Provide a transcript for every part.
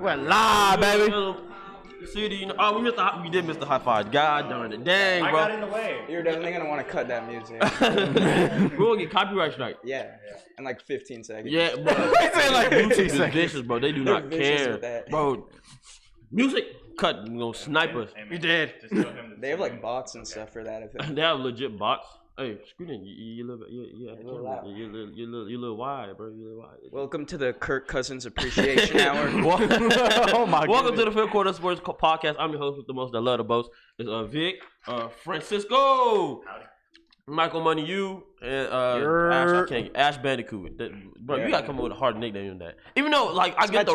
We're live, baby. City, we did miss the high five. God darn it. Dang, bro. I got in the way. You're definitely going to want to cut that music. We're going to get copyright strike. Yeah. In like 15 seconds. Yeah, bro. They say like 15 seconds. Vicious, bro. They do not care. Bro, music cut, snipe us. You did. They have like bots and stuff for that. I think. They have legit bots. Hey, screw that. You little wide, bro. You little wide. Welcome to the Kirk Cousins Appreciation Hour. Oh my god. Welcome to the Fifth Quarter Sports Podcast. I'm your host with the most that love the most. It's Vic, Francisco, Michael Money, you, and Ash Bandicoot. Bro, you gotta come up with a hard nickname than that. Even though, like, I get the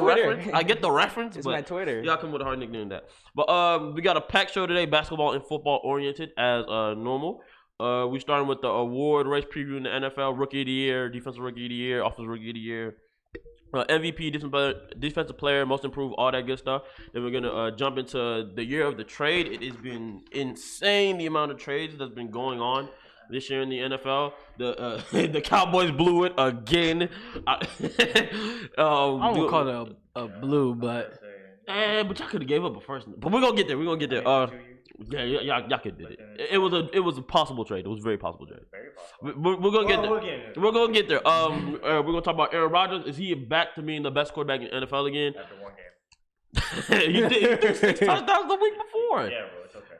reference. It's but my Twitter. You gotta come with a hard nickname than that. But we got a packed show today, basketball and football oriented as normal. We starting with the award race preview in the NFL: Rookie of the Year, Defensive Rookie of the Year, Offensive Rookie of the Year, MVP, Defensive Player, Most Improved, all that good stuff. Then we're gonna jump into the year of the trade. It has been insane the amount of trades that's been going on this year in the NFL. The Cowboys blew it again. I won't call it a blue, but but y'all could have gave up a first. But we're gonna get there. Y'all could did it. It was a possible trade. It was a very possible trade. We're gonna get there. We're gonna get there. We're gonna talk about Aaron Rodgers. Is he back to being the best quarterback in the NFL again? After one game. You did 6 touchdowns the week before. Yeah, bro, it's okay.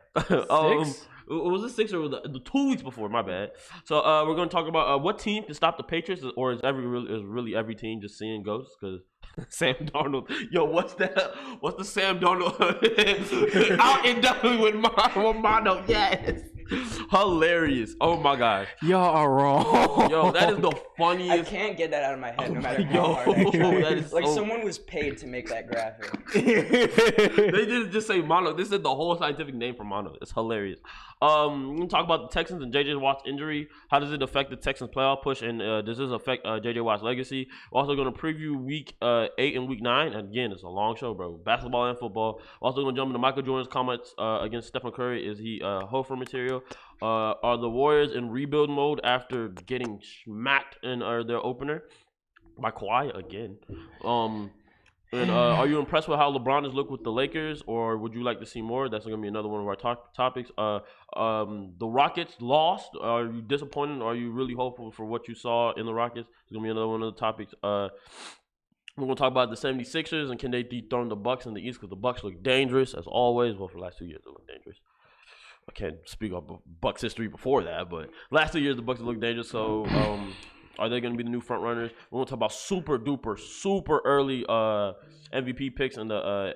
6? Was it 6 or was it the 2 weeks before? My bad. So we're gonna talk about what team can stop the Patriots, or is really every team just seeing ghosts? Because Sam Darnold, yo, what's the Sam Darnold out indefinitely with Mono? Yes, hilarious. Oh my gosh, y'all are wrong. Yo, that is the funniest. I can't get that out of my head no matter how hard I try. That is like someone was paid to make that graphic. They didn't just say Mono. This is the whole scientific name for Mono. It's hilarious. We're gonna talk about the Texans and JJ Watt's injury. How does it affect the Texans' playoff push, and does this affect JJ Watt's legacy? We're also gonna preview week 8 and week 9. And again, it's a long show, bro. Basketball and football. We're also gonna jump into Michael Jordan's comments against Stephen Curry. Is he Hofer material? Are the Warriors in rebuild mode after getting smacked in their opener by Kawhi again? And are you impressed with how LeBron has looked with the Lakers, or would you like to see more? That's going to be another one of our topics. The Rockets lost. Are you disappointed? Are you really hopeful for what you saw in the Rockets? It's going to be another one of the topics. We're going to talk about the 76ers and can they dethrone the Bucks in the East, because the Bucks look dangerous as always. Well, for the last 2 years, they look dangerous. I can't speak of Bucks history before that, but last 2 years the Bucks look dangerous. So are they going to be the new front runners? We're going to talk about super early MVP picks in the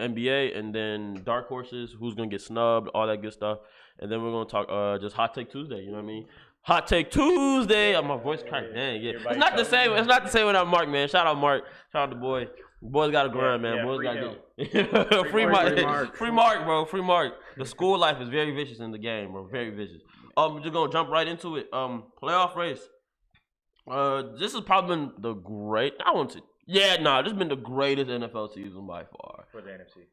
NBA, and then dark horses, who's going to get snubbed, all that good stuff. And then we're going to talk just Hot Take Tuesday, you know what I mean? Hot Take Tuesday. Oh, my voice cracked. Dang, yeah. It's not the same. It's not the same without Mark, man. Shout out Mark. Shout out the boy. Boys got to grind, man. Boys got to get it. Free Mark, bro. Free Mark. The school life is very vicious in the game, bro. Very vicious. We're just going to jump right into it. Playoff race. This has probably been the great. I want to. Yeah, nah. This has been the greatest NFL season by far. For the NFC.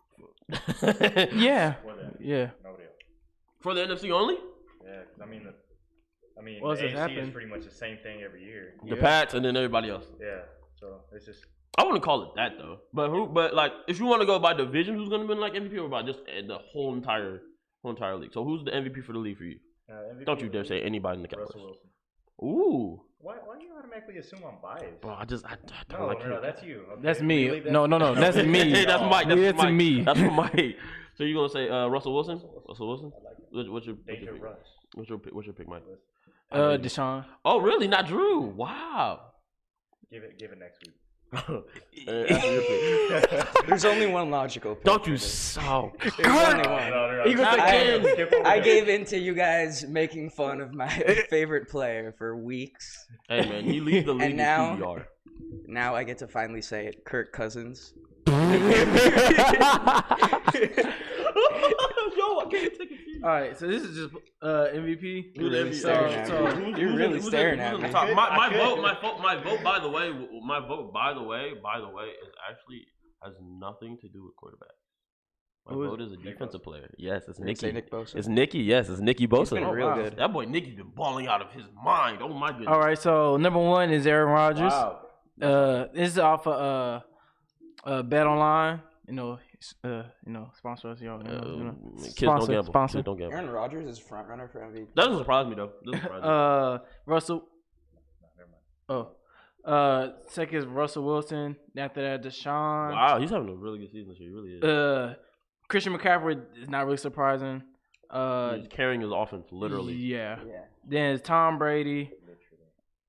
Yeah. Yeah. No deal. For the NFC only? Yeah, I mean, the AFC AFC is pretty much the same thing every year. The Pats and then everybody else. Yeah. So it's just. I wouldn't call it that though. But like, if you want to go by division, who's gonna win like MVP, or by just the whole entire league? So who's the MVP for the league for you? MVP Don't you dare say anybody in the Cowboys. Russell Wilson. Ooh. Why do you automatically assume I'm biased? Bro, I don't No, like him. that's you. Okay. That's me. No, that's me. Hey, that's Mike. That's Mike. me. That's Mike. So you gonna say Russell Wilson? Russell Wilson? I like it. What's your pick? What's your pick, Mike? Deshaun. Oh, really? Not Drew. Wow. Give it next week. There's only one logical pick. Don't you so? There's only one. No. I gave in to you guys making fun of my favorite player for weeks. Hey man, he leads the league in QBR. Now I get to finally say it. Kirk Cousins. Yo, I can't take it. All right, so this is just MVP. You're really staring at me. My vote, by the way, is actually has nothing to do with quarterback. My vote is a defensive player. Yes, it's Nicky. Nick Bosa? It's Nicky. Yes, it's Nicky Bosa. He's been real good. That boy Nicky's been balling out of his mind. Oh my goodness. All right, so number 1 is Aaron Rodgers. Wow. This is off of Bet online. Sponsor us, y'all. Kids don't gamble. Sponsor. Kids don't gamble. Aaron Rodgers is front runner for MVP. That doesn't surprise me though. Russell. No, never mind. Second is Russell Wilson. After that, Deshaun. Wow, he's having a really good season this year. He really is. Christian McCaffrey is not really surprising. He's carrying his offense literally. Yeah. Then it's Tom Brady.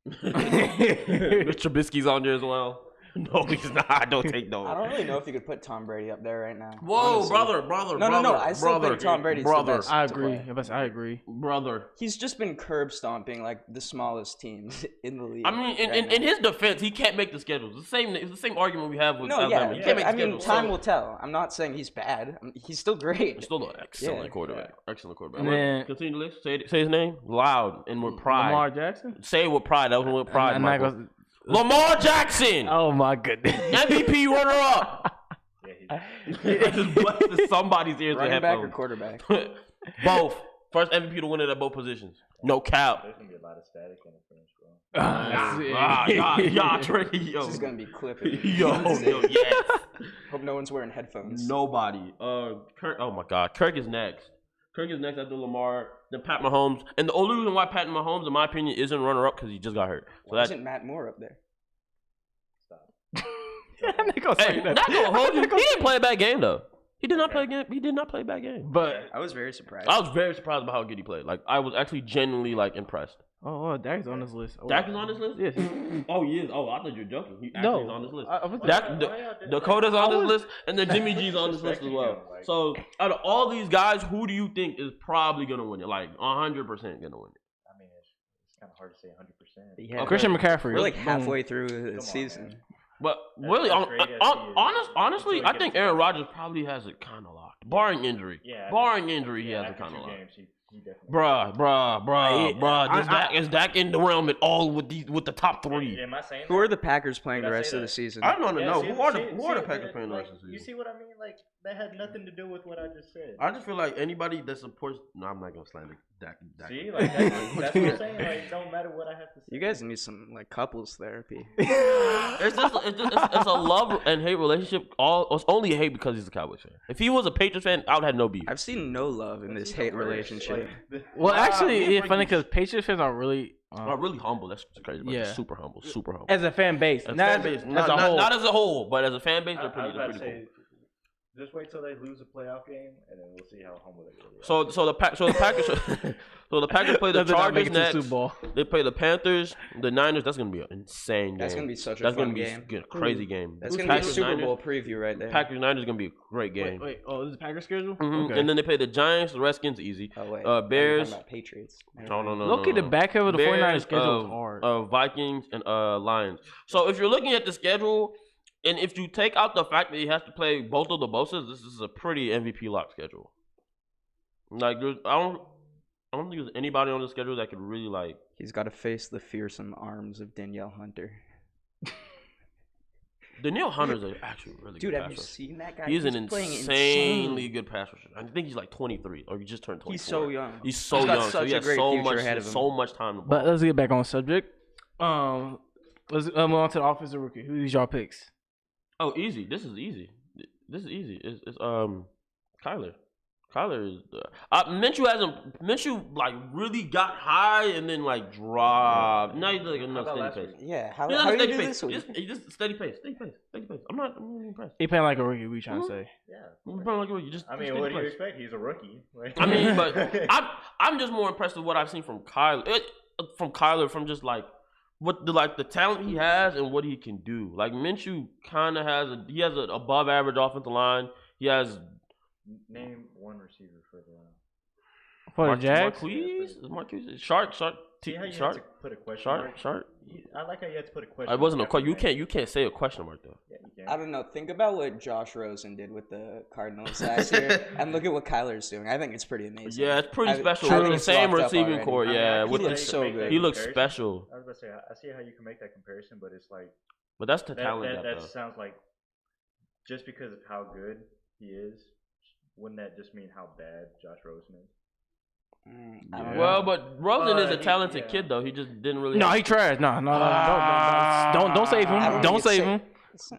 Mitch Trubisky's on there as well. No, he's not. Don't take no. I don't really know if you could put Tom Brady up there right now. Whoa, honestly. brother. No. I still think Tom Brady's the best. I to agree. play. I agree. Brother. He's just been curb stomping like the smallest teams in the league. I mean, in his defense, he can't make the schedules. It's the same argument we have with No, Alabama. yeah. He can't make the I mean, schedules. time will tell. I'm not saying he's bad. He's still great. He's still an excellent Yeah. quarterback. Excellent quarterback. And then- Continue the list. Say his name loud and with pride. Lamar Jackson. Say it with pride. That was with pride. I'm not Michael. gonna- Lamar Jackson. Oh my goodness. MVP runner up. Yeah, I just blasted somebody's ears with Running back or headphones. quarterback? Both. First MVP to win it at both positions. No cap. there's gonna be a lot of static in the finish, bro. Yeah, Trey, yo. This is gonna be clipping. Yo, yes. Hope no one's wearing headphones. Nobody. Kirk. Oh my God. Kirk is next. Kirk is next after Lamar. Then Pat Mahomes. And the only reason why Pat Mahomes, in my opinion, isn't runner up because he just got hurt. So Why isn't Matt Moore up there? I'm not gonna say Hey, that. not gonna hold you. He didn't play a bad game though. He did not play a game. He did not play a bad game. But I was very surprised. I was very surprised by how good he played. Like I was actually genuinely like impressed. Dak's on this list. Dak is on this list. Yes. Oh, he is. Oh, I thought you were joking. He actually No. is on this list. I was- Dakota's on this list, and then Jimmy G's on this list as well. So, out of all these guys, who do you think is probably gonna win it? Like 100% gonna win it. I mean, it's kind of hard to say 100%. Yeah. Christian McCaffrey. We're like Boom. halfway through the on, season. man. But As really, great as he is, honestly, until I he think gets Aaron back. Rodgers probably has it kind of locked, barring injury. Yeah. Barring injury, he has it after kind of 2 locked. games, he definitely. Bruh. Is Dak in the realm at all with the top three? Am I saying Who that? are the Packers playing Did the I rest say of the that? season? I don't know. See, Who are the see, Packers playing the like, rest of the You season? see what I mean? Like that had nothing to do with what I just said. I just feel like anybody that supports. No, I'm not gonna slander Dak. See, like that's what I'm saying. Like, don't matter what I have to say. You guys need some like couples therapy. It's a love and hate relationship. It's only a hate because he's a Cowboys fan. If he was a Patriots fan, I would have no beef. I've seen no love in this hate relationship. Well, actually, yeah, it's funny because Patriots fans are really, Really humble. That's crazy. But Yeah. super humble. Super humble. as a fan base, As a not fan base, as not, a whole. not as a whole, but as a fan base, I they're was about pretty to cool. say, just wait till they lose a playoff game, and then we'll see how humble they really are. So the Packers play the Does it not make Chargers it to the next. Super Bowl? They play the Panthers, the Niners. That's gonna be an insane game. That's gonna be such a That's fun gonna be game. a crazy game. That's gonna be a Packers, Super Niners- Bowl preview right there. Packers Niners is gonna be a great game. Wait. Oh, this is Packers schedule. Mhm. Okay. And then they play the Giants, the Redskins, easy. Oh wait, Bears. About Patriots. No. Look at the back end of the 49ers Bears, schedule is hard. Vikings and Lions. So if you're looking at the schedule, and if you take out the fact that he has to play both of the Bosa's, this is a pretty MVP lock schedule. Like I don't think there's anybody on the schedule that could really like. He's got to face the fearsome arms of Danielle Hunter. Danielle Hunter's actually really Dude, good have you pass rusher. seen that guy? He's an playing insanely good pass rusher. I think he's like 23 or he just turned 24. He's so young. He's so He's got young. So such he a has great so future much, ahead of him. so much time to ball. But let's get back on subject. Let's move on to the offensive rookie. Who's y'all picks? Oh, easy. This is easy. It's Kyler. Kyler is Minshew like really got high and then like dropped. Now he's like another about steady last pace. Yeah, how He's do on a you steady do pace. this week? Just steady pace. I'm not impressed. He playing like a rookie. We trying to say. Yeah. I'm playing like a rookie. I mean, steady what do you pace. expect? He's a rookie. Like, I mean, but I'm just more impressed with what I've seen from Kyler. From just like what the talent he has and what he can do. Like Minshew kind of has an above average offensive line. He has name one receiver for the. For the Jags? Marquise, Shark. See how you had Shark. to put a question mark? Shark. I like how you had to put a question. It wasn't a mark question. after You can't say a question mark though. Yeah, you I can. don't know. Think about what Josh Rosen did with the Cardinals last year, and look at what Kyler's doing. I think it's pretty amazing. Yeah, it's pretty special. I With think the it's same locked up receiving already. core. I mean, Yeah, I with can looks make so that good. he looks comparison. special. I was about to say, I see how you can make that comparison, but it's like But that's the talent that gap though. sounds like just because of how good he is, wouldn't that just mean how bad Josh Rosen is? I don't know. Well, but Rosen is a He- talented yeah. kid though. He just didn't really. No, have- he trash. No. Don't save I him. don't Don't think save it's him.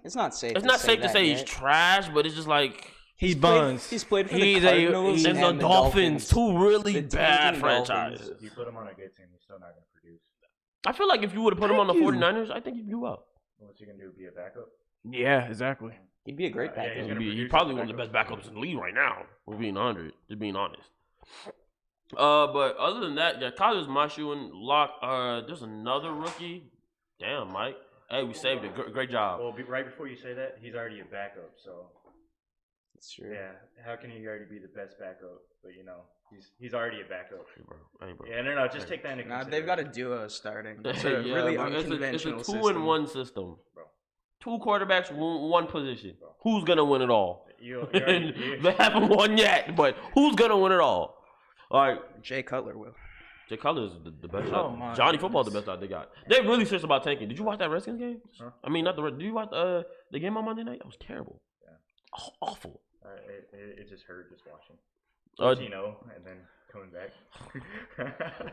It's not safe. It's not safe to say he's yet. trash, but it's just like He's buns. He's played for the Cardinals and the Dolphins, two really bad franchises. If you put him on a good team, he's still not going to produce. I feel like if you would have put him on the 49ers, I think he'd do well. What's he going to do? Be a backup? Yeah, exactly. He'd be a great backup. He's probably one of the best backups in the league right now. We're being honest. Just being honest. But other than that, yeah, Kyler's my shoe and lock. There's another rookie. Damn, Mike. Hey, we saved it. Great job. Well, right before you say that, he's already a backup, so. That's true. Yeah, how can he already be the best backup? But he's already a backup. Hey, bro. Yeah, no, just take that into consideration. They've got a duo starting. It's Yeah, a really bro, unconventional it's a 2-in-1 system. Bro. 2 quarterbacks, one position. Bro. Who's gonna win it all? They haven't won yet, but who's gonna win it all? All right, Jay Cutler will. Jay Cutler is the best Oh, shot. Johnny Football is the best shot they got. They really serious about tanking. Did you watch that Redskins game? Huh? I mean, not the. Did you watch the game on Monday night? That was terrible. Yeah. Awful. It just hurt just watching. And then coming back.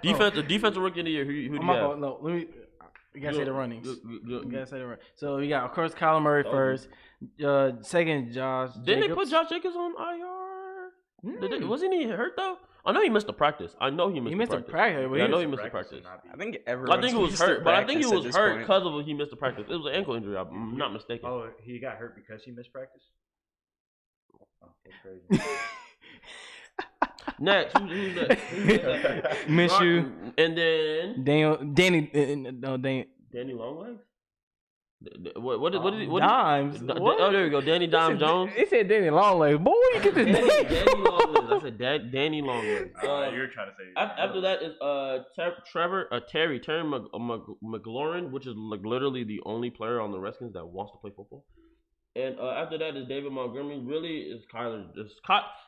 Defensive rookie of the year. Who do you have? No, let me. You gotta say the runnings. You gotta say the run. So we got, of course, Kyler Murray first. Second, Josh. Didn't Jacobs. they put Josh Jacobs on IR? Wasn't he hurt though? I know he missed the practice. I know he missed the practice. But I know he missed the practice. I think everyone. I think it was hurt, but I think he was hurt because of he missed the practice. It was an ankle injury. I'm not mistaken. Oh, he got hurt because he missed practice? Oh, that's crazy. Next, who's that? Minshew. And then Danny Longlegs. What is he? Dimes. Oh, there we go. Danny Dimes Jones. He said Danny Longlegs. Boy, where you get this name? Danny Longlegs. I said Danny Longlegs. You're trying to say. After that is Terry McLaurin, which is like literally the only player on the Redskins that wants to play football. And after that is David Montgomery. Really, it's Kyler.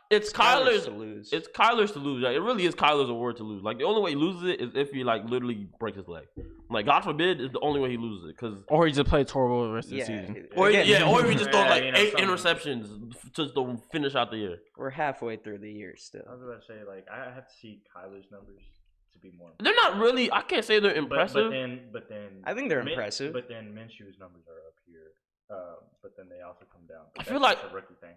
It's Kyler's to lose. It's Kyler's to lose. Like, it really is Kyler's award to lose. Like the only way he loses it is if he like literally breaks his leg. Like God forbid is the only way he loses it. Or he just plays horrible the rest of the season. Or if he just throws like 8 interceptions just to finish out the year. We're halfway through the year still. I was about to say, like, I have to see Kyler's numbers to be more. They're not really. I can't say they're impressive. But then I think they're impressive. But then Minshew's numbers are up here. But then they also come down. I feel like a rookie thing.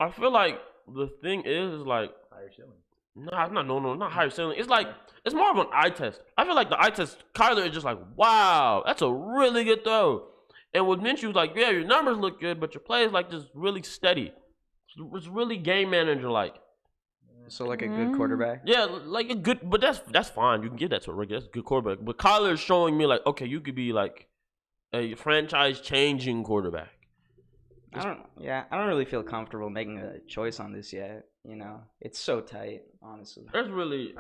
I feel like the thing is like Higher ceiling. nah, not higher ceiling. It's like it's more of an eye test. I feel like the eye test, Kyler is just like, wow, that's a really good throw. And with Minshew, like, yeah, your numbers look good, but your play is like just really steady. It's really game manager like. So like a good quarterback. Yeah, like a good, but that's fine. You can give that to a rookie. That's a good quarterback. But Kyler is showing me like, okay, you could be like a franchise-changing quarterback. I don't really feel comfortable making a choice on this yet. You know, it's so tight, honestly. It's really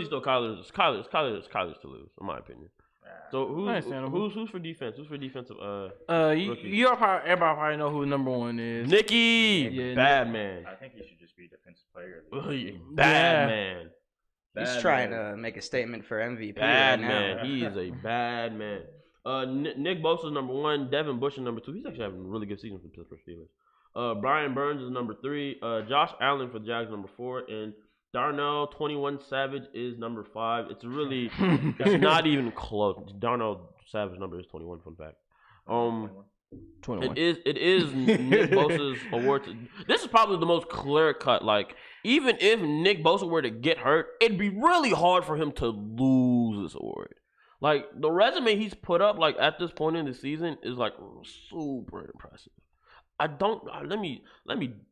still Kyler's to lose, in my opinion. So who's for defense? Who's for defensive? Everybody probably know who number one is. Nicky, Yeah, bad man. I think he should just be defensive player. Bad man. He's trying to make a statement for MVP Bad right man. now. He is a bad man. Nick Bosa is number 1. Devin Bush is number 2. He's actually having a really good season for the Pittsburgh Steelers. Brian Burns is number 3. Josh Allen for the Jags number 4. And Darnell 21 Savage is number 5. It's really, it's not even close. Darnell Savage number is 21. Fun fact. 21. It is Nick Bosa's award. This is probably the most clear cut. Like, even if Nick Bosa were to get hurt, it'd be really hard for him to lose this award. Like, the resume he's put up, like, at this point in the season is, like, super impressive. Let me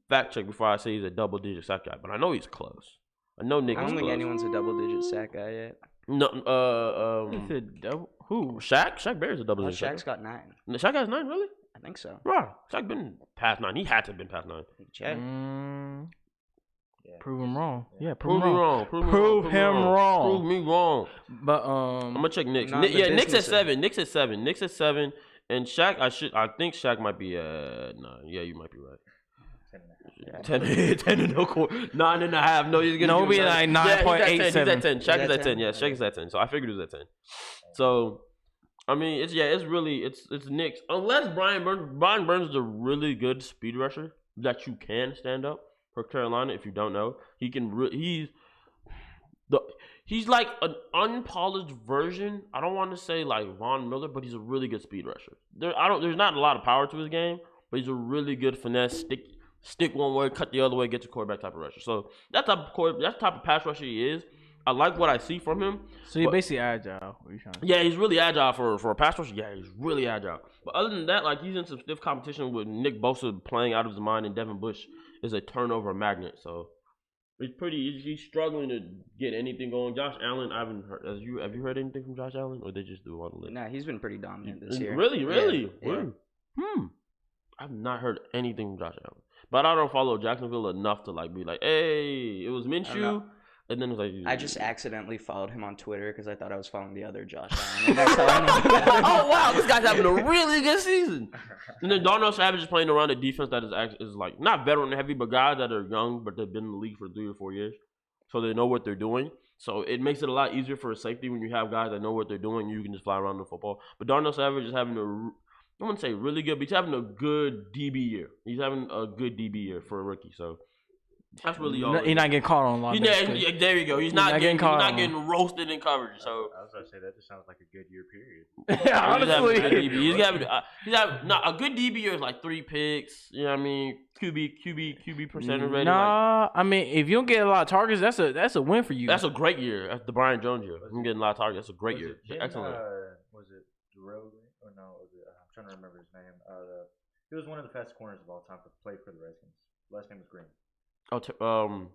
fact check before I say he's a double-digit sack guy, but I know he's close. I know Nick is close. I don't think anyone's a double-digit sack guy yet. No, He said double. Who? Shaq? Shaq Barrett's a double-digit sack. Shaq's got 9. Shaq has 9, really? I think so. Wow. Shaq been past 9. He had to have been past 9. Check. Yeah. Prove him wrong. Yeah, Prove me wrong. Prove him wrong. Prove me wrong. But I'm gonna check Knicks. Not the Knicks at business 7. Knicks at 7. Knicks at 7. And Shaq, I think Shaq might be 9. Yeah, you might be right. 10 and no quarter. 9.5. No, he's gonna be like 9.87. He's at 10. Shaq is at 10. Yeah, Shaq is at 10. So I figured it was at 10. So I mean, it's Knicks. Unless Brian Burns is a really good speed rusher that you can stand up for Carolina. If you don't know, he He's like an unpolished version. I don't want to say like Von Miller, but he's a really good speed rusher. There's not a lot of power to his game, but he's a really good finesse, stick one way, cut the other way, get your quarterback type of rusher. So that's the type of pass rusher he is. I like what I see from him. So he's basically agile. What are you trying to say? Yeah, he's really agile for a pass rusher. Yeah, he's really agile. But other than that, like he's in some stiff competition with Nick Bosa playing out of his mind, and Devin Bush is a turnover magnet. So he's struggling to get anything going. Josh Allen, I haven't heard. Have you heard anything from Josh Allen, or they just do on the list? Nah, he's been pretty dominant this year. Really? Yeah. I've not heard anything from Josh Allen, but I don't follow Jacksonville enough to like be like, hey, it was Minshew. And then it was like, I just accidentally followed him on Twitter because I thought I was following the other Josh Allen. And that's how I know. Oh wow, this guy's having a really good season. And then Darnell Savage is playing around a defense that is like not veteran heavy, but guys that are young, but they've been in the league for 3 or 4 years, so they know what they're doing. So it makes it a lot easier for a safety when you have guys that know what they're doing. You can just fly around the football. But Darnell Savage is having I wouldn't say really good, but he's having a good DB year. He's having a good DB year for a rookie. So. That's really all. He's not getting caught on a lot. Yeah, there you go. He's not getting roasted in coverage. So I was about to say that just sounds like a good year period. Yeah, honestly, he's having a good DB year is like 3 picks. You know what I mean? QB percentage rating. Nah, I mean if you don't get a lot of targets, that's a win for you. That's a great year. That's the Brian Jones year. I'm getting a lot of targets. That's a great year. Excellent. Was it Darrell? Or no? Was it, I'm trying to remember his name. He was one of the fastest corners of all time to play for the Redskins. Last name was Green. Oh, Terrell?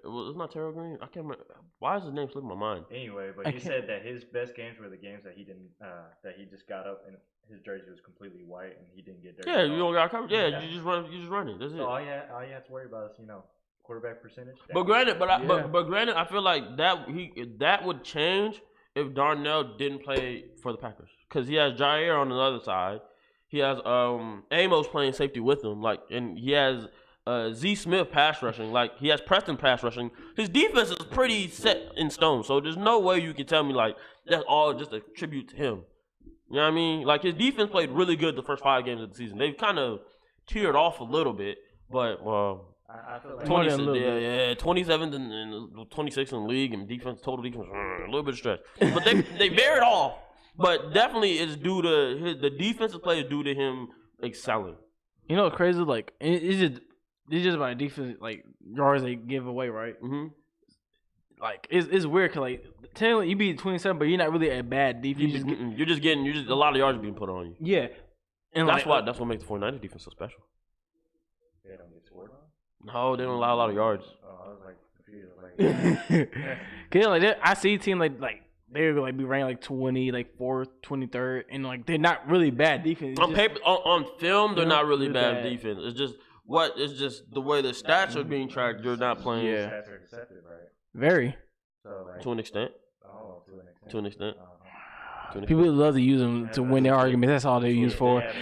Well, it's not Terrell Green. I can't remember. Why is his name slipping my mind? Anyway, but he said that his best games were the games that he didn't, that he just got up and his jersey was completely white and he didn't get dirty. Yeah, you don't got covered. Yeah, you just run it. That's it. So all you have to worry about is quarterback percentage. But granted, I feel like that would change if Darnell didn't play for the Packers, because he has Jair on the other side. He has Amos playing safety with him, and he has. Z Smith pass rushing, he has Preston pass rushing. His defense is pretty set in stone, so there's no way you can tell me that's all just a tribute to him. You know what I mean? His defense played really good the first 5 games of the season. They've kind of teared off a little bit, but I feel like 27th and 26th in the league, and total defense a little bit of stretch, but they veered off. But definitely it's due to the defensive play is due to him excelling. You know what's crazy? It's just about defense, yards they give away, right? Mm-hmm. It's weird because technically you beat 27, but you're not really a bad defense. You're just a lot of yards being put on you. Yeah, and that's what makes the 49ers defense so special. They don't get scored on? No, they don't allow a lot of yards. Oh, I was confused. Cause I see a team they're be ranked 20, 4th, 23rd, and they're not really bad defense. On paper, on film, they're not really bad defense. It's just the way the stats are being tracked. You're not playing. Yeah. Stats are accepted, right? Very. So, to an extent. Oh, to an extent. People love to use them to win their arguments. That's all they're used for. I'm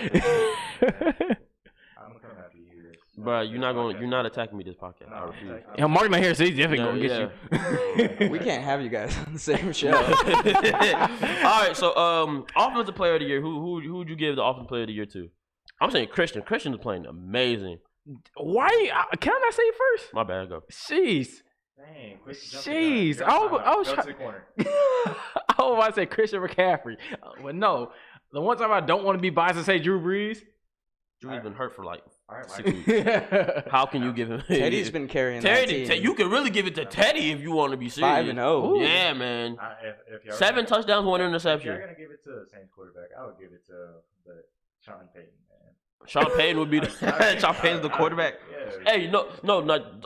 coming after you. Bro, you're not attacking me this podcast. I refuse. Mark not here, so he's definitely gonna get you. We can't have you guys on the same show. All right, so offensive player of the year. Who would you give the offensive player of the year to? I'm saying Christian. Christian is playing amazing. Why? Can I not say it first? My bad. Go. Jeez. Dang, jeez. I was trying to the corner. I was about to say Christian McCaffrey. But no. The one time I don't want to be biased and say Drew Brees. Drew's been hurt for 6 weeks. How can you give him? Teddy's been carrying that team. You can really give it to Teddy if you want to be serious. 5-0. Yeah, man. If 7 touchdowns, 1 interception. If you're gonna give it to the Saints quarterback, I would give it to the Sean Payton. Sean Payton would be Sean Payton's the quarterback. Yeah. Hey, no.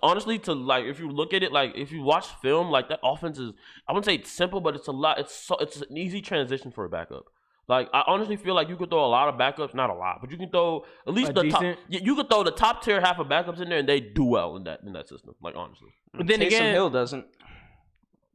Honestly, if you look at it, if you watch film, that offense is. I wouldn't say it's simple, but it's a lot. It's an easy transition for a backup. I honestly feel like you could throw a lot of backups, not a lot, but you can throw at least the top. You could throw the top tier half of backups in there, and they do well in that system. Honestly. But then Taysom again, Hill doesn't.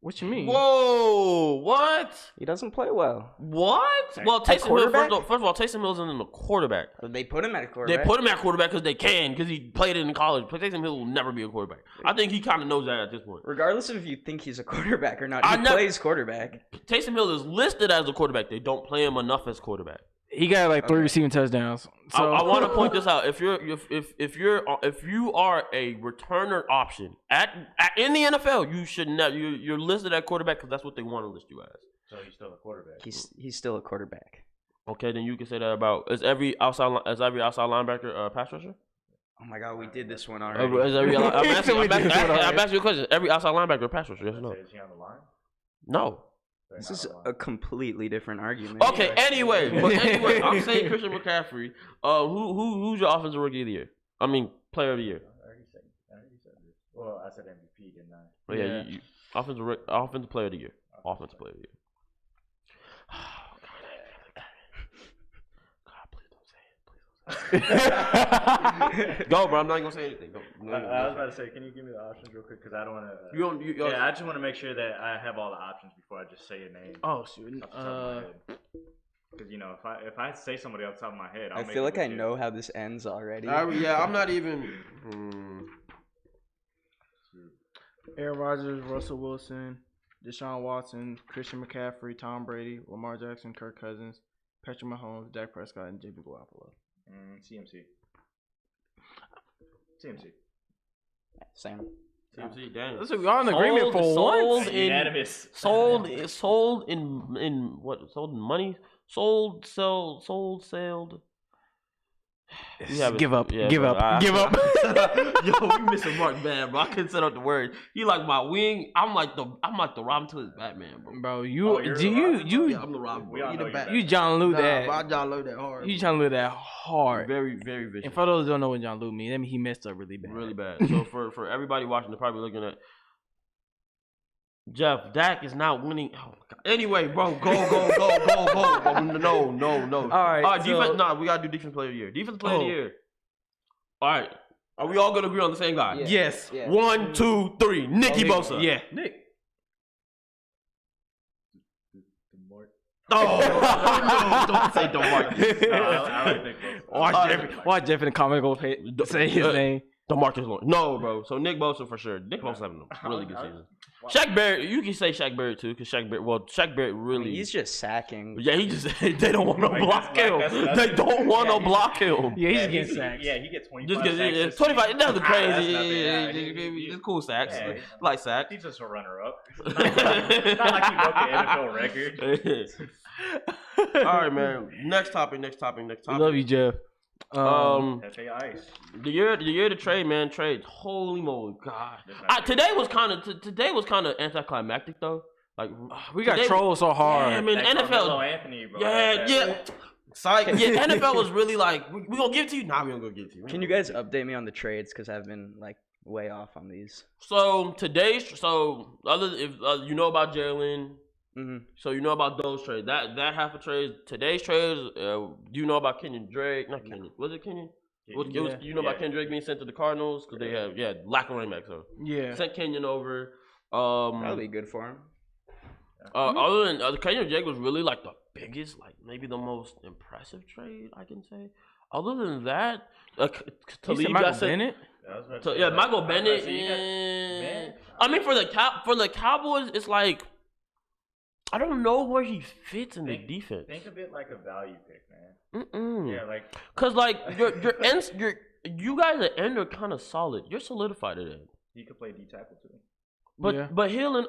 What you mean? Whoa! What? He doesn't play well. What? Well, Taysom Hill. First of all, Taysom Hill isn't a quarterback. They put him at quarterback. They put him at quarterback because they can, because he played it in college. But Taysom Hill will never be a quarterback. I think he kind of knows that at this point. Regardless of if you think he's a quarterback or not, he plays quarterback. Taysom Hill is listed as a quarterback. They don't play him enough as quarterback. He got like 3 receiving touchdowns. So I want to point this out. If you are a returner option in the NFL, you should not. You're listed at quarterback because that's what they want to list you as. So he's still a quarterback. He's still a quarterback. Okay, then you can say that about is every outside linebacker pass rusher? Oh my God, we did this one already. I'm asking you a question. Every outside linebacker a pass rusher? Yes or no? Is he on the line? No. This is a completely different argument. Okay. Anyway, I'm saying Christian McCaffrey. Who's your offensive rookie of the year? I mean, player of the year. I already said this. Well, I said MVP, didn't I? Oh, yeah. You offensive player of the year. Offensive player of the year. Go, bro. I'm not gonna say anything. Go. I was about to say, can you give me the options real quick? Because I don't want to. I just want to make sure that I have all the options before I just say a name. Oh shoot. Because if I say somebody off the top of my head, I feel like I know how this ends already. I'm not even. Aaron Rodgers, Russell Wilson, Deshaun Watson, Christian McCaffrey, Tom Brady, Lamar Jackson, Kirk Cousins, Patrick Mahomes, Dak Prescott, and Jimmy Garoppolo. CMC. Same. CMC, dang. Listen, we're on agreement for once. Unanimous. Sold in what? Sold in money? Sold. Give up. Yeah, Give bro, up. Give up. Yo, we missing Mark bad, bro. I couldn't set up the word. He like my wing. I'm like the Robin to his Batman, bro. Bro, Yeah, I'm the Robin. Bro. You John Lou that. I John Lou that hard. You John Lou that hard. Very, very vicious. And for those who don't know what John Lou means, that means he messed up really bad. Really bad. So for everybody watching, they're probably looking at Jeff. Dak is not winning. Oh my God. Anyway, bro, go. No. All right. Defense. Nah, we gotta do defense player of the year. Defense player of the year. All right. Are we all gonna agree on the same guy? Yeah. Yes. Yeah. 1, 2, 3. Nicky Bosa. Yeah. Nick. Oh, no, don't say DeMarcus. I like Nick Bosa. Watch Jeff in the comment go say his name. DeMarcus Lawrence. No, bro. So Nick Bosa for sure. Nick Bosa having a really good season. Shaq Barrett, you can say Shaq Barrett too, because Shaq Barrett really. He's just sacking. Yeah, they don't want to block him. They don't want to block him. Yeah, he's getting sacks. Yeah, he gets 25 Just get sacks. 25. It doesn't crazy. Yeah, Just cool sacks, Yeah. like sacks. He's just a runner-up. Not like he broke the NFL record. All right, man. Next topic. We love you, Jeff. F.A. Ice. The year to trade, man. Trades. Holy moly, God. Today was kind of anticlimactic though. Like we got trolled so hard. Yeah, man. That NFL. Carmelo Anthony, bro. Yeah. Psych. Yeah, NFL was really like, we gonna give it to you. Nah, we gonna go give it to you. Can you guys update me on the trades? Because I've been like way off on these. So if you know about Jalen. Mm-hmm. So you know about those trades. That half of trades. Today's trades. You know about Kenyon Drake? Not Kenyon. Was it Kenyon? You know about Kenyon Drake being sent to the Cardinals because they have lack of running back. So sent Kenyon over. That'll be good for him. Other than Kenyon Drake was really like the biggest, like maybe the most impressive trade I can say. Other than that, Talib got sent. Michael Bennett. I mean, for the Cowboys, it's like. I don't know where he fits in the defense. Think of it like a value pick, man. Yeah, like cause like you guys at end are kind of solid. You're solidified at end. He could play D tackle too. But Hill is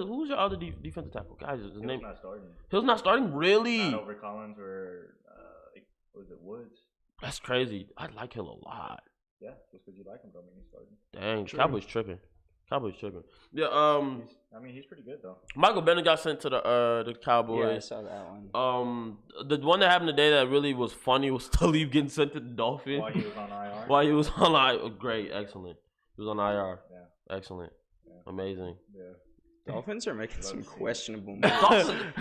who's your other defensive tackle? Guys, his name. Not starting. Hill's not starting, really. Not over Collins or was it Woods? That's crazy. I like Hill a lot. Yeah, just because you like him, don't mean he's starting. Dang, Cowboys tripping. Yeah, I mean, he's pretty good though. Michael Bennett got sent to the Cowboys. Yeah, I saw that one. The one that happened today that really was funny was Talib getting sent to the Dolphins. While he was on IR. Great, excellent. He was on IR. Yeah. Excellent. Yeah. Amazing. Yeah. Dolphins are making some questionable moves.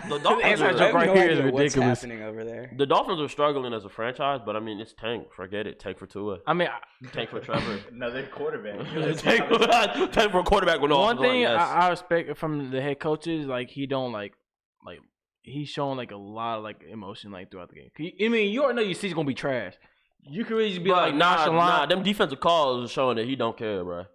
The Dolphins joke right here is ridiculous. What's happening over there? The Dolphins are struggling as a franchise, but I mean, it's tank. Forget it. Tank for Tua. I mean, tank for Trevor. Another quarterback. tank for a quarterback with no. One thing I respect from the head coaches, like he don't like he's showing like a lot of like emotion like throughout the game. I mean, you already know your season's gonna be trash. You can really just be like nonchalant. Nah, them defensive calls are showing that he don't care, bro.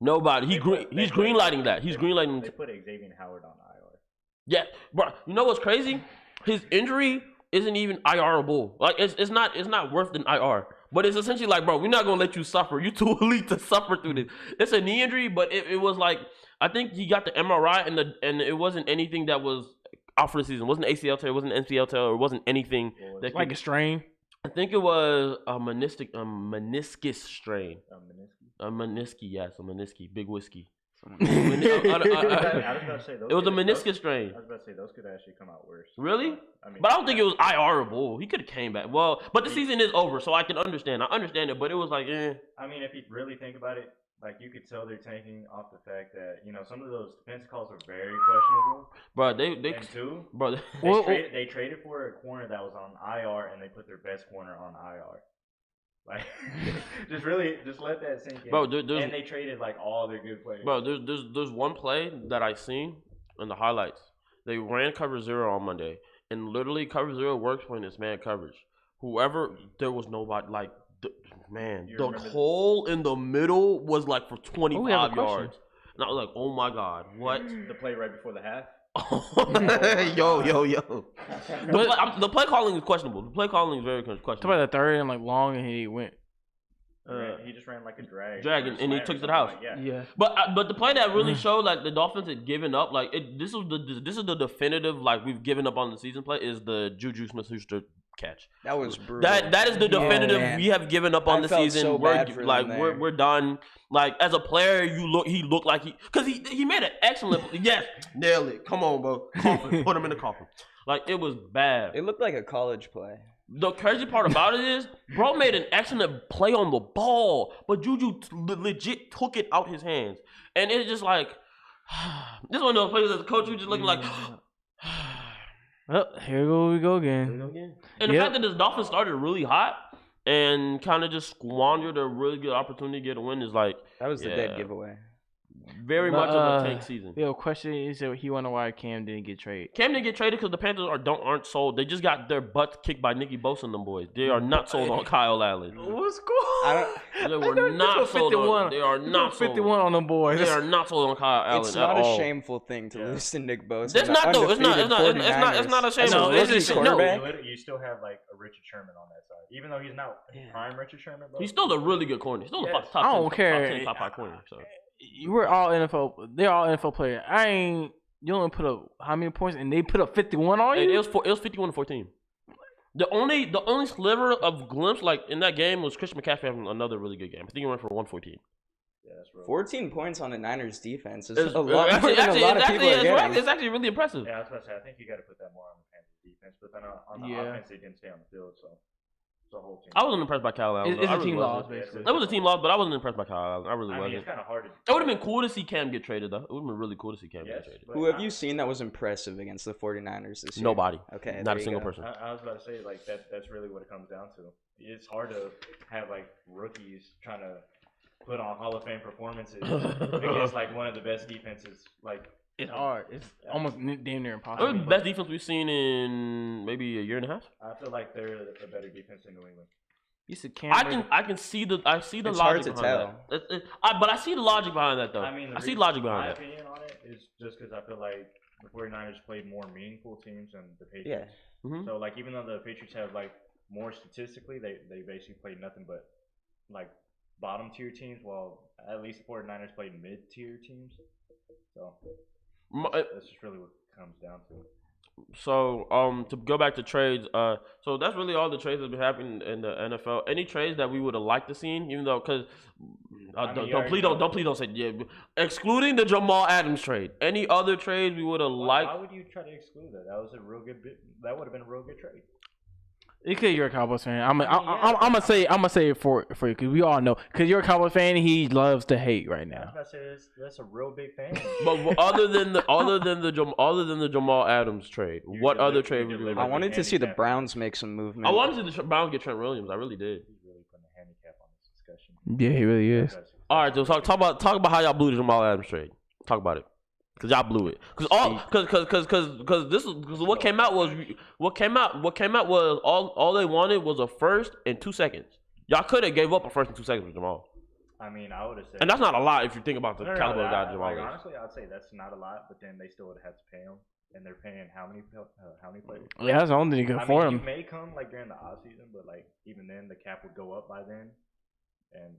Nobody. He's greenlighting that. He's greenlighting. They put Xavier Howard on IR. Yeah, bro. You know what's crazy? His injury isn't even IRable. Like it's not worth an IR. But it's essentially like, bro, we're not gonna let you suffer. You too elite to suffer through this. It's a knee injury, but it was like I think he got the MRI and it wasn't anything that was out for the season. It wasn't ACL tear, it wasn't MCL tear, it wasn't anything that like a strain. I think it was a meniscus strain. A meniscus, big whiskey. I was about to say It was a meniscus strain. I was about to say those could actually come out worse. Really? I mean, But I don't think it was IRable. He could have came back. Well, but the season is over, so I can understand. I understand it, but it was like, I mean, if you really think about it, like you could tell they're tanking off the fact that some of those defense calls are very questionable. Bro, And two, bro, they traded for a corner that was on IR, and they put their best corner on IR. Like, just let that sink in. Bro, and they traded like all their good players. Bro, there's one play that I seen in the highlights. They ran cover 0 on Monday, and literally cover 0 works when it's man coverage. There was nobody like. The hole in the middle was like for 25 yards. And I was like, oh my God, what? The play right before the half? Yo. The play calling is questionable. The play calling is very questionable. Talk about the third and like long and he went. He just ran like a drag. And he took to the house. Like, yeah. But the play that really showed like the Dolphins had given up. Like this is the definitive like we've given up on the season play is the Juju Smith-Schuster catch. That was brutal. That is the definitive we have given up on the season. So we're done. Like as a player, he looked like because he made an excellent yes, nail it. Come on, bro. Coffin. Put him in the coffin. Like it was bad. It looked like a college play. The crazy part about it is, bro made an excellent play on the ball, but Juju legit took it out his hands, and it's just like this one of those plays as a coach, you just looking like. Well, here we go again. And the fact that this Dolphins started really hot and kind of just squandered a really good opportunity to get a win is like that was the dead giveaway. Very much of a tank season. Yo, question is that he wonder why Cam didn't get traded. Cam didn't get traded because the Panthers aren't sold. They just got their butts kicked by Nicky Bosa and them boys. They are not sold on Kyle Allen. What's going on? They were not sold on. They are not sold. 51 on them boys. They are not sold on Kyle Allen. It's not a shameful thing to lose to Nick Bosa. It's not though. It's not a shameful. You still have like a Richard Sherman on that side, even though he's not prime Richard Sherman. Bro. He's still a really good corner. He's still a top 10, I don't care. top 10, top 5 corner. So. We're all NFL. They're all NFL players. You only put up how many points, and they put up 51 on you. It was 51-14. The only sliver of glimpse like in that game was Christian McCaffrey having another really good game. I think he went for 114. Yeah, that's real. 14 points on the Niners defense is a lot more than a lot of people are getting. It's actually really impressive. Yeah, I was about to say I think you got to put that more on the Panthers defense, but then on the offense they didn't stay on the field, so. Whole team. I wasn't impressed by Kyle Allen. It's a team loss, basically. It was a team loss, but I wasn't impressed by Kyle Allen. I really wasn't. It's kind of hard. It would have been cool to see Cam get traded, though. It would have been really cool to see Cam get traded. Who have you seen that was impressive against the 49ers this year? Nobody. Okay, not a single person. I was about to say like that's really what it comes down to. It's hard to have like rookies trying to put on Hall of Fame performances against like one of the best defenses. Like it's hard. It's almost damn near impossible. It was the best defense we've seen in maybe a year and a half. I feel like they're a better defense in New England. I can see the it's logic behind that. But I see the logic behind that though. I mean, I see the logic behind that. My opinion on it is just because I feel like the 49ers played more meaningful teams than the Patriots. Yeah. Mm-hmm. So like even though the Patriots have like more statistically, they basically played nothing but like bottom tier teams, while at least the 49ers played mid tier teams. So that's just really what it comes down to. So, to go back to trades, so that's really all the trades that have been happening in the NFL. Any trades that we would have liked to seen, even though, because don't say yeah. Excluding the Jamal Adams trade, any other trades we would have liked. Why would you try to exclude that? That was a real good bit. That would have been a real good trade. Because you're a Cowboys fan, I'm gonna say it for you because we all know because you're a Cowboys fan. He loves to hate right now. I was about to say that's a real big fan. But other than the Jamal Adams trade, what other trade would you? I wanted to see the Browns make some movement. I wanted to see the Browns get Trent Williams. I really did. He's really putting a handicap on this discussion. Yeah, he really is. All right, so talk about how y'all blew the Jamal Adams trade. Talk about it. Cause y'all blew it. Cause what came out was all they wanted was a first and 2 seconds. Y'all could have gave up a first and 2 seconds with Jamal. I mean, I would have said, and that's not a lot if you think about the caliber of guy Jamal is. Honestly, I'd say that's not a lot, but then they still would have had to pay him. and they're paying how many players? Yeah, that's the only thing you can afford He him. may come like during the off season, but like even then the cap would go up by then, and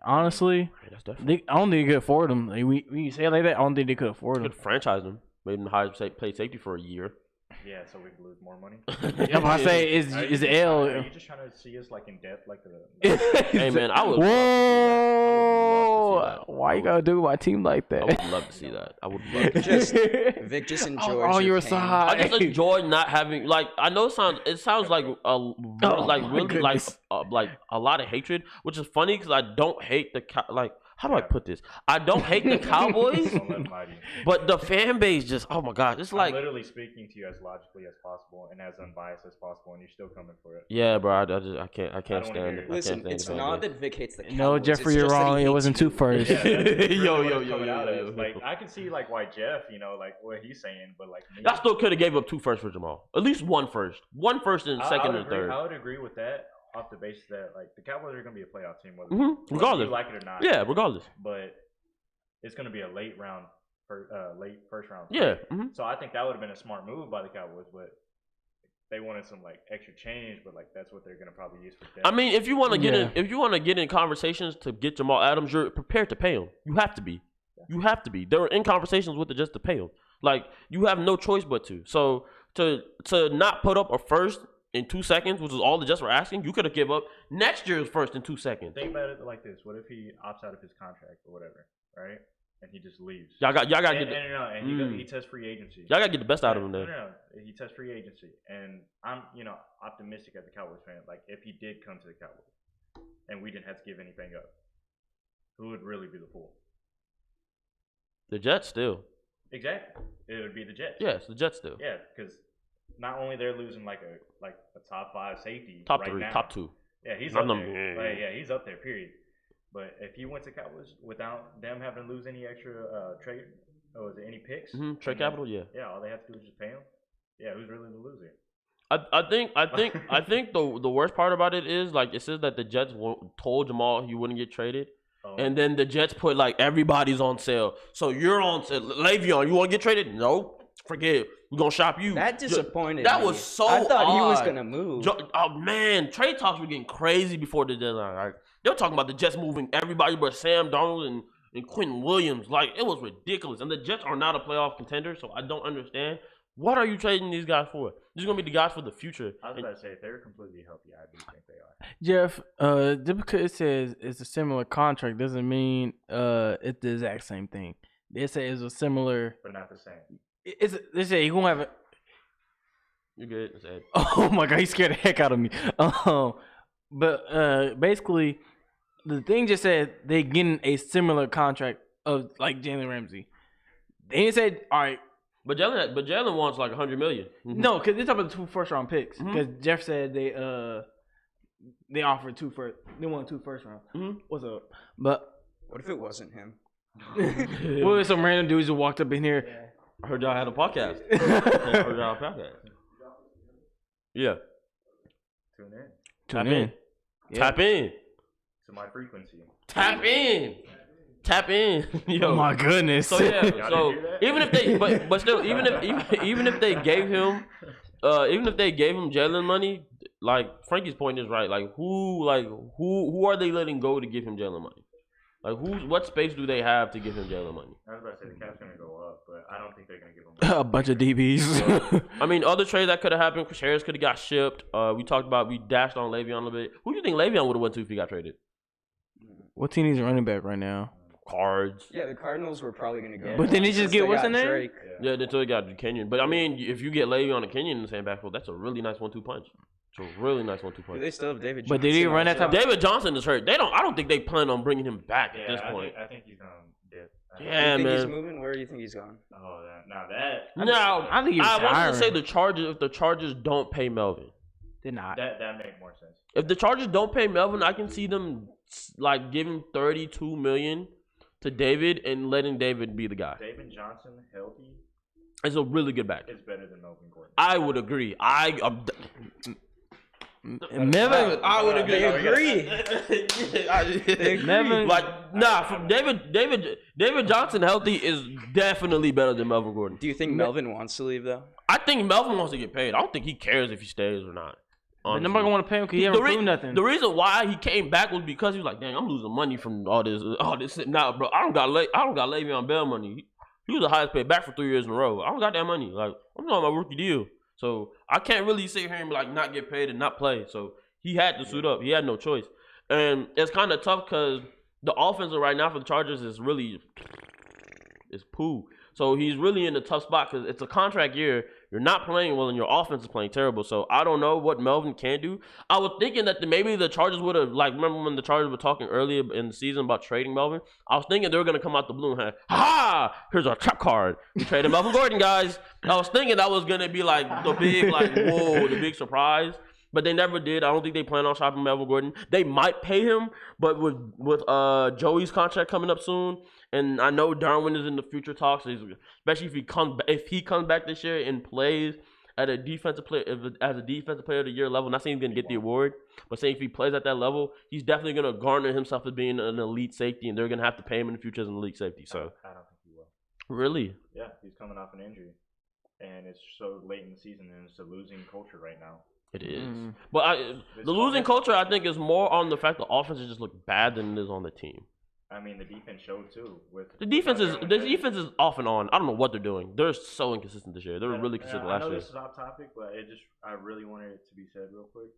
Honestly, That's definitely. I don't think they could afford him. Like, we say it like that. I don't think they could afford him. Could franchise him. Made him high play safety for a year. yeah, so we could lose more money. Yeah, but I say is L. Are you just trying to see us like in depth, like the? Hey man, I would. Whoa! Why you gotta do my team like that? I would love to see that. I would love to. Vic just enjoys on your pain. side. I just enjoy not having like I know it sounds like like my really goodness. like a lot of hatred, which is funny because I don't hate like how do I put this? I don't hate the Cowboys, Don't let them lie to you. but the fan base just oh my god, it's like I'm literally speaking to you as logically as possible and as unbiased as possible, and you're still coming for it. yeah, bro. I can't don't stand wanna it. hear it. Listen, I can't it's stand the not fan that Vic hates the Cowboys. No, Jeffrey, it's you're just that he wrong. It hates wasn't you. two first. Yeah, that's really Yo, what yo, it's yo, coming yo, out yo, as. yo. Like I can see like why Jeff, like what he's saying, but like me, I still could have gave up 2 firsts for Jamal. At least 1 first, 1 first and second and third. I would agree with that off the basis that like the Cowboys are gonna be a playoff team, whether Regardless, you like it or not. yeah, regardless, But it's gonna be a late first round. yeah. So I think that would have been a smart move by the Cowboys, but they wanted some like extra change, but like that's what they're gonna probably use for depth. I mean, if you want to get Yeah. if you want to get in conversations to get Jamal Adams, you're prepared to pay him. You have to be. You have to be. They were in conversations with it just to pay him. Like you have no choice but to. So to not put up a first in 2 seconds, which is all the Jets were asking, you could have give up next year's first in 2 seconds. Think about it like this: what if he opts out of his contract or whatever, right? And he just leaves. Y'all got And get he tests free agency. y'all got to get the best out of him No, then. no, no. He tests free agency, and I'm optimistic as a Cowboys fan. Like if he did come to the Cowboys, and we didn't have to give anything up, who would really be the fool? The Jets still. Exactly, it would be the Jets. Yes, the Jets still. Yeah, because not only they're losing like a top 5 safety, Top right 3, now. top 2. Yeah, he's Not up number- there. yeah, Like, yeah, he's up there. Period. But if he went to Cowboys without them having to lose any extra trade, was it any picks? Trade capital, yeah. Yeah, all they have to do is just pay him. Yeah, who's really the loser? I think the worst part about it is like it says that the Jets told Jamal he wouldn't get traded. And then the Jets put like everybody's on sale. So you're on sale. Le'Veon, you want to get traded? No. Forget it. We're going to shop you. That disappointed That me. was so I thought he was odd. going to move. Oh, man. Trade talks were getting crazy before the deadline. Like, they were talking about the Jets moving everybody but Sam Darnold and Quentin Williams. Like, it was ridiculous. And the Jets are not a playoff contender, so I don't understand. What are you trading these guys for? These are going to be the guys for the future. I was about to say, if they're completely healthy, I do think they are. Jeff, just because it says it's a similar contract doesn't mean it's the exact same thing. They say it's a similar. But not the same. They say you gonna have it. You're good. It's Ed. Oh my god, he scared the heck out of me. But basically, the thing just said they getting a similar contract of like Jalen Ramsey. They didn't say all right. But Jalen wants like $100 million. No, because they're talking about the 2 first-round picks. Mhm. Because Jeff said they offered 2 first. They wanted 2 first round. Mhm. What's up? But What if it wasn't him? what if some random dudes who walked up in here? I heard y'all had a podcast. I heard y'all had a podcast. Yeah. Tune in Tune Tap in. in. Tap in. to my frequency. Tap in. Tap in. Yo. Oh my goodness. So yeah, Y'all so didn't hear that? even if they, but still, even if they gave him, Jalen money, like Frankie's point is right. Like who are they letting go to give him Jalen money? Like what space do they have to give him Jalen money? I was about to say the cap's gonna go up, but I don't think they're gonna give him a bunch of DBs. I mean, other trades that could have happened. Chris Harris could have got shipped. We dashed on Le'Veon a little bit. Who do you think Le'Veon would have went to if he got traded? What team needs a running back right now? Cards. Yeah, the Cardinals were probably going to go. But then he just They get what's got in there? Drake. Yeah, until they got Kenyon. But I mean, if you get Le'Veon and Kenyon in the same backfield, that's a really nice 1-2 punch. It's a really nice 1-2 Do punch. they still have David Johnson? But did he run that also? type David Johnson is hurt. I don't think they plan on bringing him back at this point. I think he's gonna dip. Yeah, You think he's man. moving? Where do you think he's going? Oh, now that Now, I think he's I wanted to retiring. say the Chargers. If the Chargers don't pay Melvin, They're not. that make more sense. if the Chargers don't pay Melvin, I can see them like giving $32 million to David and letting David be the guy. David Johnson healthy It's a really good back. is better than Melvin Gordon. I would agree. Melvin, I would agree. They agree. Melvin, Like, from David Johnson healthy is definitely better than Melvin Gordon. Do you think Melvin wants to leave though? I think Melvin wants to get paid. I don't think he cares if he stays or not. but nobody gonna want to pay him because he haven't proved nothing. The reason why he came back was because he was like, "Dang, I'm losing money from all this now, bro. I don't got Le'Veon Bell money. He was the highest paid back for 3 years in a row. I don't got that money. Like, I'm on my rookie deal, so I can't really sit here and like not get paid and not play. So he had to suit up. He had no choice, and it's kind of tough because the offense right now for the Chargers is poo. So he's really in a tough spot because it's a contract year. You're not playing well, and your offense is playing terrible. So I don't know what Melvin can do. I was thinking that maybe the Chargers would have, like, remember when the Chargers were talking earlier in the season about trading Melvin? I was thinking they were going to come out the blue and have, here's our trap card. We traded Melvin Gordon, guys. I was thinking that was going to be, like, the big, like, whoa, the big surprise. But they never did. I don't think they plan on shopping Melvin Gordon. They might pay him, but with Joey's contract coming up soon, and I know Darwin is in the future talks, especially if he comes back this year and plays at a defensive player as a defensive player of the year level. Not saying he's gonna get the award, but saying if he plays at that level, he's definitely gonna garner himself as being an elite safety, and they're gonna have to pay him in the future as an elite safety. So I don't think he will. Really? Yeah, he's coming off an injury, and it's so late in the season, and it's a losing culture right now. It is. But the losing culture, I think, is more on the fact the offense just look bad than it is on the team. I mean, the defense showed too. The defense is off and on. I don't know what they're doing. They're so inconsistent this year. They were really consistent last year. I know this is off topic, but I really wanted it to be said real quick.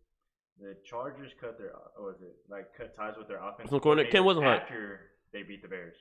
The Chargers cut ties with their offensive coordinator Ken wasn't after they beat the Bears.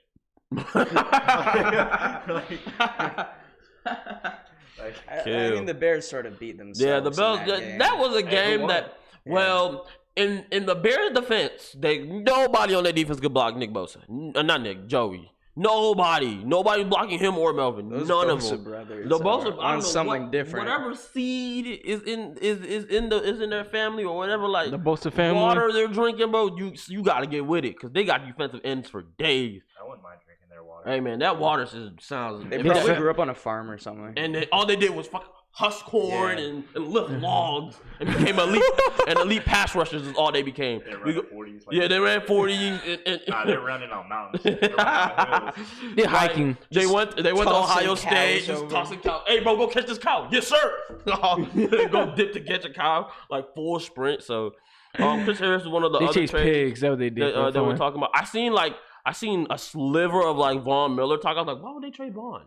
I mean, the Bears sort of beat themselves. Yeah, the Bears. That was a game that. Yeah. Well, in the Bears' defense, nobody on their defense could block Nick Bosa. Not Nick, Joey. Nobody blocking him or Melvin. Those None Bosa of them. Brothers The Bosa are on something different. Whatever seed is in their family or whatever, like The Bosa family. water they're drinking, bro. You got to get with it because they got defensive ends for days. I wouldn't mind drinking their water. Hey man, that water sounds. They probably grew up on a farm or something. And all they did was fucking husk corn and lift logs and became elite pass rushers is all they became. They ran 40s. They ran 40s. Nah, they're running on mountains. They're running on hills. They're hiking. They went to Ohio State, just over. tossing cow. Hey bro, go catch this cow. Yes sir. Go dip to catch a cow, like full sprint. So Chris Harris is one of the They other chased trades pigs. That's what they did. that we're talking about. I seen a sliver of like Von Miller talk. I was like, why would they trade Von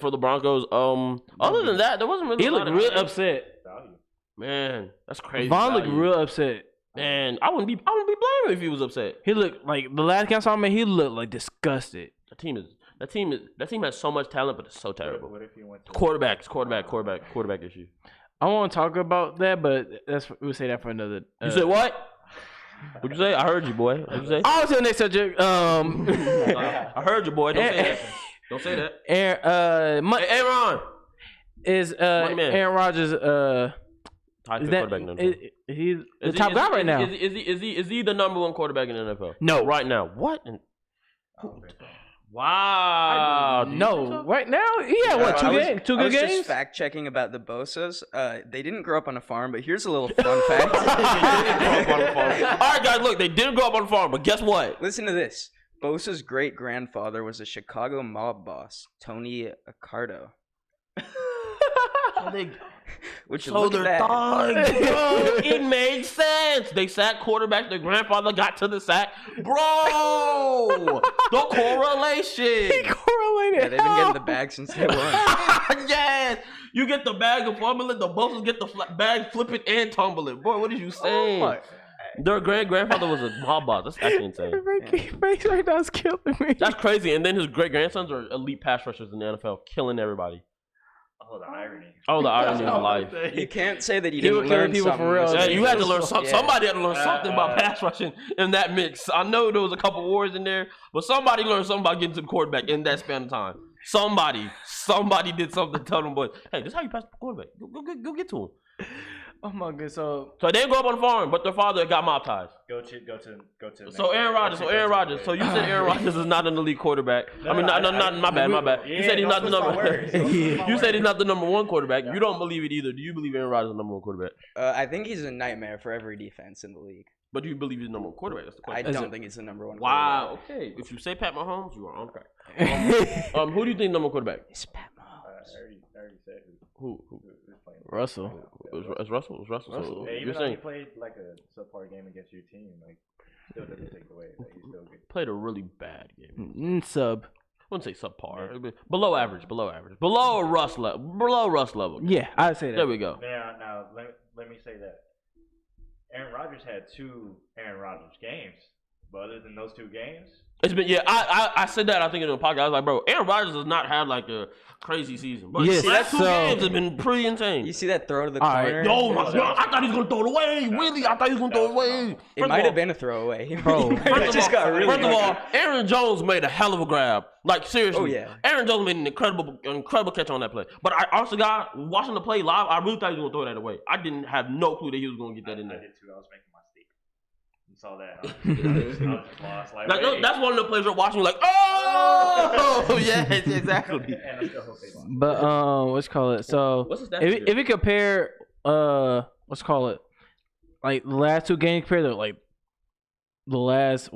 for the Broncos? Other than that, there wasn't really. He looked real upset. Value. Man, that's crazy. Vaughn looked value. real upset. Man, I wouldn't be blaming if he was upset. He looked like the last game I saw him, he looked like disgusted. That team has so much talent, but it's so terrible. What if he went to Quarterback issue. I want to talk about that, but we'll say that for another. You said what? What'd you say? I heard you, boy. What'd you say? On to the next subject. I heard you, boy. Don't say that. Don't say that. Aaron is Money man. Aaron Rodgers Is that he's the top guy right now? Is he the number one quarterback in the NFL? No, right now. What? Wow. No, right now he had what? Two good games. Just fact checking about the Bosas. They didn't grow up on a farm, but here's a little fun fact. All right, guys. Look, they didn't grow up on a farm, but guess what? Listen to this. Bosa's great grandfather was a Chicago mob boss, Tony Accardo. So they're thugs, bro. It made sense. They sacked quarterbacks. Their grandfather got to the sack, bro. The correlation. He correlated. Yeah, they've been getting the bag since day one. Yes, you get the bag of fumbling. The Bosas get the bag, flip it and tumble it. Boy, what did you say? Oh their grandfather was a mob boss. That's actually insane. Face right now is killing me. That's crazy. And then his great grandsons are elite pass rushers in the NFL, killing everybody. Oh, the irony. Oh, the irony of life. You can't say that you didn't learn people something. for real. Yeah, you had to learn something. Yeah. Somebody had to learn something about pass rushing in that mix. I know there was a couple wars in there, but somebody learned something about getting to the quarterback in that span of time. Somebody did something to tell them boys, hey, this is how you pass the quarterback. Go get to him. Oh my god. So So they didn't grow up on the farm, but their father got mob ties. Go to. So Aaron Rodgers. So you said Aaron Rodgers is not an elite quarterback. No, I mean, no, not my bad. You said he's not the number. You said he's not the number one quarterback. Yeah. You don't believe it either. Do you believe Aaron Rodgers is the number one quarterback? I think he's a nightmare for every defense in the league. But do you believe he's the number one quarterback? That's the I question. don't think he's the number one. Wow. Okay. If you say Pat Mahomes, you are on track. Who do you think number one quarterback? It's Pat Mahomes. I already said Who's playing. Russell. It's Russell. It's Russell. So Hey, you're even though saying he played like a subpar game against your team, like still doesn't take away. Like, he's still good. played a really bad game. Sub. I wouldn't say subpar. Below average. Below Russ level. Yeah, I'd say that. There we go. Now let me say that Aaron Rodgers had 2 Aaron Rodgers games, but other than those 2 games, It's been I said that I think in the podcast. I was like, bro, Aaron Rodgers has not had like a crazy season, but Yes, the last 2 so- games have been pretty insane. You see that throw to the All right. corner? Yo, my God, I thought he was gonna throw it away. Really, I thought he was gonna throw it away. It might have been a throwaway. Bro, It just got really First of all, lucky. Aaron Jones made a hell of a grab. Like seriously, Oh, yeah. Aaron Jones made an incredible catch on that play. But I honestly, God, watching the play live, I really thought he was gonna throw that away. I didn't have no clue that he was gonna get that in I there. did too. I was making my steak. You saw that? I was just lost. Like, wait. That's one of the plays you're watching, like, oh, yes, exactly. And I still hope they lost. but let's call it. So What's his stats if here? if we compare let's call it like the last 2 games compared to like the last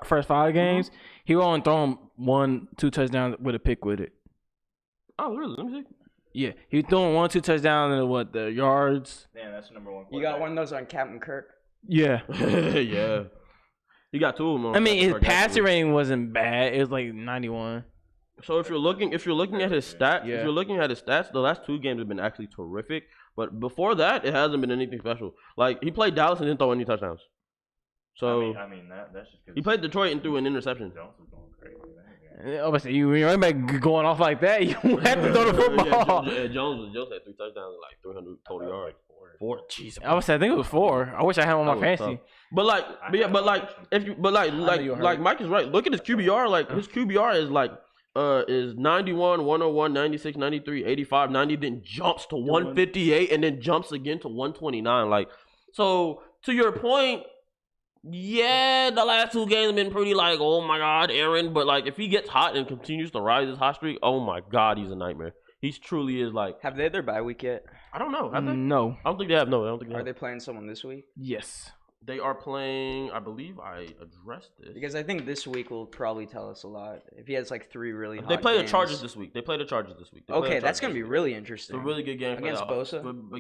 first 5 games, he only thrown 1-2 touchdowns with a pick with it. Oh, really? Let me see. Yeah, he throwing 1-2 touchdowns and the yards. Damn, that's the number 1. You got one of those on Captain Kirk? Yeah. Yeah. He got 2 of them. I mean, his passing rating wasn't bad. It was like 91. So if you're looking at his stats, Yeah. if you're looking at his stats, the last 2 games have been actually terrific. But before that, it hasn't been anything special. Like he played Dallas and didn't throw any touchdowns. So I mean that's just because he played Detroit and threw an interception. Jones was going crazy. Man. Obviously, you running back going off like that, you have to throw the football. Yeah, Jones had 3 touchdowns and like 300 total yards. 4. Jeez. I think it was 4. I wish I had him on my That was fantasy. tough. Like Mike is right. Look at his QBR. Like his QBR is like is 91, 101, 96, 93, 85, 90, then jumps to 158 and then jumps again to 129. Like so to your point, yeah, the last 2 games have been pretty like, oh my God, Aaron. But like if he gets hot and continues to rise his hot streak, oh my God, he's a nightmare. He truly is like. Have they had their bye week yet? I don't know. Have they? No. I don't think they have. No, I don't think they Are have. they playing someone this week? Yes. They are playing. I believe I addressed this. Because I think this week will probably tell us a lot. If he has like 3 really hot They play the games. Chargers this week. They play the Chargers this week. They play Okay, the that's Chargers going to be this week. really It's interesting. a really good game Against for Bosa?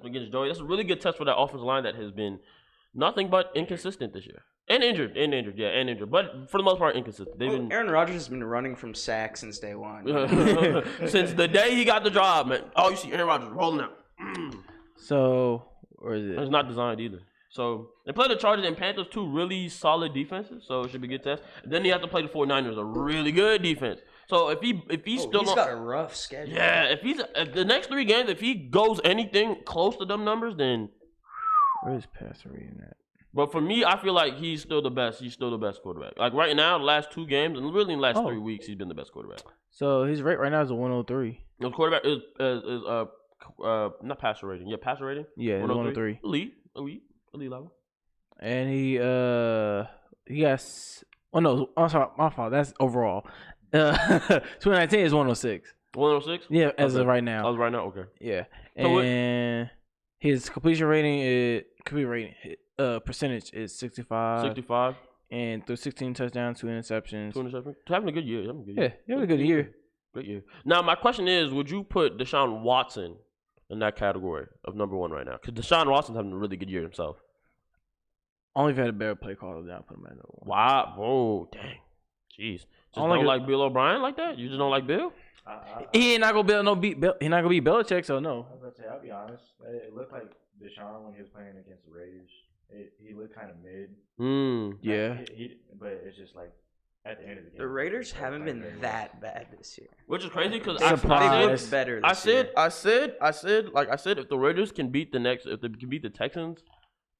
against Joey. That's a really good test for that offensive line that has been nothing but inconsistent this year. And injured. But for the most part, inconsistent. They've been Aaron Rodgers has been running from sacks since day one. since the day he got the job, man. Oh, you see Aaron Rodgers rolling out. So, where is It's it? not designed either. So they play the Chargers and Panthers, 2 really solid defenses. So it should be a good test. Then you have to play the 49ers, a really good defense. So if he's still he's got a rough schedule. yeah, if the next 3 games, if he goes anything close to them numbers, then. Where is passer rating at? But for me, I feel like he's still the best. He's still the best quarterback. Like right now, the last 2 games, and really in the last 3 weeks, he's been the best quarterback. So his rate right now is a 103. The quarterback is not passer rating. Yeah, passer rating. Yeah, 103. Elite level. And he has. Oh no, I'm sorry, my fault. That's overall. 2019 is 106. 106. Yeah, as Okay. of right I now. was right now. Okay. Yeah, So and his completion percentage is 65. 65. And threw 16 touchdowns, 2 interceptions. 2 interceptions. Having a good year. Yeah, he had a good year. Great year. Now my question is, would you put Deshaun Watson in that category of number 1 right now? Because Deshaun Watson's having a really good year himself. Only if he had a better play call than I put him at number 1. Wow. Whoa. Dang. Jeez. Just Only don't good- like Bill O'Brien like that? You just don't like Bill? He ain't not gonna beat Belichick, so no. I was about to say, I'll be honest. It looked like Deshaun when he was playing against the Raiders. He looked kind of mid. Yeah. But it's just like at the end of the game. The Raiders haven't been that bad this year. Which is crazy because They've Surprise. looked better I this year. said, if the Raiders can beat if they can beat the Texans,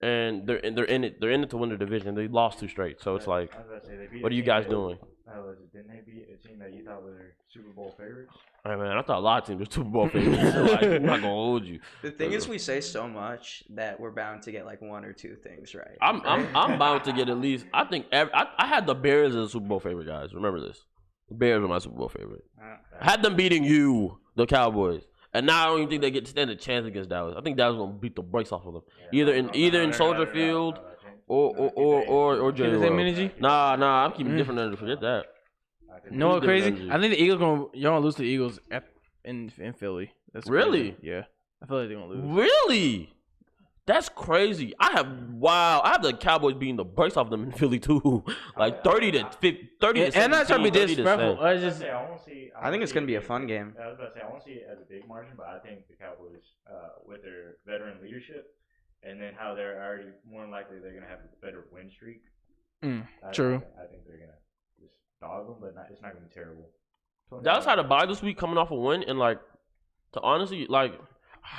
and they're in it to win the division. They lost 2 straight, so it's like, I was about to say, they beat what a are you team guys that- doing? How was it? Didn't they beat a a team that you thought were Super Bowl favorites? All right, man. I thought a lot of teams were Super Bowl favorites. So, like, I'm not gonna hold you. The thing is, we say so much that we're bound to get like one or two things right. I'm bound to get at least. I think I had the Bears as a Super Bowl favorite, guys. Remember this. The Bears are my Super Bowl favorite. I had them beating you, the Cowboys, and now I don't even think they get to stand a chance against Dallas. I think Dallas gonna beat the brakes off of them, either in Soldier Field or Jerry World. Nah, I'm keeping different energy. Forget that. You know what crazy? I think the Eagles you're gonna lose to the Eagles in Philly. That's really? Crazy. Yeah, I feel like they're gonna lose. Really? That's crazy. I have the Cowboys beating the brakes off them in Philly too, like 30 to 17. And not trying to be disrespectful. I think it's gonna be a fun game. I was about to say I won't see it as a big margin, but I think the Cowboys, with their veteran leadership, and then how they're already more than likely they're gonna have a better win streak. True. I think they're gonna just dog them, but it's not gonna be terrible. Dallas had a bye this week, coming off a win, and like, to honestly, like,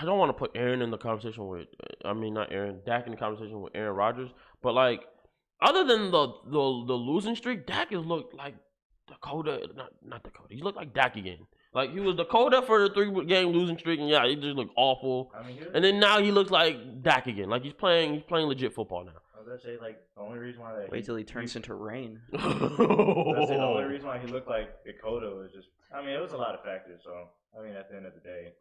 I don't want to put Aaron in the conversation with. I mean, not Aaron, Dak in the conversation with Aaron Rodgers, but like, other than the losing streak, Dak has looked like Dakota, not Dakota. He looked like Dak again. Like, he was Dakota for the 3-game losing streak, and yeah, he just looked awful. I mean, and then now he looks like Dak again. Like, he's playing legit football now. I was gonna say, like, the only reason why wait till he turns into rain. The only reason why he looked like Dakota was just, I mean, it was a lot of factors. So, I mean, at the end of the day.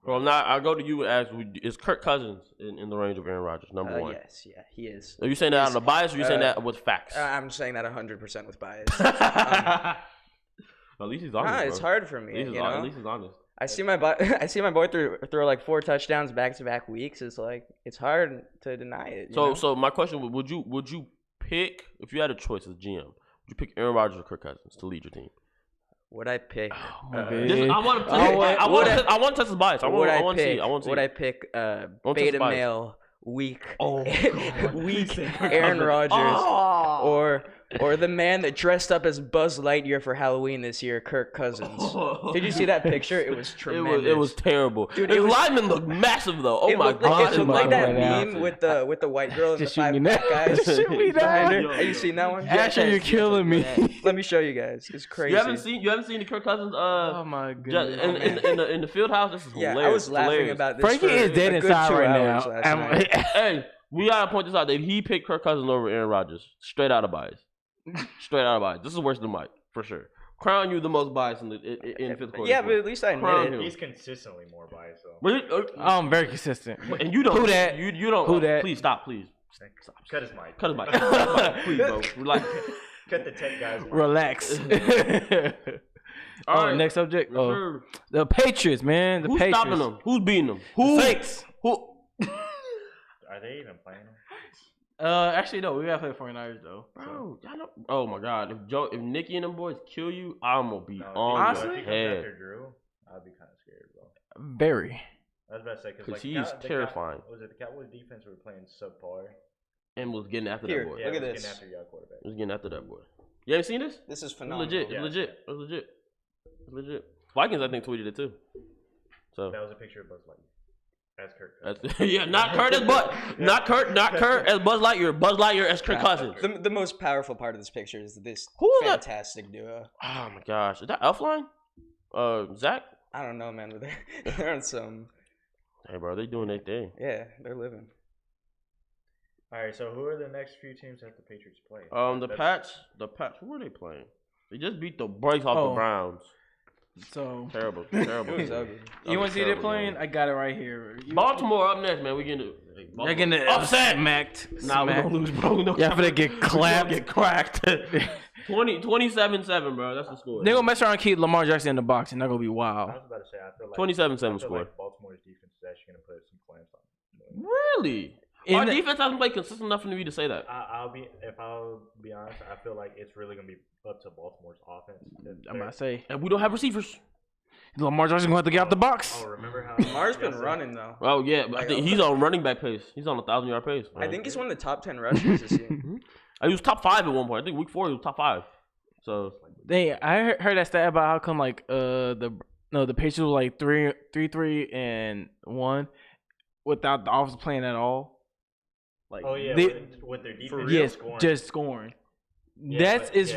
Well, now I'll go to you and ask: is Kirk Cousins in the range of Aaron Rodgers? Number one. Yes, yeah, he is. Are you saying that out of bias, or are you saying that with facts? I'm saying that 100% with bias. At least he's honest. It's hard for me. At least he's honest. I see my boy throw like 4 touchdowns back-to-back weeks. It's like it's hard to deny it. So my question would you pick, if you had a choice as GM, would you pick Aaron Rodgers or Kirk Cousins to lead your team? Would I pick? I want to test his bias. I want to see. Would I pick beta male weak Aaron Rodgers or the man that dressed up as Buzz Lightyear for Halloween this year, Kirk Cousins? Did you see that picture? It was tremendous. It was terrible. Dude, his lineman looked massive though. Oh my god! It looked like that meme with the white girl and the 5 black guys. Shoot me down. Have you seen that one? Asher, you're killing me. Let me show you guys. It's crazy. You haven't seen the Kirk Cousins? Oh my goodness. In the field house. This is hilarious. I was laughing about this. Frankie is dead inside right now. Hey, we gotta point this out that he picked Kirk Cousins over Aaron Rodgers, straight out of bias. Straight out of bias. This is worse than Mike, for sure. Crown you the most biased in fifth quarter. Yeah, but at least I admit it. He's consistently more biased, though. I'm very consistent. And you don't. Who that? You don't. Who that? Please stop. Please. Stop. Cut his mic. Cut his mic. Please, bro. Relax. Cut the tech guys. Relax. All right. Next subject. The Patriots, man. Who's stopping them? Who's beating them? The Saints. Who? Are they even playing them? Actually, no. We gotta play 49ers though. Bro, y'all know. Oh my God! If Nicky and them boys kill you, I'm gonna be on your head. After Drew, I'd be kind of scared, bro. Very. I was about to say because he's terrifying. Was it the Cowboys defense were playing subpar? And was getting after that boy. Look at this. Getting after your quarterback. Was getting after that boy. You haven't seen this? This is phenomenal. It's legit. Vikings, I think, tweeted it too. So that was a picture of Buzz Lightyear. That's Kirk Cousins. Yeah, not Kurt as not Kurt as Buzz Lightyear. Buzz Lightyear as Kirk Cousins. The most powerful part of this picture is this fantastic duo. Oh my gosh, is that Elfline? Zach? I don't know, man. They're on some. Hey, bro, they doing their thing. Yeah, they're living. All right, so who are the next few teams that the Patriots play? The Pats. Who are they playing? They just beat the brakes off the Browns. So terrible. It was ugly. You want to see they're playing? I got it right here. Baltimore up next, man. We getting they're getting upset, smacked. Nah, we gonna lose, bro. Yeah, for they get clapped, get cracked. 27-7, bro. That's the score. They're gonna mess around and keep Lamar Jackson in the box, and they're gonna be wild. I was about to say, I feel like 27-7 score. Like Baltimore's defense is actually gonna put some clamps on. Really? Our defense hasn't played consistent enough for me to say that. I'll be honest, I feel like it's really gonna be up to Baltimore's offense. I'm about to say, and we don't have receivers. Lamar Jackson gonna have to get out the box. Oh, remember how Lamar's been running though. Oh yeah, but I think he's on running back pace. He's on 1,000-yard pace. I think he's one of the top 10 rushers this year. He was top 5 at one point. I think week 4 he was top 5. So I heard that stat about how come like the Patriots were like 3-3-1 without the offense playing at all. Like with their defense, just scoring. Yeah, that is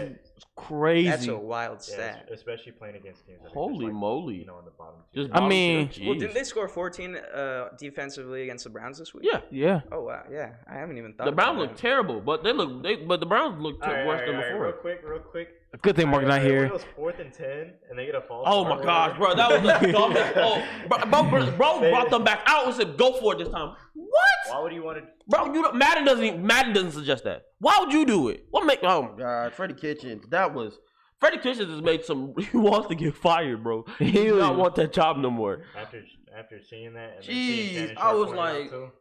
crazy. That's a wild Yeah, stat. especially playing against teams that are Holy just, like, moly. you know, in the bottom tier. Just I mean- Well, didn't they score 14 defensively against the Browns this week? Yeah. Yeah. Oh wow, yeah. I haven't even thought. The Browns about look that. terrible, but the Browns look worse than before. Real quick. Good thing Mark's not When here. it was 4th and 10, and they get a false Oh start my or gosh, whatever. bro, that was the dumbest. Bro brought them back out and said, "Go for it this time." What? Why would you want to? Bro, Madden doesn't suggest that. Why would you do it? What make? Oh my God, Freddie Kitchens. Freddie Kitchens has made some. He wants to get fired, bro. He does not want that job no more. After seeing that, and Jeez, then seeing I was Shannon Sharp like- point out too.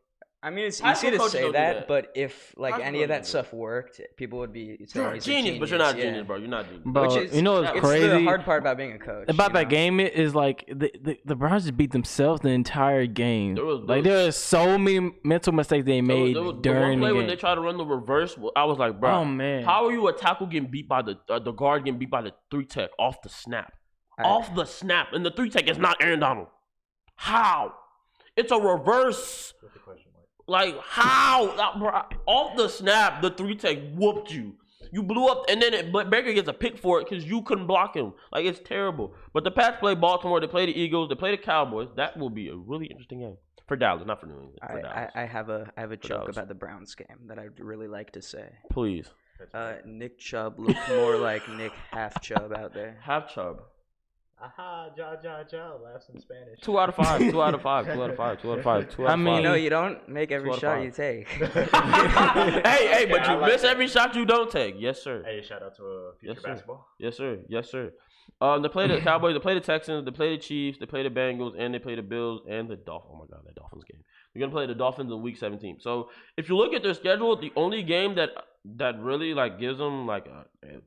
I mean, it's High easy school to coaches say don't do that, that. but if like High school any of that coaches do stuff worked, people would be saying You're a he's genius, but you're not a yeah. genius, bro. You're not a genius. Bro, Which is, you know what's it's crazy? the hard part about being a coach. About you that know? game is like the Browns just beat themselves the entire game. There was- Like there are so many mental mistakes they made There was the during one play the when game. they tried to run the reverse, I was like, bro, Oh, man. how are you a tackle getting beat by the guard getting beat by the 3 tech off the snap? Off the snap, and the 3 tech is not Aaron Donald. How? It's a reverse. What's the question mark? Like how? Bro, off the snap, the 3 tech whooped you. You blew up, and then but Baker gets a pick for it because you couldn't block him. Like it's terrible. But the Pats play Baltimore. They play the Eagles. They play the Cowboys. That will be a really interesting game for Dallas, not for New England. For Dallas. I have a joke Dallas. about the Browns game that I'd really like to say. Please. Nick Chubb looked more like Nick Half Chubb out there. Have Chubb. Aha, laughs in Spanish. 2 out of 5. 2 out of 5. 2 out of 5. 2 out of 5. 2 out I of mean- 5. You know, you don't make every 2 out of shot 5. you take. hey, but you I like miss that. every shot you don't take. Yes, sir. Hey, shout out to future Yes, sir. basketball. Yes, sir. Yes, sir. They play the Cowboys. They play the Texans. They play the Chiefs. They play the Bengals, and they play the Bills and the Dolphins. Oh my God, that Dolphins game. They're gonna play the Dolphins in Week 17. So if you look at their schedule, the only game that really like gives them like,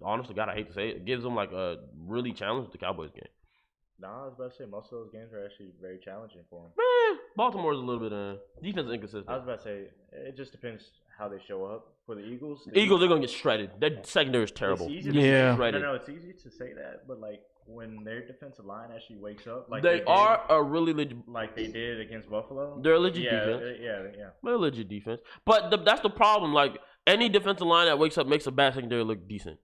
honestly, God, I hate to say it, gives them like a really challenge the Cowboys game. Nah, I was about to say most of those games are actually very challenging for them. Baltimore's a little bit defense is inconsistent. I was about to say it just depends how they show up. For the Eagles, Eagles are gonna get shredded. Their secondary is terrible. It's easy to Yeah. say, Shredded. no, it's easy to say that, but like when their defensive line actually wakes up, like They did, are a really legit. like they did against Buffalo. They're a legit yeah, defense. yeah. They're a legit defense. But that's the problem. Like any defensive line that wakes up makes a bad secondary look decent.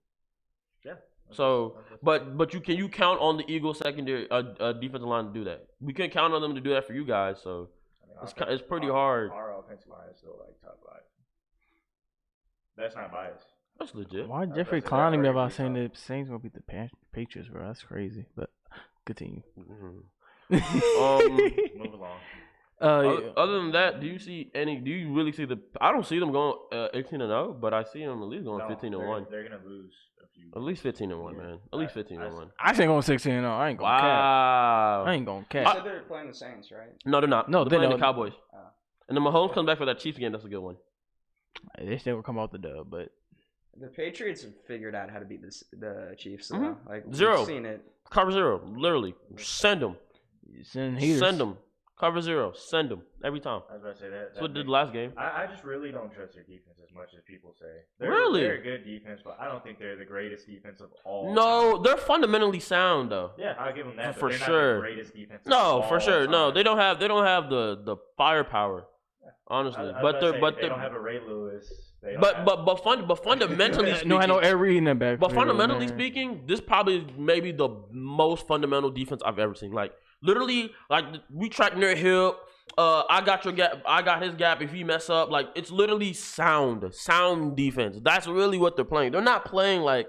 Yeah. So, but can you count on the Eagles secondary defensive line to do that? We couldn't count on them to do that for you guys. So it's pretty hard. Our offensive line is still like top 5. That's not biased. That's legit. Why was Jeffrey about to say, clowning me they're about already saying the Saints gonna beat the Patriots, bro? That's crazy. But continue. Mhm. Move along. Other than that, do you really see I don't see them going 18-0, but I see them at least going 15-1. They're gonna lose a few. At least 15-1, man. At least I- 15-1. I ain't going 16. No, I ain't going cap. Wow. I ain't going You cap. said they're playing the Saints, right? No, they're not. No, they're they playing the don't. Cowboys. Oh. And then Mahomes comes back for that Chiefs game. That's a good one. They still will come out the dub, but The Patriots have figured out how to beat the Chiefs. So, Mhm. like Zero. we've seen it. Cover 0, literally. Send them. send heaters. Send them. Cover 0. Send them every time. I was about to say that. That's what they did last game. I just really don't trust their defense as much as people say. Really? They're a good defense, but I don't think they're the greatest defense of all. No, time. they're fundamentally sound though. Yeah, I'll give them that. For but they're sure. Not the greatest defense. No, of for all sure. No, time. they don't have the firepower. Honestly, I was but about to they're say, but they they're don't have a Ray Lewis. They don't but have- fundamentally speaking, No, I know every in that back. but fundamentally speaking, this probably is maybe the most fundamental defense I've ever seen. Like literally, like we track near hip. I got your gap. I got his gap. If he mess up, like it's literally sound defense. That's really what they're playing. They're not playing like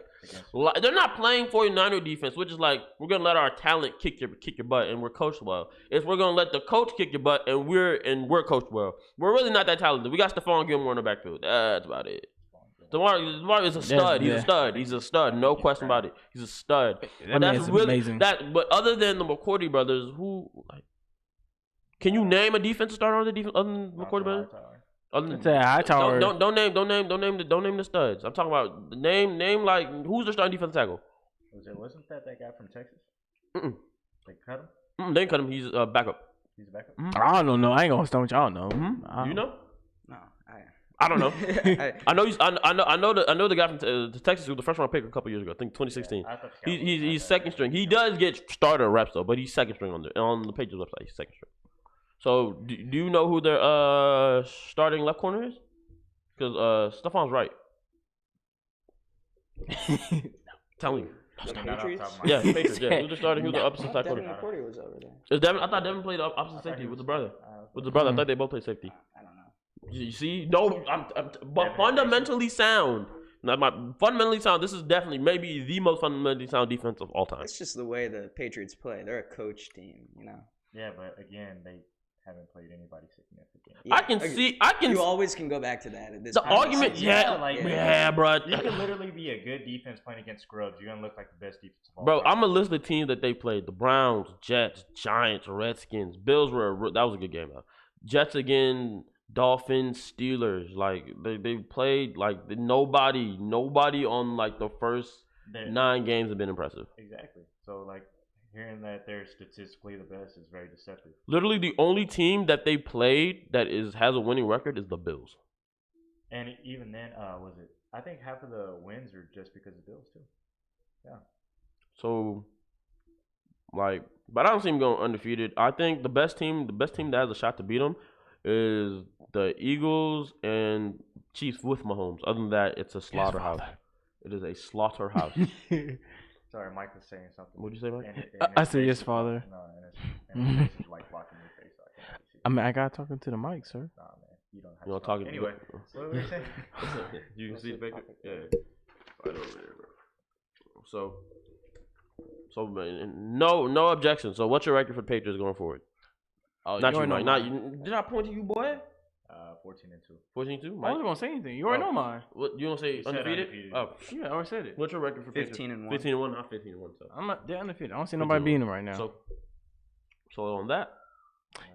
they're not playing 49er defense, which is like we're gonna let our talent kick your butt and we're coached well. It's we're gonna let the coach kick your butt and we're coached well. We're really not that talented. We got Stephon Gilmore in the backfield. That's about it. DeMar is a stud. He's a stud. He's a stud. No question about it. He's a stud. That man's amazing. But other than the McCourty brothers, who like, can you name a defensive starter on the defense other than McCourty brothers? Other than, It's a Hightower. don't name the studs. I'm talking about the name like who's the starting defensive tackle? Wasn't that guy from Texas? Mm-mm. They cut him. They didn't cut him. He's backup. He's a backup. I don't know. I ain't gonna stump you. I don't know. Do you know? No, I don't know. I I know he's. I know the guy from the Texas who was the first round pick a couple years ago. I think 2016. I thought the Cowboys He's had second that. string. He does get starter reps though, but he's second string on the Patriots website. He's second string. So do you know who their starting left corner is? Because Stephon's right. telling you. The Not off the Patriots? top of my Yeah, head. Patriots. Yeah, he was the starter. He was the I opposite thought side Devin corner. McCourty was over there. Is Devin? I thought Devin played opposite safety with the brother. With the brother, I thought they both played safety. I don't know. You see, no, but fundamentally sound. Not my fundamentally sound. This is definitely maybe the most fundamentally sound defense of all time. It's just the way the Patriots play. They're a coach team, you know. Yeah, but again, they haven't played anybody significant. Yeah, I can okay. see. I can. You always can go back to that. At this The point. argument, yeah, bro. You can literally be a good defense playing against scrubs. You're gonna look like the best defense of all Bro, time. I'm gonna list the teams that they played: the Browns, Jets, Giants, Redskins, Bills that was a good game though. Jets again, Dolphins, Steelers. Like they played like nobody on like the first 9 games have been impressive. Exactly. So like hearing that they're statistically the best is very deceptive. Literally, the only team that they played that has a winning record is the Bills. And even then, was it? I think half of the wins are just because of Bills too. Yeah. So, like, but I don't see them going undefeated. I think the best team that has a shot to beat them is the Eagles and Chiefs with Mahomes. Other than that, it's a slaughterhouse. It is a slaughterhouse. Sorry, Mike was saying something. What'd you say, Mike? I said yes, father. No, and his face is like blocking your face, so I can't really see. I mean, I got talking to the mic, sir. Nah, man, you don't have You to want to talk talk. Anyway, so what were we saying? You can see it back there? Yeah. Right over there, bro. So man, no objection. So what's your record for the Patriots going forward? Oh, Not you, already Mike. know Not mine. you. Did I point to you, boy? 14-2. 14-2, I Mike. wasn't gonna say anything. You already know mine. What you want to say? You said Undefeated? undefeated. Oh, Yeah, I already said it. what's your record for Patriots? 15-1. 15-1, not 15-1. So, I'm not. They're undefeated. I don't see nobody beating them right now. So on that,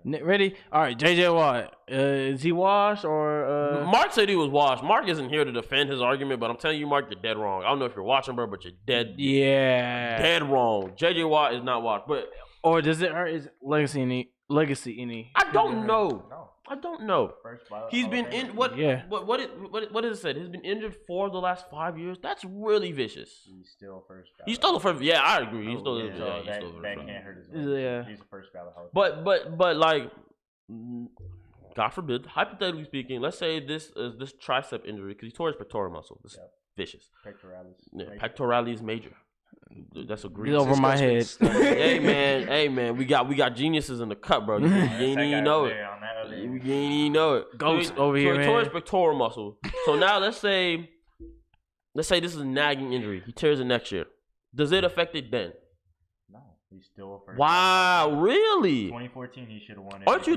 Ready? All right, JJ Watt. Is he washed or? Mark said he was washed. Mark isn't here to defend his argument, but I'm telling you, Mark, you're dead wrong. I don't know if you're watching, bro, but you're Yeah. dead wrong. JJ Watt is not washed, but Or does it hurt his legacy any? I don't know. No. I don't know. First ballot He's Hall been of in Famer. what is it said? He's been injured for the last 5 years. That's really vicious. He's still first ballot. He's still the first. Yeah, I agree. He's still So he's still the that first. can't hurt his Yeah. legacy. He's a first ballot Hall of Famer. But like, God forbid, hypothetically speaking, let's say this tricep injury because he tore his pectoral muscle. This is vicious. Pectoralis. Yeah, Major. pectoralis major. That's a He's Greek. over my head. hey man, we got geniuses in the cut, bro. You ain't even know it. You ain't even know it. Ghost So over he here, tore his man. pectoral muscle. So now let's say this is a nagging injury. He tears it next year. Does it affect it then? No, he's still a first. Wow, really? 2014, he should have won it. Aren't you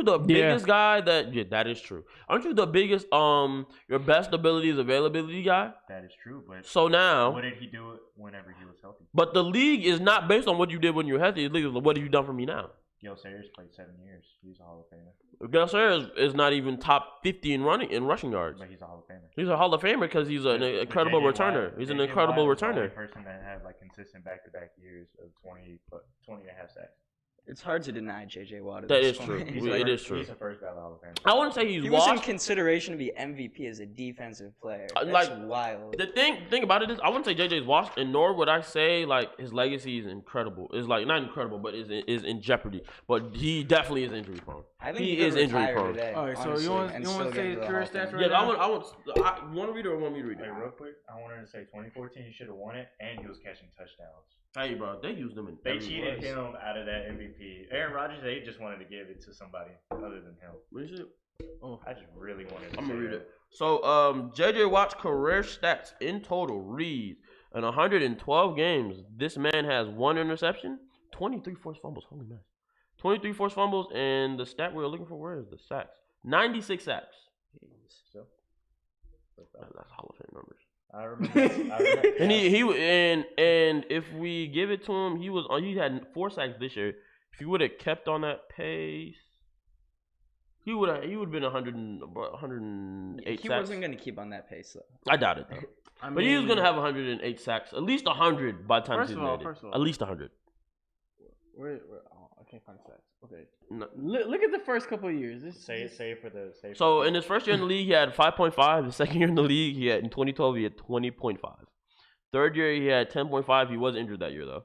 the biggest guy that is true? Aren't you the biggest your best ability is availability guy? That is true, but So now, what did he do whenever he was healthy? but the league is not based on what you did when you were healthy. The league is what have you done for me now? Gil Sayers played 7 years. He's a Hall of Famer. Gus Sayers is not even top 50 in rushing yards. But he's a Hall of Famer. He's a Hall of Famer because he's an incredible J.J. returner. Watt- He's an J.J. incredible Watt was the only returner. person that had like consistent back-to-back years of 20 and a half sacks. It's hard to deny JJ Watt. At That this is true. point. It is true. He's a first ballot Hall of Famer. I wouldn't say he's He was in washed. consideration to be MVP as a defensive player. That's Like, wild. The thing about it is, I wouldn't say JJ's washed, and nor would I say like his legacy is incredible. It's like not incredible, but is in jeopardy. But he definitely is injury prone. I think he could is injury retire prone. Today, All right, so honestly, you want and to still say get his into the career Hall of stats Fame. right Yeah, now? you want to read it or want me to read it? Hey, real quick, I wanted to say 2014, he should have won it, and he was catching touchdowns. Hey, bro, they used them in. They every cheated race. him out of that MVP. Aaron Rodgers, they just wanted to give it to somebody other than him. What is it? I just really wanted to I'm gonna say read that. it. So, JJ Watt's career stats in total read in 112 games. This man has 1 interception, 23 forced fumbles. Holy man, 23 forced fumbles, and the stat we were looking for, where is the sacks? 96 sacks. So, That's Hall of Fame numbers. I remember. And and if we give it to him, he had 4 sacks this year. If he would have kept on that pace, he would have been 108 He sacks. wasn't going to keep on that pace, though. I doubt it though. But he was gonna have 108 sacks, at least 100 by the time the season ended. At least 100. Where, oh, I can't find stats. Okay. No. Look at the first couple of years. Say for the save. So in his first year in the league, he had 5.5. His second year in the league, in 2012 he had 20.5. Third year he had 10.5. He was injured that year though.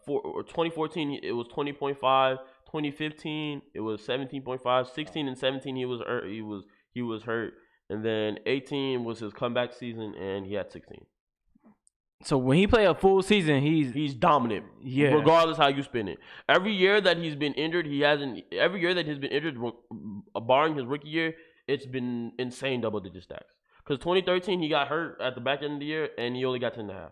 2014 it was 20.5. 2015 it was 17.5. 16 and 17 he was hurt, and then 18 was his comeback season and he had 16. So when he play a full season, He's dominant. Yeah. Regardless how you spin it. Every year that he's been injured, every year that he's been injured, barring his rookie year, it's been insane double-digit stacks. Because 2013, he got hurt at the back end of the year, and he only got 10.5.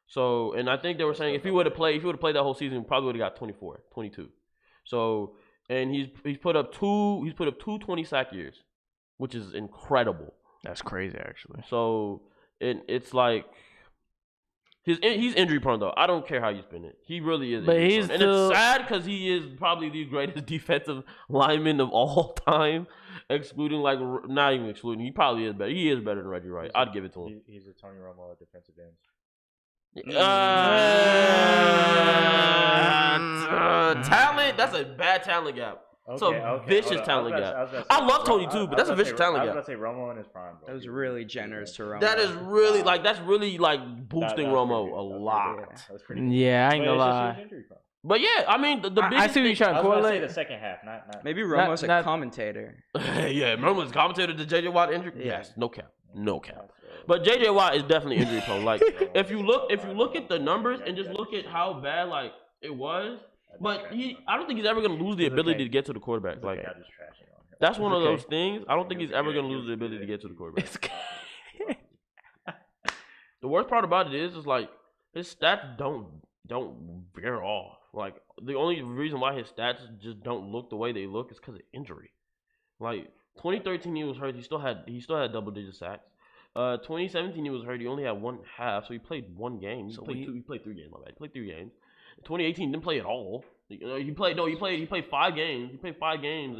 So, and I think they were saying if he would have played that whole season, he probably would have got 24, 22. So, and he's put up two 20 sack years, which is incredible. That's crazy, actually. So, it's like. He's injury prone though. I don't care how you spin it. He really is. But he's and it's sad because he is probably the greatest defensive lineman of all time, excluding not even excluding. He probably is better. He is better than Reggie Wright. I'd give it to him. He's a Tony Romo of defensive ends. Talent. That's a bad talent gap. It's a vicious talent gap. I love Tony too, but that's a vicious talent gap. I was about to say Romo in his prime. Bro. That was really generous to Romo. That is really boosting Romo a lot. That's pretty good. Yeah, I ain't gonna lie. But yeah, I mean the biggest. I see what you're trying to I was correlate. say the second half, not Maybe Romo's a commentator. Yeah, Romo's commentator to JJ Watt injury. Yeah. Yes, no cap. But JJ Watt is definitely injury prone. Like if you look at the numbers and just look at how bad it was. But I don't think he's ever gonna lose the ability to get to the quarterback. Like that's one of those things. I don't think he's ever gonna lose the ability to get to the quarterback. The worst part about it is like his stats don't veer off. Like the only reason why his stats just don't look the way they look is because of injury. Like 2013 he was hurt. He still had double digit sacks. 2017 he was hurt. He only had 1/2, so he played one game. He played 3 games. My bad. He played 3 games. 2018 didn't play at all. He played 5 games. He played 5 games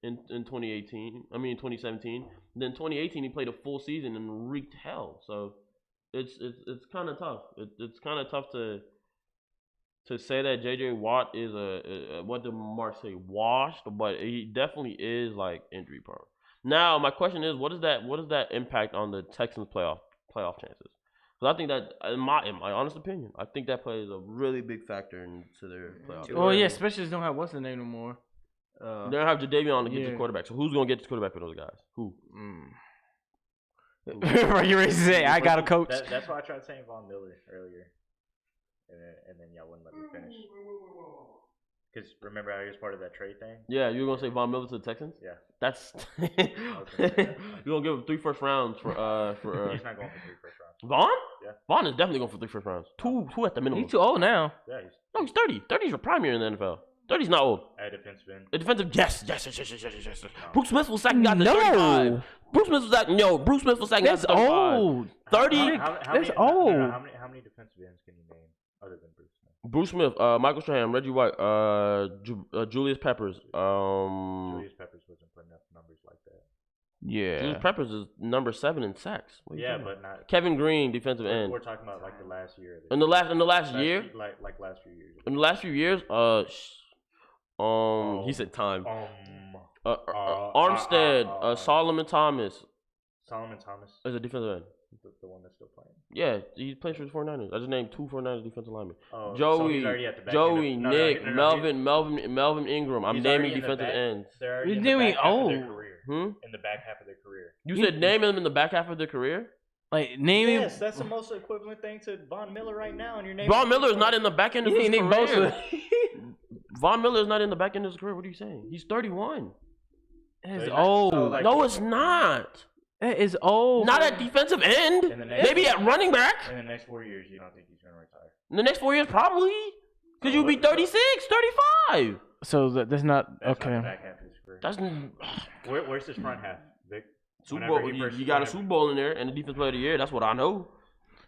in 2018. I mean 2017. And then 2018 he played a full season and wreaked hell. So it's kind of tough. It's kind of tough to say that JJ Watt is what did Mark say, washed, but he definitely is like injury prone. Now my question is, what does that impact on the Texans playoff chances? Because I think that, in my honest opinion, I think that plays a really big factor into their playoff. Oh yeah, especially they don't have what's the name no more. They don't have Jadeveon to get the quarterback. So who's gonna get the quarterback for those guys? Who? You ready to say I got a coach? That's why I tried saying Von Miller earlier, and then y'all wouldn't let me finish. Because remember how he was part of that trade thing? Yeah, you were gonna say Von Miller to the Texans? Yeah. That's you're gonna give him 3 first rounds for He's not going for 3 first rounds. Vaughn? Yeah. Vaughn is definitely going for 3 first rounds. Two at the minimum. He's too old now. Yeah, he's 30. 30 is your prime year in the NFL. 30's not old. At defensive end. A defensive, yes. Bruce Smith was second guy to 35. Bruce Smith was second. Bruce Smith was second guy to 35. That's old. 30. That's old. How many defensive ends can you name other than Bruce Smith? Bruce Smith, Michael Strahan, Reggie White, Julius Peppers. Julius Peppers wasn't putting up numbers like that. Yeah. Julius Peppers is number 7 in sacks. Yeah, but not Kevin Green, defensive end. We're talking about like the last year. In the last year? Like last few years. In the last few years, he said time. Armstead, Solomon Thomas. Solomon Thomas is a defensive end. The one that's still playing. Yeah, he plays for the 49ers. I just named 2 49ers defensive linemen. Oh, Joey, Nick, Melvin Ingram. I'm naming defensive ends. They're already in the back half of their career. In the back half of their career. You said name them in the back half of their career? Like name him. Yes, that's the most equivalent thing to Von Miller right now. And your name. Von Miller is not in the back end of his career. Bosa. Von Miller is not in the back end of his career. What are you saying? He's 31. It's old. No, it's not. That is old. Not at defensive end. Maybe at running back. In the next 4 years, you don't think he's going to retire? In the next 4 years, probably. Because you'll be 36, 35. So that's not okay. Not the back half of his career. That's Where's his front half, Vic? Super Bowl. You got a Super Bowl in there and the defense player of the year. That's what I know.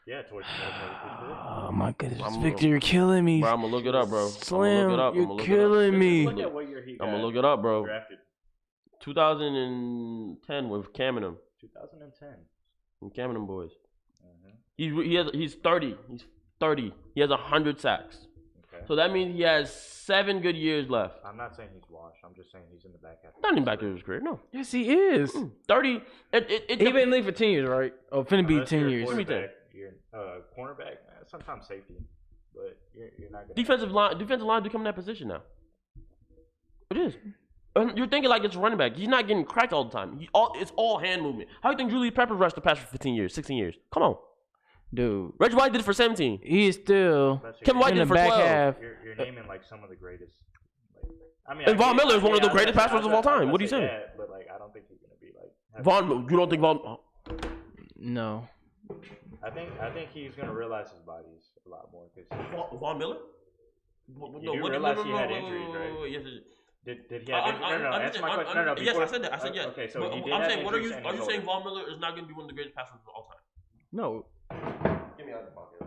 Yeah, towards the middle of his career. Oh my goodness, Victor, you're killing me. Bro, I'm gonna look it up, bro. Slim, you're killing me. Look at what year he got. I'm gonna look it up, bro. Drafted. 2010 with Cam and him. 2010. From Cam and them boys. He's 30. He's 30. He has 100 sacks. Okay. So that means he has 7 good years left. I'm not saying he's washed. I'm just saying he's in the back half. Not in the back of his career, no. Yes, he is. 30. He been in the league for 10 years, right? Oh, finna be 10 years. Cornerback, sometimes safety, but you're not gonna. Defensive line becoming that position now. It is. You're thinking like it's running back. He's not getting cracked all the time. It's all hand movement. How do you think Julius Peppers rushed the pass for 15 years, 16 years? Come on. dude, Reggie White did it for 17. he is still Kevin White in did the it for back 12. half. You're naming like some of the greatest. Like, I mean, And Von Miller is one of the greatest pass rushers of all time. What are you saying? That, but like, I don't think he's gonna be like. You don't think Von? No, I think he's gonna realize his body's a lot more because. Von Miller? You do realize he had injuries, right? Yes. Did he have injuries? No, answer my question. No, yes, I said that. I said yes. Okay, so but he did I'm have saying, injuries. are you saying Von Miller is not going to be one of the greatest pass rushers of all time? no. Give me out of the pocket.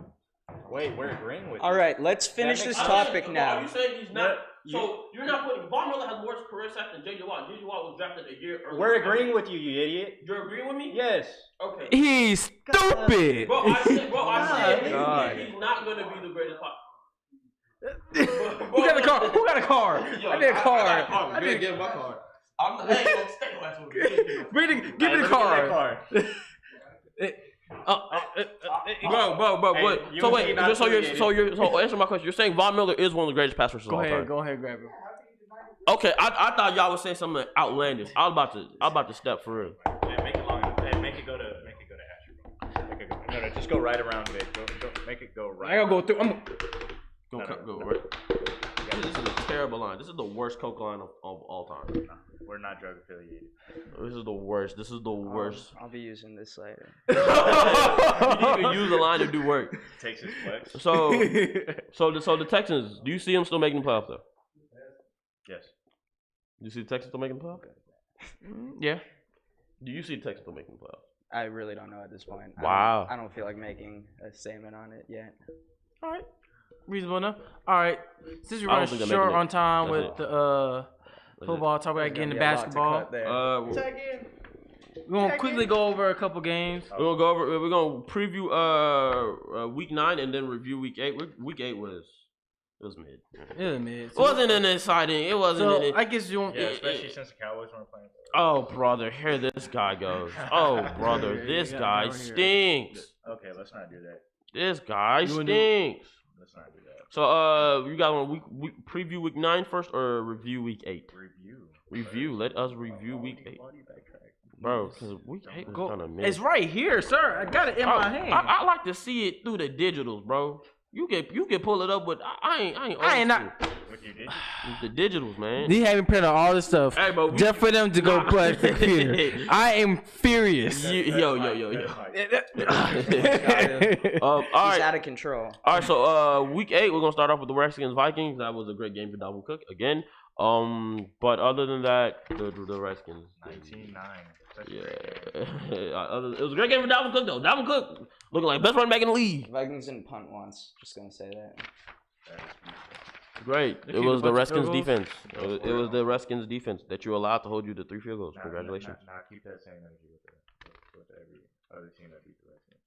Wait, we're agreeing with you. All right, let's finish this topic now. Are you saying he's not? So you're not putting Von Miller has more career sacks than J.J. Watt. J.J. Watt was drafted a year earlier. We're agreeing with you, you idiot. You're agreeing with me? Yes. Okay. He's stupid. Bro, I said God. he's not going to be the greatest pass. Who got a car? Who got a car? I need a car. I didn't get my car. I'm not. Hey, don't stay on that. Give me the car. Bro. Hey, What? So wait. So answer my question. You're saying Von Miller is one of the greatest pass rushers of all time. Go ahead, grab it. Okay, I thought y'all was saying something outlandish. I was about to step for real. Yeah, make it long. Hey, make it go to Asher. Make it go. No, just go right around it. Go, make it go right. I gotta go through. Go right. This is a terrible line. This is the worst Coke line of all time. No, we're not drug affiliated. This is the worst. This is the worst. I'll be using this later. You didn't even use the line to do work. Takes his flex. So the Texans. Do you see them still making the playoffs though? Yes. Do you see the Texans still making the playoffs? Yeah. Do you see the Texans still making the playoffs? I really don't know at this point. Wow. I don't feel like making a statement on it yet. All right. Reasonable enough. All right. Since we're I don't running think they're short making it. on time That's with it. the football talk, we gotta get into basketball. We're gonna quickly go over a couple games. We're gonna preview week 9 and then review week 8. Week 8 was mid. Yeah, man. It wasn't an exciting. It wasn't. So I guess you won't. Yeah, especially since the Cowboys weren't playing. Oh brother, here this guy goes. Oh brother, this guy stinks. Okay, let's not do that. This guy You wanna stinks. Let's not do that. So you guys want week preview week 9 first or review week 8? Review. Let us review week 8. Bro, because week 8 was kind of mid. It's right here, sir. I got it in my hand. I like to see it through the digitals, bro. You can pull it up, but I ain't not. What you did? the digitals, man. They haven't printed all this stuff Hey, bro, just for them to go play the computer. I am furious. Yo. All He's right. out of control. All right, so week 8, we're gonna start off with the Redskins Vikings. That was a great game for Dalvin Cook again. But other than that, the Redskins. 19-9. Yeah, it was a great game for Dalvin Cook though. Dalvin Cook looking like best running back in the league. Vikings didn't punt once. Just gonna say that. Great. They It kicked a was the bunch of Redskins field defense. It was the Redskins defense that you allowed to hold you to 3 field goals. Congratulations. Nah, keep that same energy with every other team that beat the Redskins.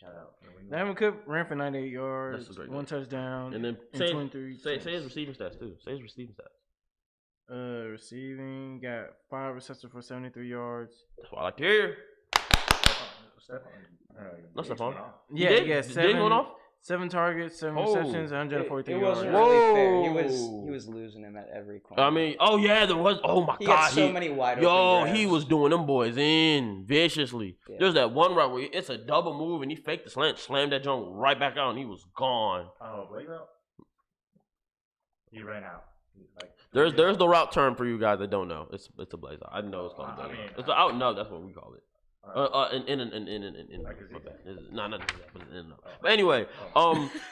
Shout out. Dalvin Cook ran for 98 yards, That's a great 1 touchdown, And then and 23. say his receiving stats too. Say his receiving stats. Receiving got 5 receptions for 73 yards. That's what I like to hear. No, Stephon. Yeah, Did? he got Did Diggs went off? 7 targets, 7 Oh. receptions, 143 It yards. wasn't really fair. Whoa. He was losing him at every corner. I mean, oh yeah, there was. Oh my he God, got so many wide open yo, grabs. he was doing them boys in viciously. Yeah. There's that one route where it's a double move and he faked the slant, slammed that junk right back out, and he was gone. Oh, wait, bro. He ran out. Like, There's the route term for you guys that don't know. It's a blaze out. I know it's called a blaze out. It's an out and out. That's what we call it. In. Like a zigzag. No, not that, but in and out. But anyway,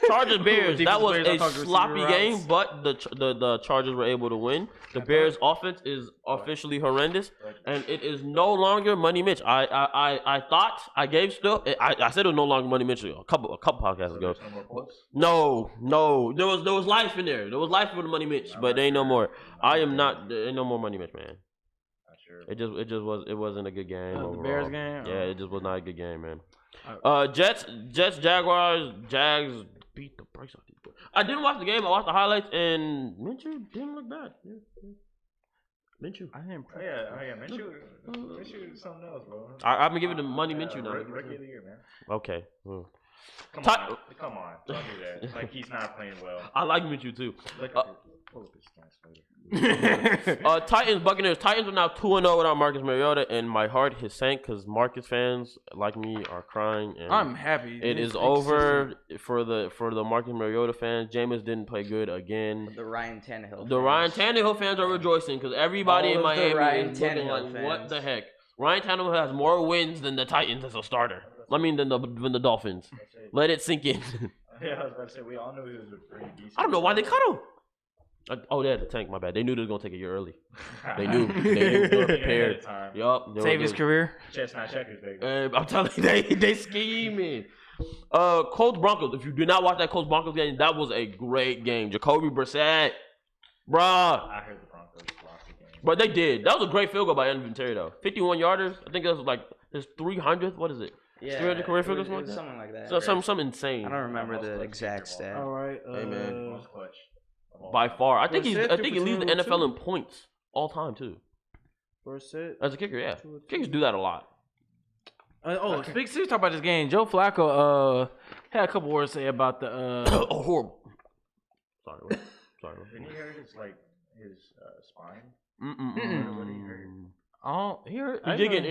Chargers Bears. That was a sloppy game, but the Chargers were able to win. The Bears offense is officially horrendous, and it is no longer Money Mitch. I thought I gave still. I said it was no longer Money Mitch a couple podcasts ago. No, there was life in there. There was life for the Money Mitch, but there ain't no more. There ain't no more Money Mitch, man. It wasn't a good game overall. The Bears game? Yeah, it just was not a good game, man. Jets, Jaguars, Jags beat the brakes off these boys. I didn't watch the game. I watched the highlights, and Minshew didn't look bad. Yeah. Minshew. I didn't. Minshew is something else, bro. I've been giving the money Minshew now. Rookie of the year, man. Okay. Come Ti- on. Come on. Don't do that. It's like he's not playing well. I like Minshew too. Look at pull up his stats later. Titans, Buccaneers. Titans are now 2-0 without Marcus Mariota, and my heart has sank because Marcus fans like me are crying. And I'm happy. it is over for the Marcus Mariota fans. Jameis didn't play good again. The Ryan Tannehill. The Ryan Tannehill fans are rejoicing because everybody All in of the Miami Ryan is looking Tannehill like, fans. what the heck? Ryan Tannehill has more wins than the Titans as a starter. I mean, than the Dolphins. Let it sink in. Yeah, I was about to say we all knew he was a pretty decent. I don't know why they cut him. Oh, they had to tank. My bad. They knew they was gonna take a year early. They knew. They were prepared. Yup. Save his career. Chestnut checkers, baby. I'm telling you, they scheming. Colts Broncos. If you did not watch that Colts Broncos game, that was a great game. Jacoby Brissett, bruh. I heard the Broncos lost the game. But they did. That was a great field goal by Evan Terry though. 51 yarders. I think that was like his 300th. What is it? Yeah, 300 career field goal, it was something like that. So something insane. I don't remember the exact stat. All right. Hey, man. Most clutch. By far, I think Brissett, he leads the 2 for 2. NFL in points all time too. Brissett. As a kicker, yeah. 2 for 2. Kickers do that a lot. Speaking talk about this game. Joe Flacco had a couple words to say about the Oh, horrible. Sorry. Didn't he hurt his spine? What did he hurt? He did get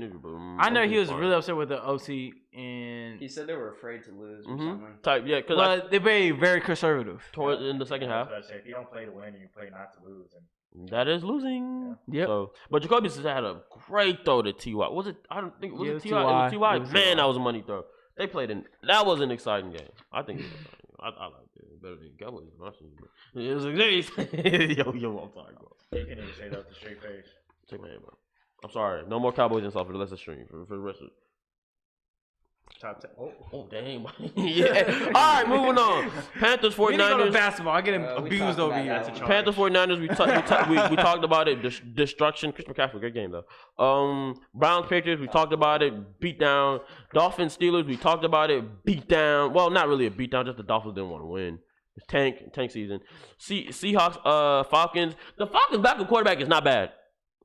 injured. But, I know he was fine. really upset with the OC and He said they were afraid to lose or something. Type, yeah, because but they're very conservative. in the second I half, was about to say, if you don't play to win, you play not to lose. And that is losing. Yep. So, but Jacoby had a great throw to Ty. Was it? I don't think Yeah, it was it Ty. was It Ty. was Ty. Man, that was a money throw. They played in. That was an exciting game. I think it was exciting. I like it better than Cowboys. It was exciting. yo, I'm sorry, bro. you can even say that with a straight face. Take my hand, bro. I'm sorry. No more Cowboys and stuff for the rest of the stream. For the rest of Top 10. Oh, dang. Yeah. All right, moving on. Panthers, We need to go to 49ers. basketball. I get we abused talked over about here. that. Panthers, 49ers. We talked about it. Destruction. Chris McCaffrey, great game, though. Browns, Patriots, we talked about it. Beat down. Dolphins, Steelers, we talked about it. Beat down. Well, not really a beat down. Just the Dolphins didn't want to win. It's tank season. Seahawks, Falcons. The Falcons' backup quarterback is not bad.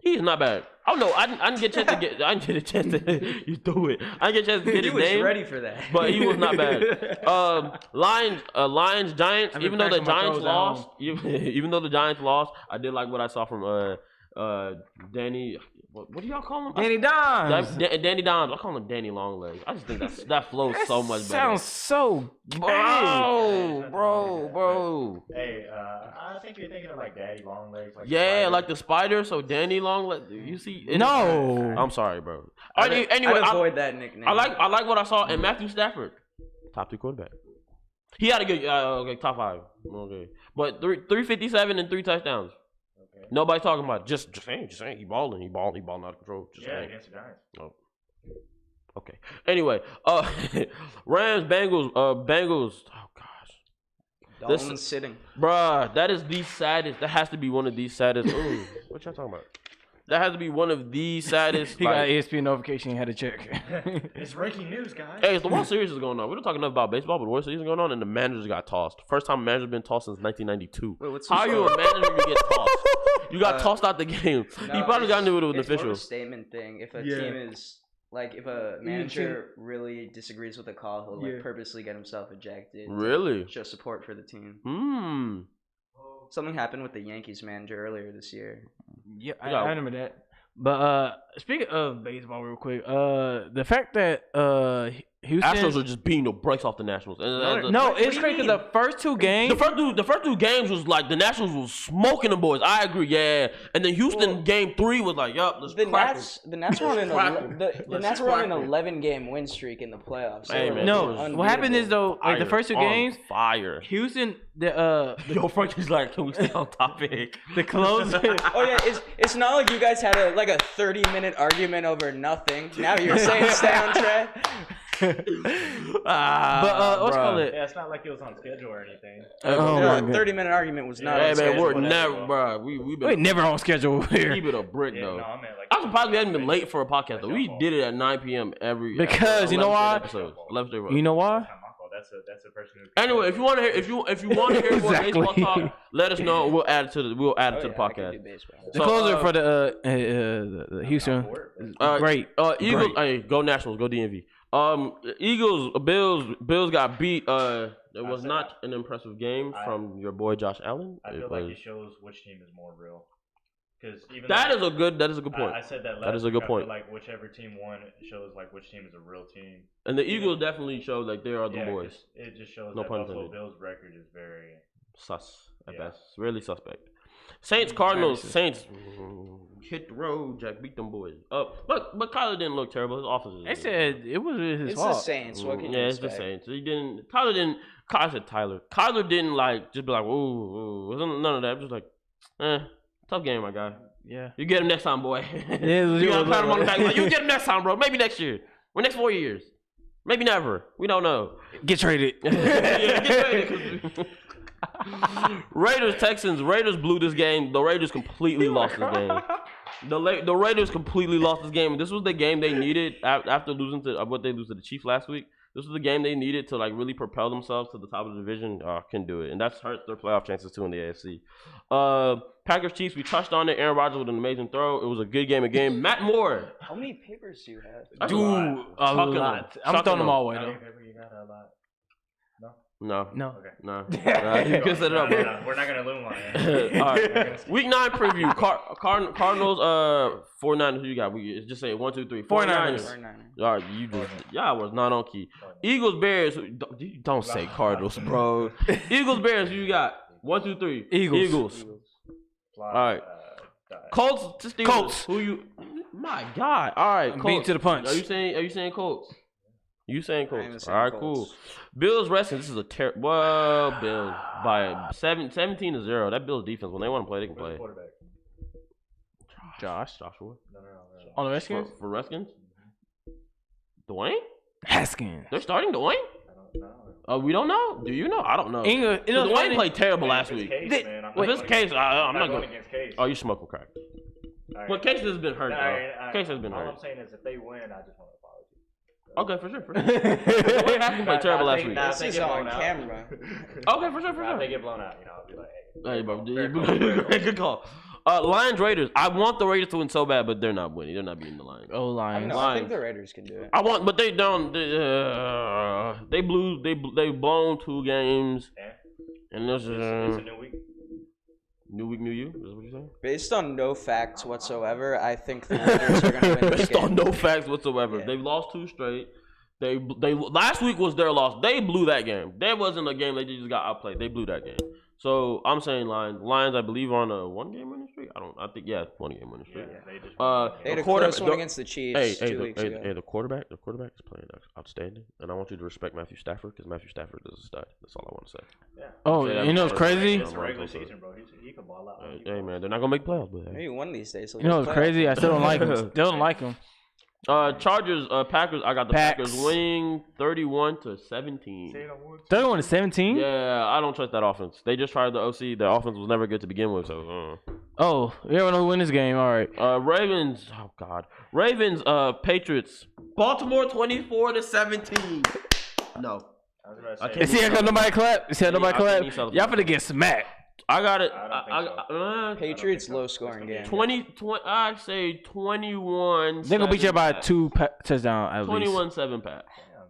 He is not bad. I don't know. I didn't get a chance to get. I didn't get a chance to. You threw it. I didn't get a chance to get He his was name. ready for that. But he was not bad. Lions, Giants. I've been Even though the practicing my Giants throws at lost, even though the Giants lost, I did like what I saw from Danny. What do y'all call him? Danny Dimes. Danny Dimes. I call him Danny Longlegs. I just think that flows so much better. Sounds so Bro. Hey, I think you're thinking of like Daddy Longlegs. Like the spider. So Danny Longlegs. You see? No. I'm sorry, bro. I'd Anyway, avoid that nickname. I like what I saw in Matthew Stafford, top 3 quarterback. He had a good top 5. Okay, but 357 and 3 touchdowns. Okay. Nobody talking about it. Just saying. He balling out of control. Just Yeah, saying. against the Giants. Oh. Okay. Anyway, Rams, Bengals. Oh gosh, Dalton's sitting. bruh, that is the saddest. That has to be one of the saddest. Ooh, what y'all talking about? That has to be one of the saddest. He got an ESPN notification. He had to check. It's breaking news, guys. Hey, the World Series is going on. We don't talk enough about baseball, but the World Series is going on, and the managers got tossed. First time a manager's been tossed since 1992. Wait, what's How are you a manager to get tossed? You got tossed out the game. No, He probably got into it with an it's more of official. a statement thing. If a team is like, if a manager really disagrees with a call, he'll purposely get himself ejected. Really? Show support for the team. Something happened with the Yankees manager earlier this year. Yeah, I remember that. But speaking of baseball, real quick, the fact that Houston Astros are just beating the brakes off the Nationals. no, it's crazy because the first 2 games. The first two games was like the Nationals was smoking them boys. I agree, yeah. And then Houston game 3 was like, yup, let's crack 'em. The Nats were on an the Nats were on an 11-game win streak in the playoffs. Hey, man, No, what happened is though, like the first 2 games, fire. Houston, the Yo, Frankie's like, can we stay on topic? the closer. Oh yeah, it's not like you guys had a 30-minute argument over nothing. Now you're saying stay on track. But what's called it? Yeah, it's not like it was on schedule or anything. Oh Yeah, my a God. 30-minute argument was not. Hey on man, schedule. we're never, bro. We've We're been never on schedule here keep it a brick Yeah, though. no, I meant like. I'm surprised we hadn't been late for a podcast though. We did it at 9 p.m. every Because you know 11 why? episodes. 11 straight You know why? That's not my fault. That's a person who. Anyway, if you want to hear, if you want to hear more Exactly. baseball talk, let us know. We'll add it to the Oh, the yeah, I can podcast. do baseball. The So, closer for the Houston. Great. Eagles, Great. hey, go Nationals, go DMV. Bills got beat. It was not an impressive game from your boy Josh Allen. I feel like it shows which team is more real. Because that is a good point. I said that last that is a good week, point. I feel like whichever team won, it shows like which team is a real team. And the Eagles definitely showed like they are the boys. It just shows No that pun Buffalo intended. Bills' record is very Sus at best. Really suspect. Saints, Cardinals. Saints hit the road. Jack beat them boys up. But Kyler didn't look terrible. His offense. They said it was his It's fault. the Saints. What can you it's the expect? Saints. Kyler didn't like just be like, ooh. Wasn't none of that. Just like, tough game, my guy. Yeah. You get him next time, boy. Yeah, you gotta pat him on the back. Like, you get him next time, bro. Maybe next year. Or next 4 years. Maybe never. We don't know. Get traded. Yeah, get traded. Raiders, Texans. Raiders blew this game. The Raiders completely lost this game. The Raiders completely lost this game. This was the game they needed after losing to what they lose to the Chiefs last week. This was the game they needed to like really propel themselves to the top of the division. Couldn't do it, and that's hurt their playoff chances too in the AFC. Packers, Chiefs. We touched on it. Aaron Rodgers with an amazing throw. It was a good game again. Matt Moore. How many papers do you have? That's Dude, a lot. I'm throwing them all away How though. many paper you got? A lot. No. Okay. No. You can set it up, bro. We're not gonna loom on it. All right. Week 9 preview. Cardinals, 49ers. Who you got? We just say 1, 2, 3. 49ers. All right, y'all was not on key. Eagles, Bears. Don't say Cardinals, bro. Eagles, Bears. Who you got? 1, 2, 3. Eagles. All right. Colts to Steelers. Colts. Who you? My God. All right. I'm Colts. beat to the punch. Are you saying Colts? You saying I am Colts? saying All right, Colts. cool. Bills Redskins. This is a terrible. Well, Bills by 17-0. That Bills defense, when they want to play, they can play. Quarterback. Joshua. No. On the Redskins? For Redskins. Dwayne? Haskins. They're starting Dwayne? I don't know. We don't know. Do you know? I don't know. English. You know, Dwayne played terrible last If week. it's Case, They- man, I'm If it's going Case, against- I'm not going going. against Case. Oh, you smoking crack? All right. But Case has been hurt. All though. right. Case has been All hurt. I'm saying is, if they win, I just want to apologize. Okay, for sure. Dwayne Haskins played terrible last week. Nah, This is on camera. Okay, for sure. If they get blown out, I'll be like, hey. Hey, bro, fair call. good call. Lions, Raiders. I want the Raiders to win so bad, but they're not winning. They're not beating the Lions. Oh, Lions. I think the Raiders can do it. I want, but they don't. They blew. They've blown 2 games, Yeah. and this It's is a new week. new week, new you. Is what you're saying? Based on no facts whatsoever, I think the Raiders are going to win this Based on game. no facts whatsoever, Yeah. they've lost 2 straight. They last week was their loss. They blew that game. That wasn't a game they just got outplayed. They blew that game. So I'm saying Lions. Lions, I believe, on a 1-game winning streak. I think 1-game winning streak. Yeah, they just They had The a close quarterback- one against the Chiefs 2 weeks ago. the quarterback is playing outstanding, and I want you to respect Matthew Stafford because Matthew Stafford is a stud. That's all I want to say. Yeah. Oh, Say that you know what's before. crazy? It's a regular season, bro. He can ball out. Hey man, they're not gonna make playoffs, but hey. Maybe one of these days. You know what's crazy? I still don't like him. Still don't like him. Chargers, Packers. I got the Packs. Packers winning 31-17. 31-17? Yeah, I don't trust that offense. They just tried the OC. Their offense was never good to begin with. So, Oh, you ever know who win this game? All right. Ravens. Oh God, Ravens. Patriots. Baltimore 24-17. No, I was about I to can't say, You see how nobody clap? You see how nobody I can't clap? even celebrate. Y'all finna get smacked. I got it. I don't think Patriots low scoring game. 20. I'd say 21. They're gonna beat you by 2 touchdowns at least. 21-7 Pat.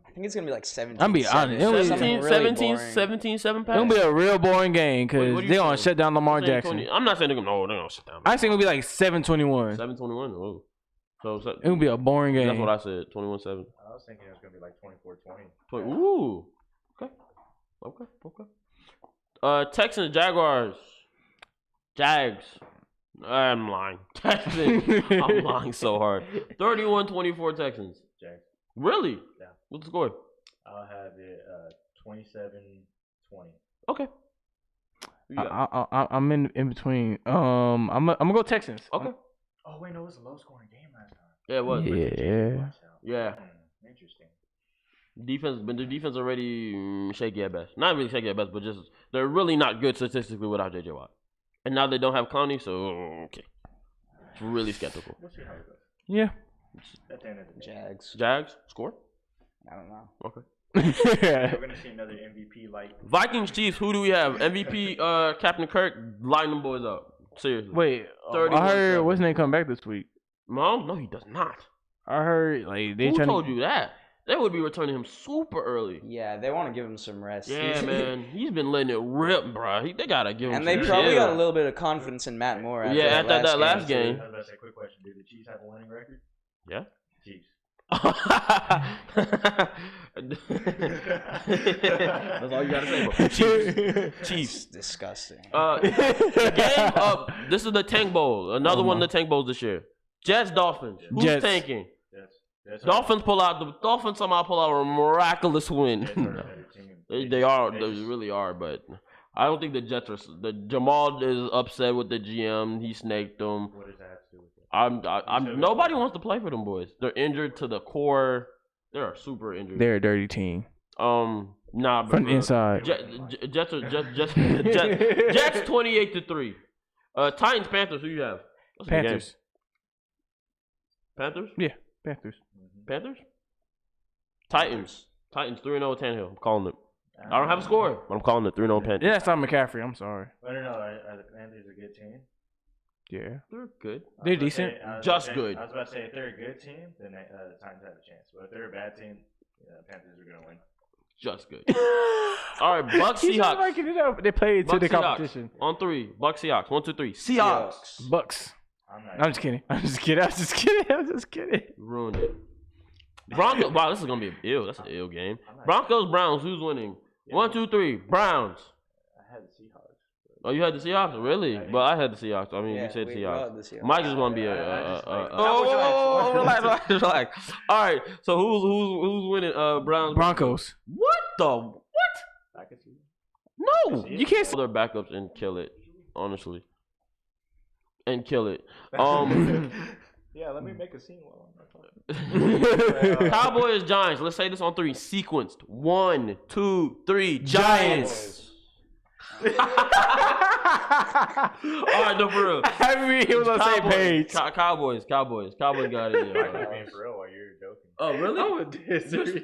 I think it's going to be like 17. I'm be honest. It'll be- 17-7 Pat. It's gonna be a real boring game What because do you they're gonna think? shut down Lamar I'm saying Jackson. 20 I'm not saying they're gonna shut down. I think it'll be like 7-21. 7-21. Oh, so It'll be a boring game. that's what I said. 21-7. I was thinking it was gonna be like 24-20. Ooh. Okay. Texans, Jaguars. Jags. I'm lying. Texans. I'm lying so hard. 31-24 Texans. Jags. Really? Yeah. What's the score? I'll have it 27-20. Okay. Who you got? I'm in between. I'm gonna go Texans. Okay. Oh wait, no, it was a low scoring game last time. Yeah, it was. Yeah. Yeah. Interesting. Defense, but the defense already shaky at best. Not really shaky at best, but just they're really not good statistically without JJ Watt. And now they don't have Clowney, so okay. It's really skeptical. We'll see how it goes. Yeah. At the end of the day. Jags score. I don't know. Okay. We're gonna see another MVP like Vikings, Chiefs. Who do we have? MVP, Captain Kirk. Line them boys up. Seriously. Wait, 31-7. I heard what's his name come back this week. No, he does not. I heard like they Who trying told to. you that? They would be returning him super early. Yeah, they want to give him some rest. Yeah, man. He's been letting it rip, bro. They got to give him And some they probably chill. got a little bit of confidence in Matt Moore after that last game. I was about to say, quick question. Do the Chiefs have a winning record? Yeah. Chiefs. That's all you got to say, bro. Chiefs. Disgusting. The game this is the Tank Bowl. Another one of the Tank Bowls this year. Jets, Dolphins. Who's Jets. tanking? That's Dolphins somehow pull out a miraculous win. They really are, but I don't think the Jets are. Jamal is upset with the GM. He snaked them. What does that have to do with it? Nobody wants to play for them boys. They're injured to the core. They're super injured. They're a dirty team. Nah, From the inside. Jets 28-3. Titans, Panthers. Who you have? That's a good game. Panthers. Panthers? Yeah, Panthers. Panthers? Titans 3-0 Tannehill. I'm calling it. I don't have a score, but I'm calling it 3-0 Panthers. Yeah, that's not McCaffrey. I'm sorry. I don't know. Are the Panthers a good team? Yeah. They're good. They're decent. Just good. I was about to say, if they're a good team, then the Titans have a chance. But if they're a bad team, the Panthers are going to win. Just good. All right, Bucks, Seahawks. Making it up. They played to Bucks, the competition. Seahawks. On 3. Bucks, Seahawks. 1, 2, 3. Seahawks. Bucks. I'm just kidding. Ruined it. Broncos. Wow, this is going to be an ill. That's an ill game. Broncos, Browns. Who's winning? 1, 2, 3. Browns. I had the Seahawks. Oh, you had the Seahawks? Really? But I had the Seahawks. I mean, Yeah, you said we Seahawks. had the Seahawks. Mike just want to be relax. So who's winning? Browns. Broncos. What? I can see. No, You can't say their backups and kill it. Honestly, and kill it. Yeah, let me make a scene while I'm talking. Cowboys, Giants. Let's say this on 3. Sequenced. 1, 2, 3. Giants. All right, no, for real. He was on the same page. Cowboys got it. I could be for real while you're joking. Oh, really? I'm serious.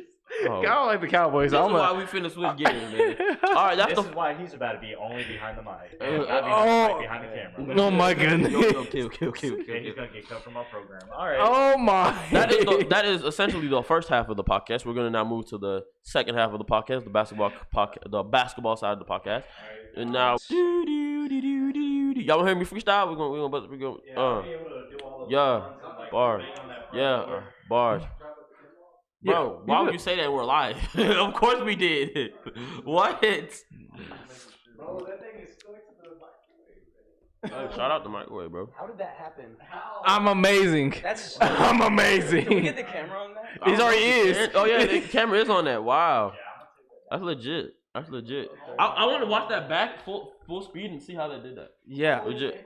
Oh. I don't like the Cowboys. This is why we finna switch games, man. All right, that's This the. is why he's about to be only behind the mic. Oh. Behind the camera. Oh my goodness. Yo, kill. Yeah, he's going to get cut from our program. All right. Oh my. That is essentially the first half of the podcast. We're gonna now move to the second half of the podcast, the basketball side of the podcast. And now, y'all wanna hear me freestyle? We're gonna bars. Bro, why would you say that we're live? Of course we did. What? Bro, that thing is stuck to the microwave. Shout out the microwave, bro. How did that happen? I'm amazing. That's. I'm Can we amazing. get the camera on that? He's already is. Oh yeah, the camera is on that. Wow. That's legit. I want to watch that back full speed and see how they did that. Yeah. Legit.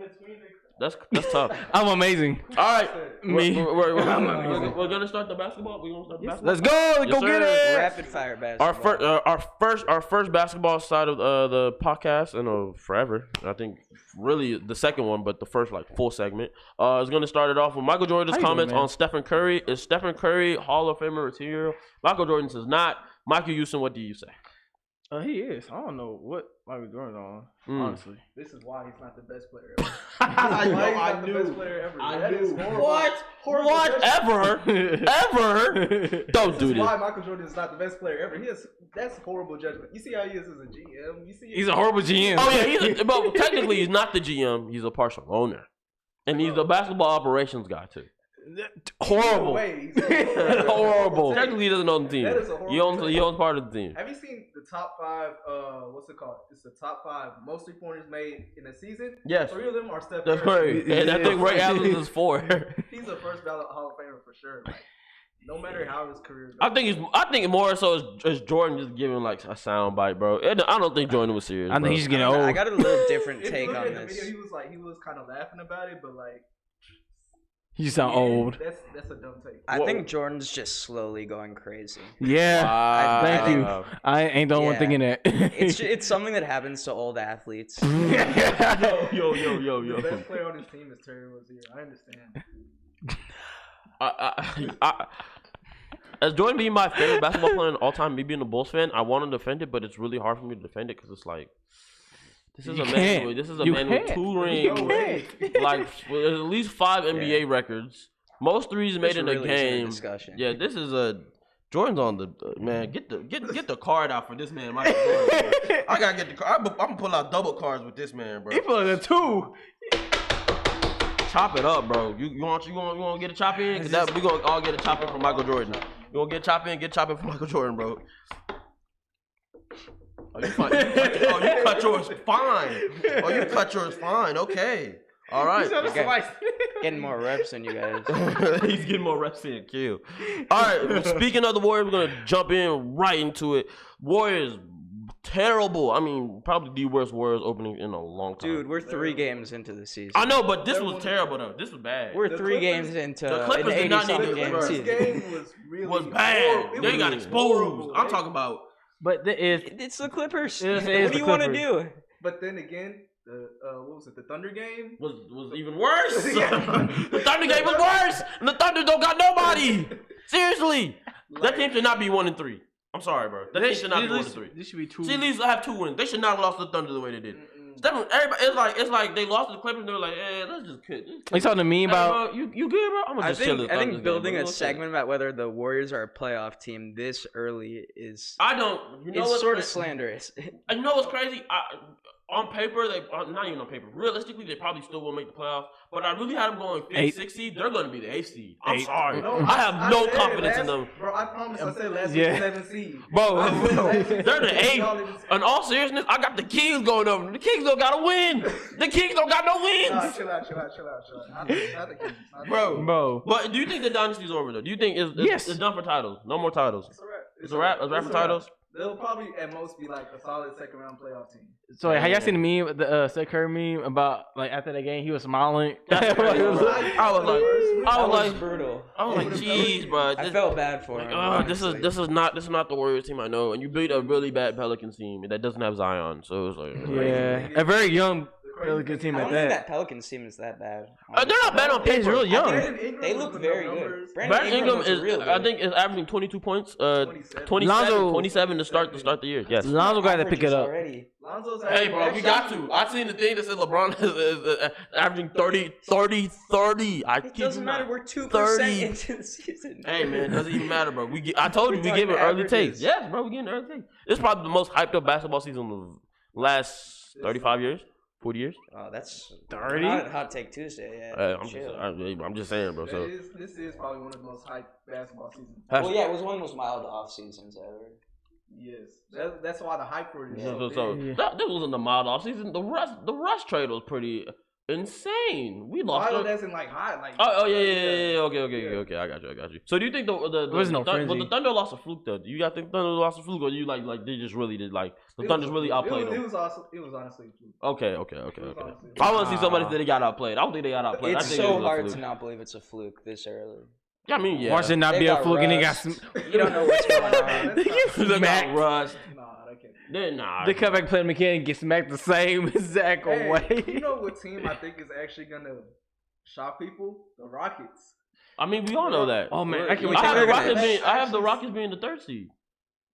That's tough. I'm amazing. All right, Me. We're gonna start the basketball. We're gonna start the basketball. Let's go. Yes, Go sir. get it. Rapid fire basketball. Our first basketball side of the podcast in forever. I think really the second one, but the first full segment is gonna start it off with Michael Jordan's How you comments doing, man? on Stephen Curry. Is Stephen Curry Hall of Famer material? Michael Jordan says not. Michael Houston, what do you say? He is. I don't know what Michael Jordan on. Honestly. This is why he's not the best player ever. I The best player ever. That is horrible. What? Horrible What? judgment. Ever? Don't do This is why this. Michael Jordan is not the best player ever. That's horrible judgment. You see how he is as a GM. You see. He's a horrible GM. Oh yeah, but technically he's not the GM. He's a partial owner, and he's the basketball operations guy too. Horrible. Horrible. Technically, he doesn't own the team. That is a horrible He owns part of the team. Have you seen the top 5? What's it called? It's the top 5 most 3-pointers made in a season. Yes. 3 of them are Steph That's Curry. great. And I think Ray Allen is 4. He's a first ballot Hall of Famer for sure. Like, no matter how his career goes. I think more so is Jordan just giving a sound bite, bro. I don't think Jordan was serious. I think bro. he's getting old. I got a little different If you take look on at the this. video, he was kind of laughing about it, but You sound old. That's a dumb take. I think Jordan's just slowly going crazy. Yeah. Wow. Thank you. I ain't the only one Yeah. thinking that. It's something that happens to old athletes. Yo. The best player on his team is Terry Rozier. I understand. As Jordan being my favorite basketball player in all time, me being a Bulls fan, I want to defend it, but it's really hard for me to defend it because it's this is You a man. can't. This is a You man with can't. 2 rings, with at least 5 NBA records, most threes made This in a really isn't a game. discussion. Yeah, this is a Jordan's on the man. Get the card out for this man, Michael Jordan. Bro. I gotta get the card. I'm gonna pull out double cards with this man, bro. He pulling a 2. Chop it up, bro. You want to get a chop in? Cause that we gonna all get a chop in from Michael Jordan. You want to get chop in? Get chop in from Michael Jordan, bro. Oh, you fine. Oh, you cut yours fine. Oh, you cut yours fine. Okay. All right. Getting more reps than you guys. He's getting more reps in. Kill. All right. Speaking of the Warriors, we're gonna jump in right into it. Warriors, terrible. I mean, probably the worst Warriors opening in a long time. Dude, we're 3 games into the season. I know, but this was terrible though. This was bad. We're 3 games into the an Clippers did not need 80-something to- game bro. This season. game was really was bad. horrible. They got exposed. horrible. I'm talking about. But It's the Clippers. It is What the do you want to Clippers. do? But then again, the what was it? The Thunder game. Was even worse. Yeah. The Thunder game was worse. And the Thunder don't got nobody. Seriously. That team should not be 1-3. I'm sorry, bro. That team should not be 1-3. This should be 2. See, at least have 2 wins. They should not have lost to the Thunder the way they did. Everybody, it's like they lost to the Clippers and they were like, let's just quit. You talking to me about? Hey, bro, you good, bro? I'm gonna I just chill. think building a segment about whether the Warriors are a playoff team this early is I don't. You know it's what's sort of crazy? slanderous. You know what's crazy? On paper, not even on paper. Realistically, they probably still will make the playoffs. But I really had them going 5th, 6th seed. They're going to be the 8th seed. I'm sorry. No, I have no said confidence last, in them. Bro, I promise I said last Yeah. week 7th seed. Bro, they're the 8th. In all seriousness, I got the Kings going over. The Kings don't got to win. The Kings don't got no Nah, wins. chill out. Not the Kings, not the Kings. Bro. But do you think the dynasty's over, though? Do you think Yes. it's done for titles? No more titles. It's a wrap. It's a wrap? It's a wrap for titles? They'll probably at most be like a solid second round playoff team. So have y'all seen the meme, the Steph Curry meme about like after the game he was smiling? That's crazy. I was That was like, brutal. jeez, bro. I felt bad for him. This honestly. is not the Warriors team I know, and you beat a really bad Pelicans team that doesn't have Zion, so it's like Yeah, a very young, really good team I like don't think that. that Pelicans team is that bad. they're not bad on It's paper. real young. They look very good. Brandon Ingram was is real good. I think is averaging 22 points, 27 to start the year. Yes. Lonzo got to pick it up. Already. Lonzo's Hey, bro, we got to. I seen the thing that said LeBron is averaging 30. I It kid doesn't you matter. not. We're 2% 30. into the season. Hey man, it doesn't even matter, bro. I told you We're we gave it talking early averages. takes. Yes, bro, we getting early takes. This is probably the most hyped up basketball season of the last 35 years, 40 years. Oh, that's 30? Not at Hot Take Tuesday. Yeah, I'm just saying, bro. So This is probably one of the most hyped basketball seasons. well, yeah, it was one of the most mild off seasons ever. Yes, that's why the hype for it is. So big. that wasn't the mild off season. The Rush trade was pretty insane. We lost. Mild as in like high, like. Oh yeah. Okay. I got you. So do you think the was no Thunder, frenzy. the Thunder lost a fluke though? Do you guys think Thunder lost a fluke, or you like they just really did like the Thunder's really outplayed It them? was awesome. It was honestly a fluke. Okay. honestly- I want to see somebody say they got outplayed. I don't think they got outplayed. I It's think it so was a hard fluke. to not believe it's a fluke this early. Yeah, I mean, yeah. Watch it not They be a got fluke and he got rushed. some. You don't know what's going on. That's not- They smacked. got rushed. Nah, that can't. They nah. They come back and play the mechanic and get smacked the same exact Hey, way. you know what team I think is actually gonna shock people? The Rockets. I mean, we all know that. Oh man, I can You wait I think have they're the gonna- Rockets being. I have the Rockets being the 3rd seed.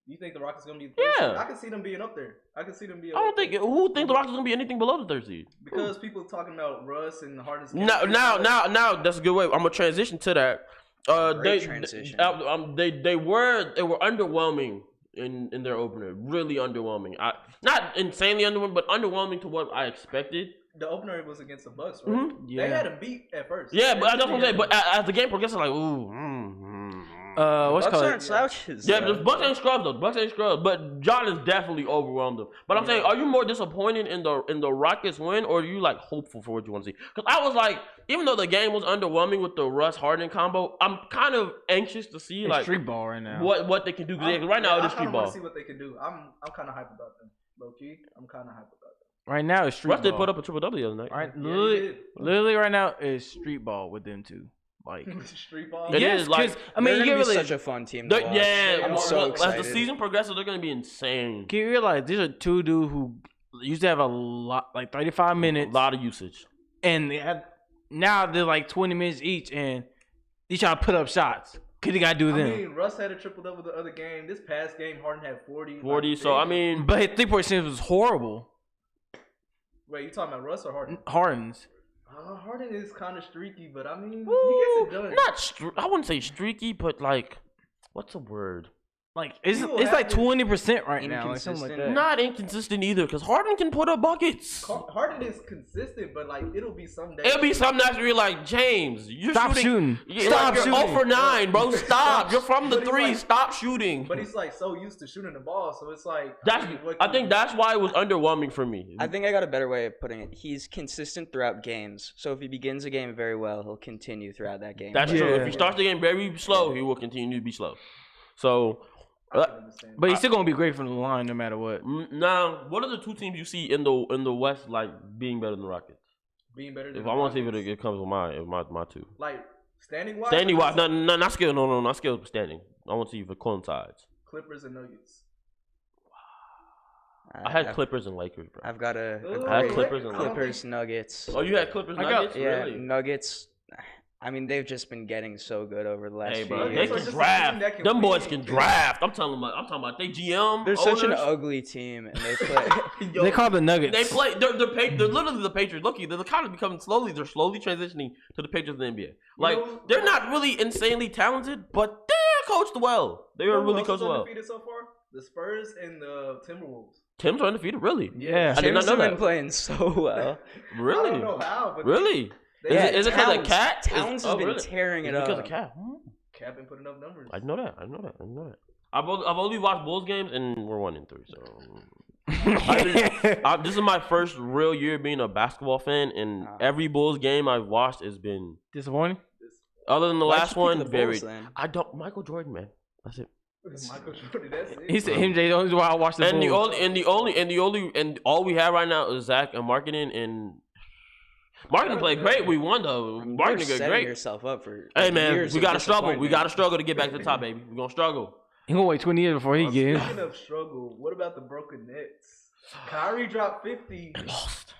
You think the Rockets gonna be? The Yeah. seed? I can see them being up there. I can see them being. I don't up there. think who think the Rockets gonna be anything below the 3rd seed. Because people talking about Russ and Harden's. Now, that's a good way. I'm gonna transition to that. Great transition. They were underwhelming in their opener. Really underwhelming. Not insanely underwhelming, but underwhelming to what I expected. The opener was against the Bucks, right? Mhm. Yeah. They had him beat at first. Yeah, but that's what I'm saying. But as the game progresses, like ooh. What's Bucks called? aren't slouches. Yeah, the Bucks ain't scrubs though. Bucks ain't scrubs. But John is definitely overwhelmed them. But I'm saying, are you more disappointed in the Rockets win, or are you like hopeful for what you want to see? Because I was like, even though the game was underwhelming with the Russ Harden combo, I'm kind of anxious to see It's like street ball right now. what they can do. Because right now it is I street want ball. to see what they can do. I'm kind of hyped about them. Low key, I'm kind of hyped about Right now it's street Russ ball. did put up a triple double the other night. Right, them. literally right now is street ball with them two. Like, Street ball. It yes, is, like, 'cause, I mean, They're you gonna be realize, such a fun team. To watch. Yeah, I'm well, so as excited. the season progresses, they're gonna be insane. can you realize these are two dudes who used to have a lot, like 35 A minutes, lot of usage. and they have, now they're like 20 minutes each, and they trying to put up shots. Cause they gotta do I them. mean, Russ had a triple double the other game. This past game, Harden had 40. 40. Like, So I damn. mean, But his 3% was horrible. Wait, you talking about Russ or Harden? Harden's. Harden is kind of streaky, but I mean, woo, he gets it done. I wouldn't say streaky, but like what's the word? Like it's He will like have 20% right now, like something like Inconsistent. that. Not inconsistent either, because Harden can put up buckets. Harden is consistent, but like it'll be some days. It'll be something that's really like, James, you're Stop shooting. Stop you're shooting. 0 for 9, bro. Stop. You're from the But he's 3. like- Stop shooting. But he's like so used to shooting the ball, so it's like I think that's why it was underwhelming for me. I think I got a better way of putting it. He's consistent throughout games. So if he begins a game very well, he'll continue throughout that game. That's true. Yeah. If he starts the game very slow, he will continue to be slow. So, But he's still gonna be great from the line no matter what. now, what are the 2 teams you see in the West like being better than the Rockets? being better. Than If the I want to see Rockets. if it comes with my 2. Like standing wise. Standing wise, no, not skill, no, not skill, but standing. I want to see if it coincides. Clippers and Nuggets. I had Clippers and Lakers, bro. I've got a Ooh, I had Clippers and Clippers Nuggets. Oh, you had Clippers I got- Nuggets? Yeah, Really? Nuggets. I mean, they've just been getting so good over the last Hey, few bro, they years. can Just a team draft. that can Them boys win. can draft. I'm talking about they GM. They're such an owners. ugly team, and they play. Yo, They call the Nuggets. They play. They're literally the Patriots. Look, they're kind of becoming slowly. They're slowly transitioning to the Patriots in the NBA. Like they're not really insanely talented, but they're coached well. They are really coached well. Undefeated so far? The Spurs and the Timberwolves. Tim's undefeated, really? Yeah. I did not James know has been that. playing so well. Really? I don't know how, but Really? Yeah, Is it because of Towns- Cat? Towns has been really? tearing It's it because up. of Cat. Cap been putting up numbers. I know that. I've only watched Bulls games and we're 1-3. So this is my first real year being a basketball fan, and every Bulls game I've watched has been Disappointing. other than the Why'd last you pick one the very. Bulls, then? I don't Michael Jordan, man. That's it. Michael Jordan, that's it. He said MJ. The only reason why I watched the And Bulls. all we have right now is Zach and marketing, and marketing played great. We won though. You're Marketing did setting great. yourself up for Hey man, years we of gotta struggle. We disappointment. gotta struggle to get back to the top, baby. We're gonna struggle. He gonna wait 20 years before he get in. Speaking of struggle, what about the broken Nets? Kyrie dropped 50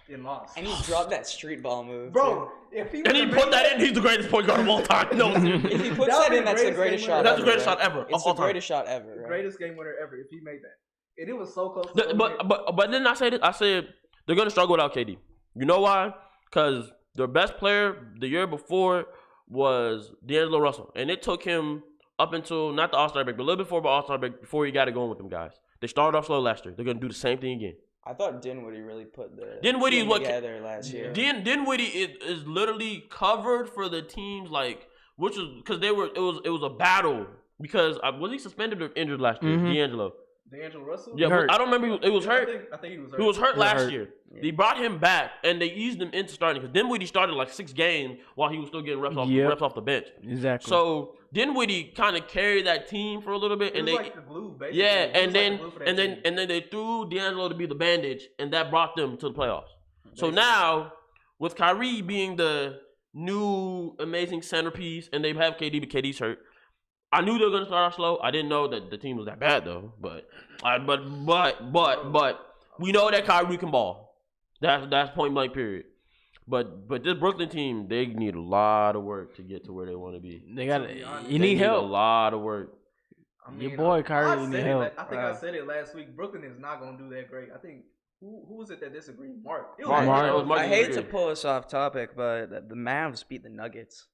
and lost. And he dropped that street ball move. Bro, if he And he would've put made that in. He's the greatest point guard of all time. No, too. If he puts That that would in, be that's the the greatest greatest game shot. ever. that's the ever, greatest right? shot ever. It's of the all time. greatest shot ever. the Right? greatest game winner ever if he made that. And it was so close. To But didn't I say this? I said they're gonna struggle without KD. You know why? Because their best player the year before was D'Angelo Russell, and it took him up until not the All-Star break, but a little before the All-Star break before he got it going with them guys. They started off slow last year. They're gonna do the same thing again. I thought Dinwiddie really put the Dinwiddie is team what- together last year. Dinwiddie is literally covered for the teams like which is because it was a battle because was he suspended or injured last year? Mhm. D'Angelo. D'Angelo Russell? Yeah, Hurt. I don't remember. It was hurt. I think he was hurt. He was hurt last hurt. year. Yeah. They brought him back and they eased him into starting because Dinwiddie started like 6 games while he was still getting reps off the bench. Exactly. So Dinwiddie kind of carried that team for a little bit, He and was they like the glue, basically. yeah, He and was then like the glue for that and then team. and then they threw D'Angelo to be the bandage, and that brought them to the playoffs. So Basically. now with Kyrie being the new amazing centerpiece, and they have KD, but KD's hurt. I knew they were gonna start off slow. I didn't know that the team was that bad though. But we know that Kyrie can ball. That's point blank period. But this Brooklyn team, they need a lot of work to get to where they want to be. they got to be honest, you They need a help. lot of work. I Your boy Kyrie I need said it help. I think Wow. I said it last week. Brooklyn is not gonna do that great. I think who was it that disagreed? Mark. It was Mark. Mark. That was Mark I hate to disagreed. pull us off topic, but the Mavs beat the Nuggets.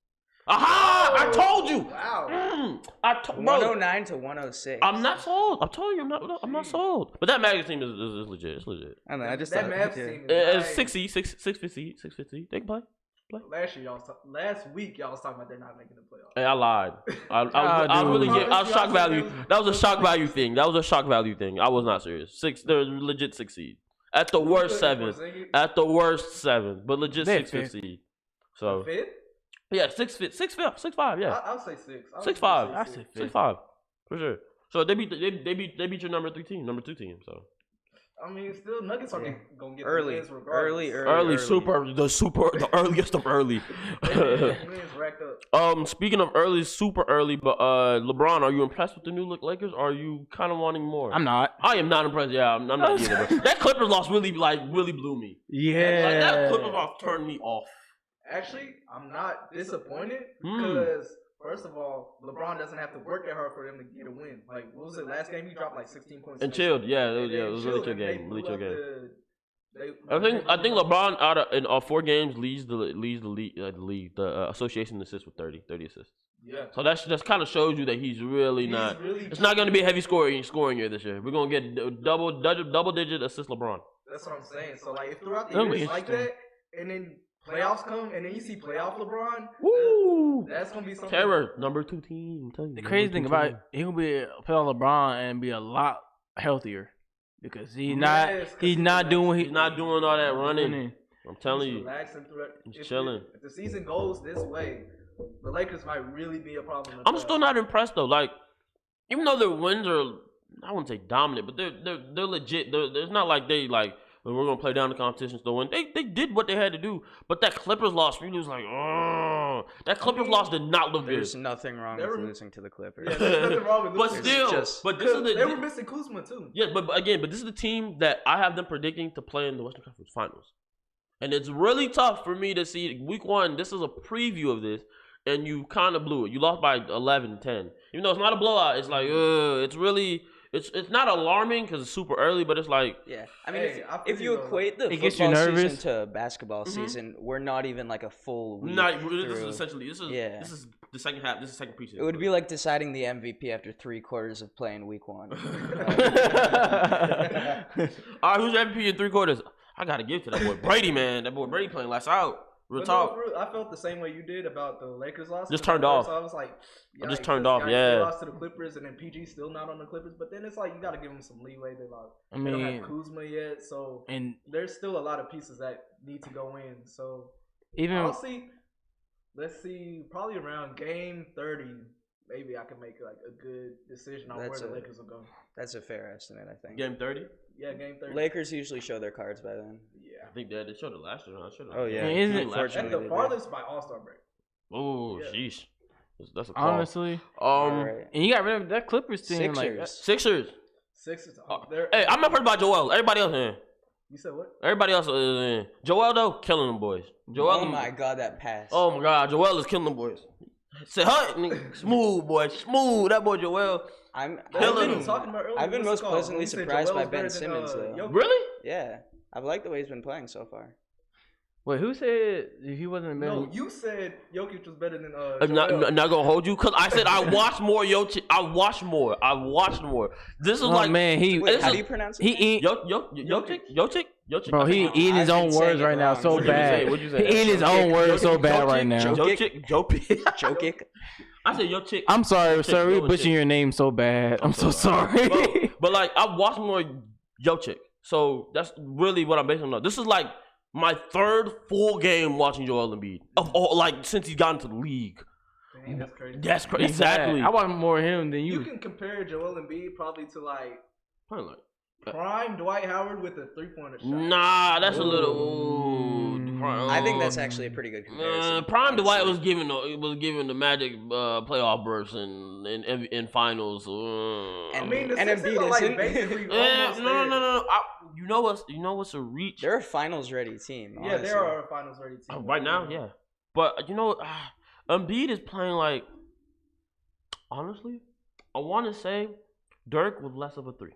Aha! I told you. Wow. Bro, 109 to 106. I'm not sold. I'm telling you, I'm not sold. But that Magic team is legit. It's legit. I don't know. I just that thought Mavs yeah. team is It's nice. 6 seed, 650. They can play. Last week y'all was talking about they're not making the playoffs. Hey, I lied. I was dude. really I was shock value. That was a shock value thing. I was not serious. They're legit 6 seed. At the worst 7. At the worst 7. But legit They're 6 fifth. seed. So Fifth? yeah, 6'5", yeah. I'll say 6. 6'5". I say 6'5", for sure. So they beat your number 2 team. So I mean, still Nuggets are gonna get Early. the wins regardless. Early. the earliest of early. Wins racked up. Speaking of early, super early, but LeBron, are you impressed with the new look Lakers? Or are you kind of wanting more? I'm not. I am not impressed. Yeah, I'm not either. Bro. That Clippers loss really blew me. Yeah. Like, that Clippers loss turned me off. Actually, I'm not disappointed Hmm. because first of all, LeBron doesn't have to work that hard for them to get a win. Like, what was it? Last game he dropped like 16 points And chilled. Yeah, it And was then really chilled, chill and they game. blew Really chill up game. I think LeBron out of in 4 games leads the league the association assists with 30 assists. Yeah. So that's kind of shows you that he's really not. It's not going to be a heavy scoring year this year. We're going to get double digit assist LeBron. That's what I'm saying. So like, if throughout the year it's like that, and then playoffs come, and then you see playoff LeBron, woo, that's gonna be something. Terror, number 2 team. I'm telling you. The crazy thing about it, he gonna be playoff LeBron and be a lot healthier because he's not doing all that running. I'm telling you, he's chilling. If the season goes this way, the Lakers might really be a problem. I'm still not impressed though. Like, even though their wins are, I wouldn't say dominant, but they're legit. It's not like they like, we're gonna play down the competition still win. They did what they had to do, but that Clippers loss really was like, oh, that Clippers loss did not look good. There's nothing wrong with losing to the Clippers. Yeah, there's nothing wrong with losing. But this is they were missing Kuzma too. Yeah, but this is the team that I have them predicting to play in the Western Conference Finals, and it's really tough for me to see week 1. This is a preview of this. And you kind of blew it. You lost by 11-10. Even though it's not a blowout, it's like, it's really, it's not alarming because it's super early, but it's like, yeah. I mean, if you equate the football season to basketball season, we're not even like a full week. This is the second half. This is the second preseason. It would be like deciding the MVP after 3 quarters of playing week 1. All right, who's MVP in 3 quarters? I gotta give it to that boy Brady, man. That boy Brady playing lights out. Real talk. No, I felt the same way you did about the Lakers loss. Just turned off. So I was like, I'm just turned off. Yeah. They lost to the Clippers, and then PG still not on the Clippers. But then it's like you got to give them some leeway. They lost. I mean, they don't have Kuzma yet, so there's still a lot of pieces that need to go in. So I'll see. Let's see. Probably around game 30, maybe I can make like a good decision on where the Lakers will go. That's a fair estimate, I think. Game 30. Yeah, game 30. Lakers usually show their cards by then. Yeah, I think they showed it last year. Oh yeah, isn't it? At the farthest by All-Star break. Oh, sheesh. That's a call. Honestly. Right. And you got rid of that Clippers team. Sixers. Hey, I'm not hurt by Joel. Everybody else in. You said what? Everybody else is in. Joel though, killing them boys. Oh my God, that pass. Oh my God, Joel is killing them boys. Say, smooth boy, smooth. That boy Joel. I've I've been most pleasantly surprised by Ben Simmons though. Really? Yeah, I've liked the way he's been playing so far. Wait, who said he wasn't a man? No, you said Jokic was better than I'm not gonna hold you because I said I watched more Jokic. I watched more. This is how do you pronounce it? Jokic. Bro, he eating his own words right now so bad. What'd you say? He eating his own words so bad right now. Jokic. I said Jokic. I'm sorry, sir. We butchering your name so bad. I'm so sorry. But like, I watched more Jokic. So that's really what I'm basing on. This is like my 3rd full game watching Joel Embiid like since he's gotten to the league. Dang, that's crazy. That's crazy. Exactly. I want more of him than you. You can compare Joel Embiid probably to probably like prime Dwight Howard with a 3-pointer shot. Nah, that's a little. I think that's actually a pretty good comparison. Prime Dwight was giving the Magic playoff bursts in finals. And Embiid isn't. Basically no. You know what's a reach? They're a finals ready team. Yeah, they are a finals ready team right now. Yeah, but Embiid is playing like. Honestly, I want to say Dirk was less of a 3.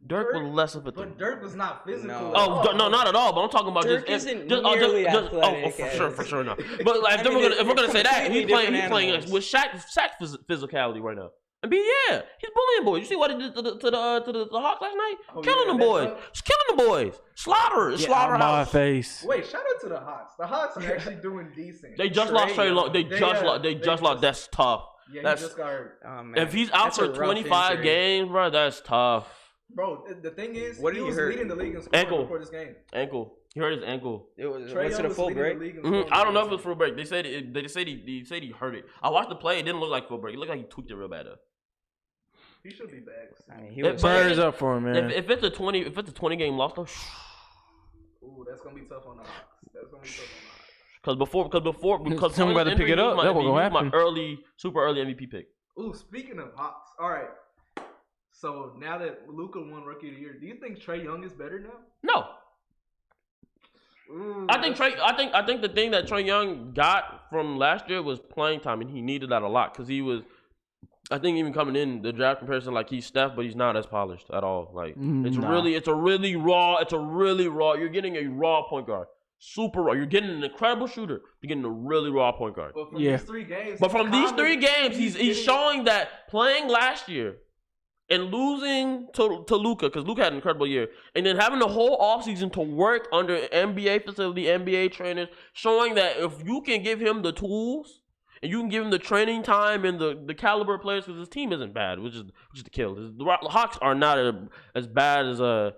Dirk was less of a 3. But Dirk was not physical. No, not at all. But I'm talking about Dirk isn't nearly athletic. For sure not. But like, if we're gonna say that, he's playing with Shaq physicality right now. Embiid, yeah, he's bullying boys. You see what he did to the Hawks last night? Killing them boys. Just killing the boys. Slaughterhouse. My face. Wait, shout out to the Hawks. The Hawks are actually doing decent. They just lost Trey Long. They just lost. That's tough. Yeah, he just got hurt. Oh, man. If he's out for 25 games, bro, that's tough. Bro, the thing is, he was leading the league in scoring before this game. Ankle. He hurt his ankle. Was it a full break? I don't know if it was full break. They said he hurt it. I watched the play. It didn't look like full break. It looked like he tweaked it real bad though. He should be back. I mean, it burns up for him, man. If it's a 20 game loss though. Ooh, that's gonna be tough on the Hawks. Because someone got to pick it up. That's what gonna happen. My super early MVP pick. Ooh, speaking of Hawks, all right. So now that Luka won Rookie of the Year, do you think Trae Young is better now? No. Ooh, I think the thing that Trae Young got from last year was playing time, and he needed that a lot because he was I think even coming in the draft comparison, like he's Steph, but he's not as polished at all. Like it's a really raw. You're getting a raw point guard, super raw. You're getting an incredible shooter. You're getting a really raw point guard. But from these 3 games, he's showing that playing last year and losing to Luka, because Luka had an incredible year, and then having the whole offseason to work under NBA facility, NBA trainers, showing that if you can give him the tools. And you can give him the training time and the caliber of players, because his team isn't bad, which is the kill. The Hawks are not as bad as a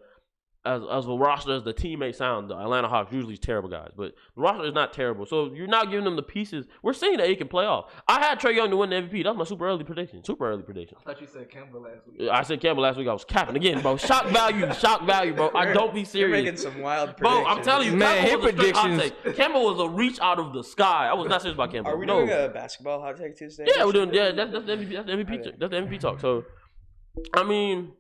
roster as the team may sound. The Atlanta Hawks usually terrible guys, but the roster is not terrible. So you're not giving them the pieces. We're seeing that he can play off. I had Trae Young to win the MVP. That was my super early prediction. I thought you said Kemba last week. I said Kemba last week. I was capping again, bro. Shock value, bro. I don't be serious. You're making some wild predictions. Bro, I'm telling you, man. His predictions. Kemba was a reach out of the sky. I was not serious about Kemba. Are we doing a basketball hot take Tuesday? Yeah, we're doing. Yeah, that's the MVP. That's the MVP. Okay. That's the MVP talk. So, I mean,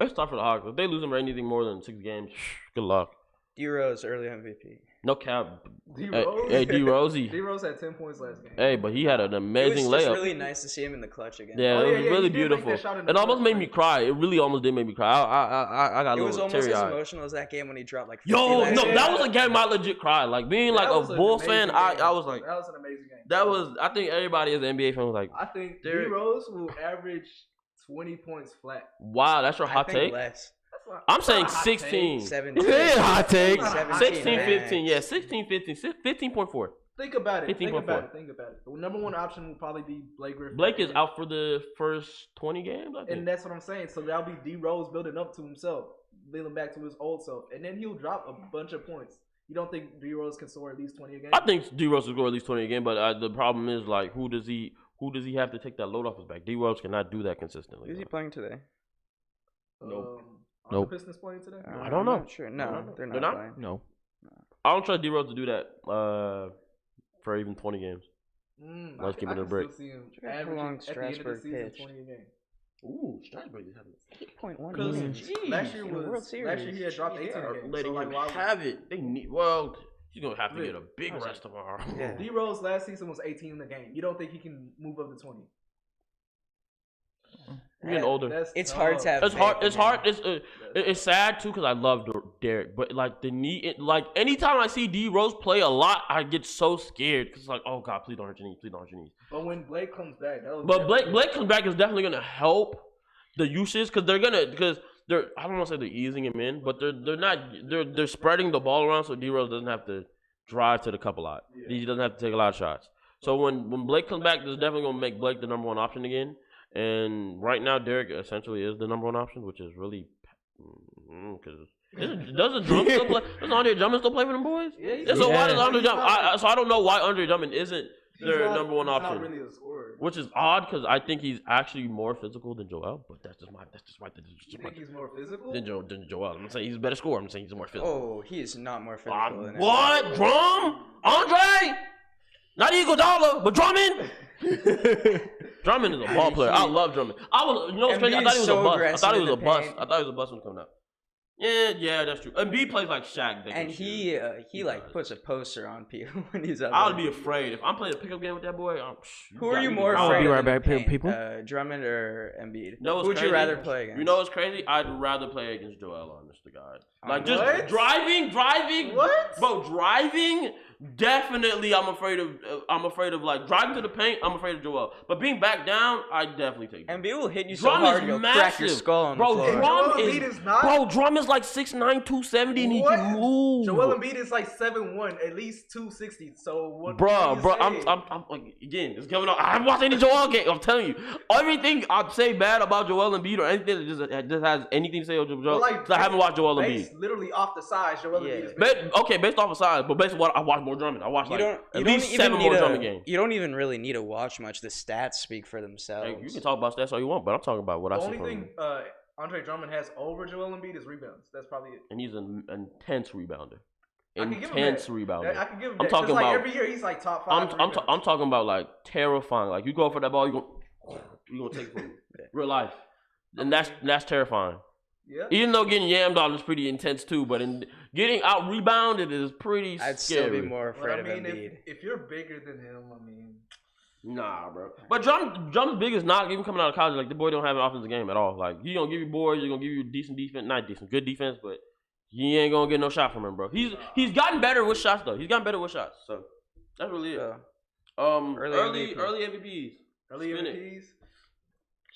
let's start for the Hawks. If they lose them for anything more than 6 games, good luck. D-Rose early MVP. No cap. D-Rose? Hey, D-Rosey. D-Rose had 10 points last game. Hey, but he had an amazing layup. It was just really nice to see him in the clutch again. Yeah, it was really beautiful. It almost made me cry. It really almost did make me cry. I got a little teary-eyed. It was almost as emotional as that game when he dropped like 50 that was a game I legit cried. Like, being like a Bulls fan, I was like... That was an amazing game. I think everybody as an NBA fan was like... I think D-Rose will average 20 points flat. Wow, that's your hot take? Less. I'm saying 16. 17. It is hot take. 16, 15. Yeah, 16, 15. 15.4. Think about it. Think about it. The number 1 option will probably be Blake Griffin. Blake is out for the first 20 games, I think. And that's what I'm saying. So that'll be D-Rose building up to himself, building back to his old self. And then he'll drop a bunch of points. You don't think D-Rose can score at least 20 a game? I think D-Rose will score at least 20 a game, but the problem is, like, who does he have to take that load off his back? D-Rose cannot do that consistently. Who's he playing today? Nope. Are the Pistons playing today? I don't know. Sure. No, they're not playing. No. I don't trust D-Rose to do that for even 20 games. Let's give it a break. How long Strasburg pitched? Ooh, Strasburg is having 8.1 innings. Last year he had dropped 18 games. Letting him have it. They need. Well, he's gonna have to get a big rest tomorrow. Yeah. D-Rose last season was 18 in the game. You don't think he can move up to 20? You're getting older. It's hard to have. It's hard. It's hard. It's sad too because I love Derek, but like anytime I see D Rose play a lot, I get so scared because like, oh God, please don't hurt your knees. Please don't hurt your knees. But when Blake comes back, Blake comes back is definitely gonna help the usage because they're I don't want to say they're easing him in, but they're spreading the ball around so D Rose doesn't have to drive to the cup a lot. Yeah. He doesn't have to take a lot of shots. So when Blake comes back, that's definitely gonna make Blake the number 1 option again. And right now, Derek essentially is the number 1 option, which is really because doesn't Drummond still play? Does Andre Drummond still play for them boys? Yeah. So why does Andre Drummond? So I don't know why Andre Drummond isn't their number 1 option. Not really a scorer. Which is odd because I think he's actually more physical than Joel, but that's just my. You think he's more physical than Joel? I'm not saying he's a better scorer. I'm saying he's more physical. Oh, he is not more physical than what? Drum? Andre? Not Iguodala, but Drummond. Drummond is a ball player. I love Drummond. What's crazy? I thought he was a bust. I thought he was a bust when coming up. Yeah, that's true. And B plays like Shaq. And he like puts a poster on people when he's up. I would be afraid if I'm playing a pickup game with that boy. Who are you more afraid? I'll be right back, people. Drummond or Embiid? Who would you rather play against? You know what's crazy? I'd rather play against Joel, honest to God. Like just driving. What? Bro, driving. Definitely, I'm afraid of like driving to the paint. I'm afraid of Joel, but being back down, I definitely take. Embiid will hit you so hard you'll crack your skull on the floor. Drum is like 6'9", 270, and he can move. Joel Embiid is like 7'1", at least 260. So what? Bro, I'm like again, it's coming up. I haven't watched any Joel game. I'm telling you, everything I say bad about Joel Embiid or anything that just has anything to say about Joel, like, I haven't watched Joel Embiid. Literally off the size, Joel Embiid is based off the size, but based on what I watch. More Drummond. I watched at least 7 more Drummond games. You don't even really need to watch much. The stats speak for themselves. Hey, you can talk about stats all you want, but I'm talking about what I see. The only thing Andre Drummond has over Joel Embiid is rebounds. That's probably it. And he's an intense rebounder. I can give him rebounder. I can give him that. I'm talking about every year he's like top 5. I'm talking about like terrifying. Like you go for that ball, you're gonna take it from real life, and that's terrifying. Yeah. Even though getting yammed on is pretty intense too, but in getting out rebounded is pretty scary. I'd still be more afraid of Embiid. If you're bigger than him, Nah, bro. But Drum's biggest knock, even coming out of college, like the boy don't have an offensive game at all. Like he gonna give you boards, he's gonna give you decent defense, not decent, good defense, but you ain't gonna get no shot from him, bro. He's gotten better with shots though. He's gotten better with shots, so that's really it. Early MVPs. Early MVPs.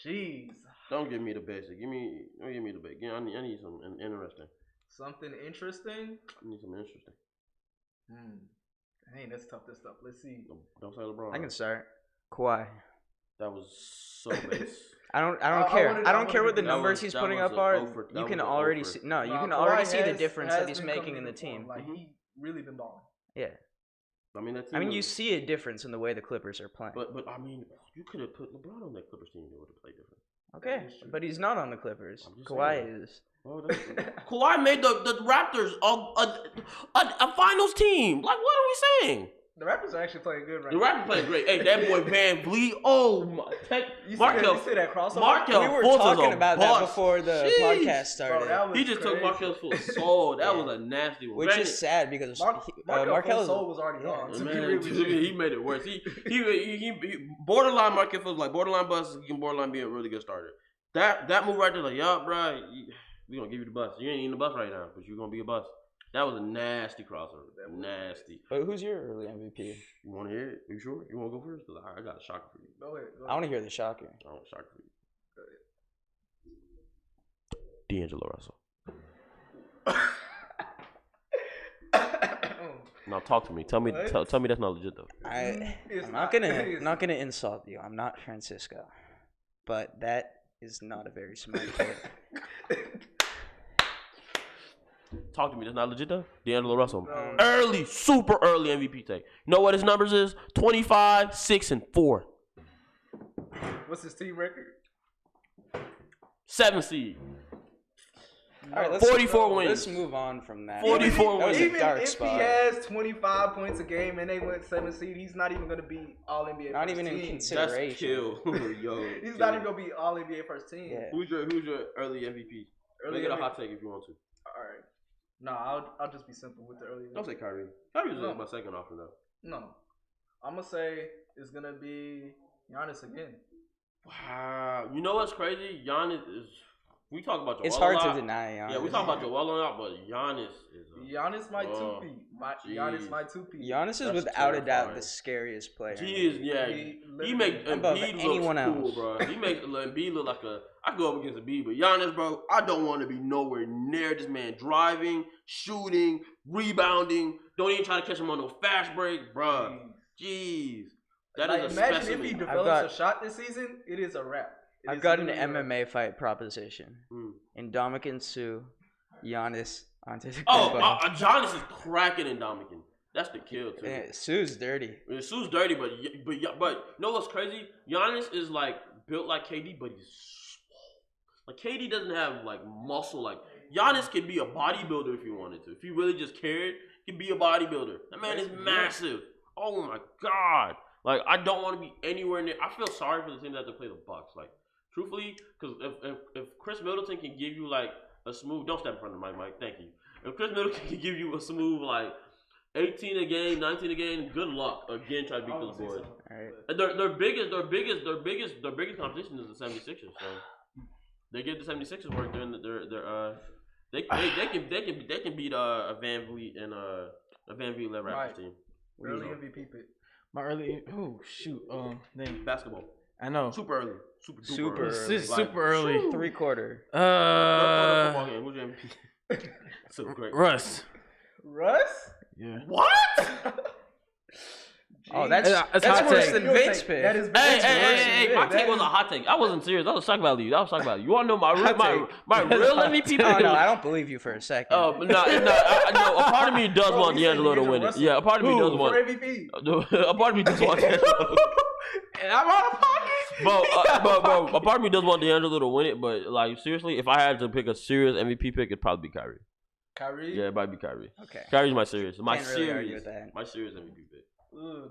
Jeez. Don't give me the basic. Don't give me the basic. I need something interesting. Something interesting. I need something interesting. Dang, that's tough. Let's see. Don't say LeBron. I can start. Kawhi. That was so base. I don't care. I don't care what the numbers he's putting up are. You can already see. No, you can already see the difference that he's making in the team. Like he really been balling. Yeah. I mean, you see a difference in the way the Clippers are playing. But I mean, you could have put LeBron on that Clippers team. They would have played different. Okay, but he's not on the Clippers. Kawhi is. Oh, Kawhi made the Raptors a finals team. Like, what are we saying? The Raptors are actually playing good right now. The Raptors playing great. Hey, that boy Van Vliet. Oh, my. You see that crossover? We were talking about that before the podcast started. Bro, he just took Markel's full soul. That was a nasty one. Which is sad because Markel's soul was already gone. He made it worse. He borderline Markel was like borderline bust. He can borderline be a really good starter. That move right there, like, yup, bro, we gonna give you the bus. You ain't in the bus right now, but you're gonna be a bus. That was a nasty crossover. Nasty. But who's your early MVP? You want to hear it? You sure? You want to go first? Because I got a shocker for you. Go ahead. I want to hear the shocker. I want a shocker for you. D'Angelo Russell. Now talk to me. Tell me that's not legit though. I'm not gonna insult you. I'm not Francisco, but that is not a very smart player. Talk to me. That's not legit though. D'Angelo Russell. Early, super early MVP take. You know what his numbers is? 25, 6, and 4. What's his team record? 7 seed. All right, 44 wins. Let's move on from that. 44 wins. Even if he has 25 points a game and they went 7 seed, he's not even going to be all NBA. Not even in consideration. That's kill. Yo, he's not even going to be all NBA first team. Yeah. Who's your early MVP? Make it a hot take if you want to. All right. No, I'll just be simple with the early. Don't say Kyrie. Kyrie's my second option though. No, I'm gonna say it's gonna be Giannis again. Wow, you know what's crazy? Giannis is. We talk about Joel. It's hard to deny Giannis. Yeah, we talk about Joel a lot, but Giannis is. Giannis my 2P. Giannis my 2P. Giannis is without a doubt the scariest player. He is. Yeah, he makes Embiid look cool, bro. He makes Embiid look like a. I go up against Embiid, but Giannis, bro, I don't want to be nowhere near this man. Driving, shooting, rebounding. Don't even try to catch him on no fast break, bro. Jeez. That is a imagine specimen. if he develops a shot this season, it is a wrap. I've got an MMA fight proposition. Indomitian Sue, Giannis Antetokounmpo. Giannis is cracking Indomitian. That's the kill too. Sue's dirty. Sue's dirty, but you know what's crazy? Giannis is like built like KD, but he's like KD doesn't have like muscle. Like Giannis could be a bodybuilder if he wanted to. If he really just cared, he could be a bodybuilder. That man is massive. Oh my god! Like I don't want to be anywhere near. I feel sorry for the team that have to play the Bucks. Like truthfully, because if Chris Middleton can give you like a smooth, don't step in front of my mic. Thank you. If Chris Middleton can give you a smooth like 18 a game, 19 a game, good luck again trying to beat those boys. All right. Their biggest competition is the 76ers. So they give the 76ers work. They can beat a Van Vliet and a Van Vliet led Raptors team. Early MVP pick. My early name basketball. I know. Super early. Super early. This is super early. 3/4. Football game. Who's your MVP? So great. Russ? Yeah. What? Oh, that's worse than Vince's pick. That is hey, my take was a hot take. I wasn't serious. I was talking about you. You want to know my real MVP pick? Oh, no, I don't believe you for a second. No. A part of me does want D'Angelo to win it. Yeah, a part of me does want. A part of me does want D'Angelo. And I'm out of pocket. Bro, a part of me does want D'Angelo to win it, but like seriously, if I had to pick a serious MVP pick, it'd probably be Kyrie. Kyrie? Yeah, it'd probably be Kyrie. Okay. My serious MVP pick.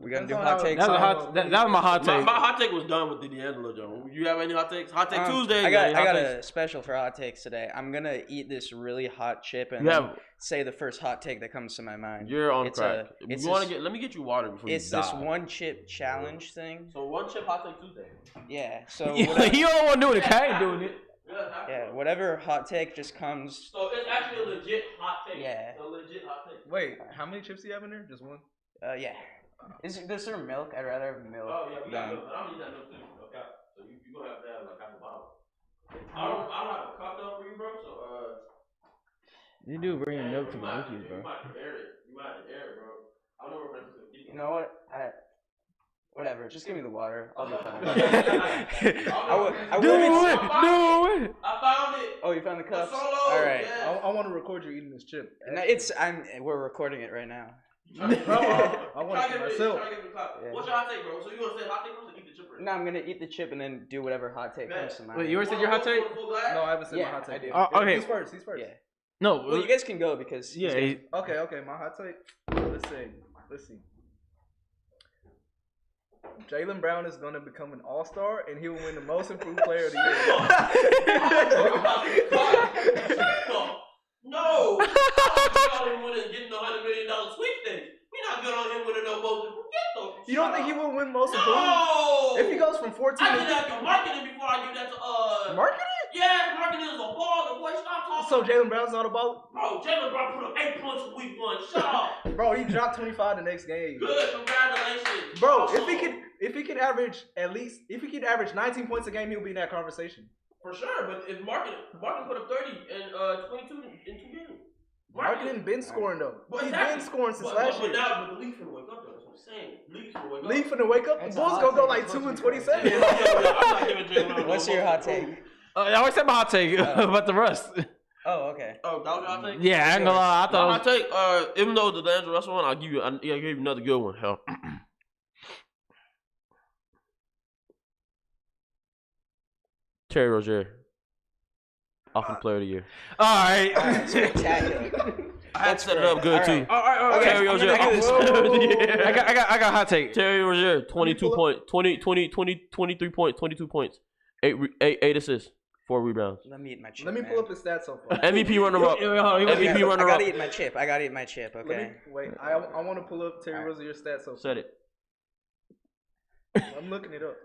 We gotta do hot takes. That was my hot take. My hot take was done with the D'Angelo Jones. You have any hot takes? Hot take Tuesday. I got a special for hot takes today. I'm gonna eat this really hot chip and then say the first hot take that comes to my mind. You're on crack. Let me get you water before you die. It's this one chip challenge thing. So one chip hot take Tuesday. Yeah. So you don't want to do it. I ain't doing it. Yeah, whatever hot take just comes. So it's actually a legit hot take. Yeah. A legit hot take. Wait, how many chips do you have in there? Just one? Yeah. Is there milk? I'd rather have milk. Oh yeah, we got milk. I don't need that milk too. Okay. So you gonna have to have like half a bottle. I don't have a cup though for you, bro. So you do bring milk to my cookies, bro. You might have to air it. Bro. I don't know where it's gonna You know what? Whatever. Just give me the water. I'll be fine. Do it. I found it. Oh, you found the cups? All right. Yeah. I want to record you eating this chip. No, we're recording it right now. I want it for myself. What's your hot take, bro? So you gonna say hot take or eat the chip? No, I'm gonna eat the chip and then do whatever hot take comes to mind. Wait, you already said your hot take? No, I haven't said my hot take. I do. Okay. He's first. Yeah. No. Well, you guys can go because Okay. My hot take. Let's see. Jaylen Brown is gonna become an all-star and he will win the most improved player of the year. No! I'm good on him getting the $100 million sweepstakes. We're not good on him winning no most improved. You don't think he will win most improved? No! If he goes from 14 I give that to marketing before I give that to marketing? Yeah, marketing is a baller. Boy, stop talking. So Jaylen Brown's not a baller? Bro, Jaylen Brown put up 8 points in week 1. Shut up. Bro, he dropped 25 the next game. Good, congratulations. Bro, if he could average 19 points a game, he'll be in that conversation. For sure, but if Martin put up 30 and 22 in 2 games. Marketing been scoring though. But He's been scoring since last year. But the league finna wake up though. That's what I'm saying. League finna wake up. The Bulls gonna go like 2-27. What's your hot take? I always said my hot take about the Rust. Oh, okay. Oh, that was your hot take? Yeah, I ain't gonna lie. I thought my hot take, even though the D'Angelo Russell one, I'll give you another good one. Hell. Terry Rozier, Offensive Player of the Year. All right. Spectacular. I had to set it up good too. All right. Terry Rozier, Offensive Player of the Year. I got a hot take. Terry Rozier, 23 points, 22 points, 8 assists, 4 rebounds. Let me eat my chip. Let me pull up his stats so far. MVP runner-up. MVP runner-up. I gotta eat my chip. Okay. Wait, I want to pull up Terry Rozier's stats so far. Said it. I'm looking it up.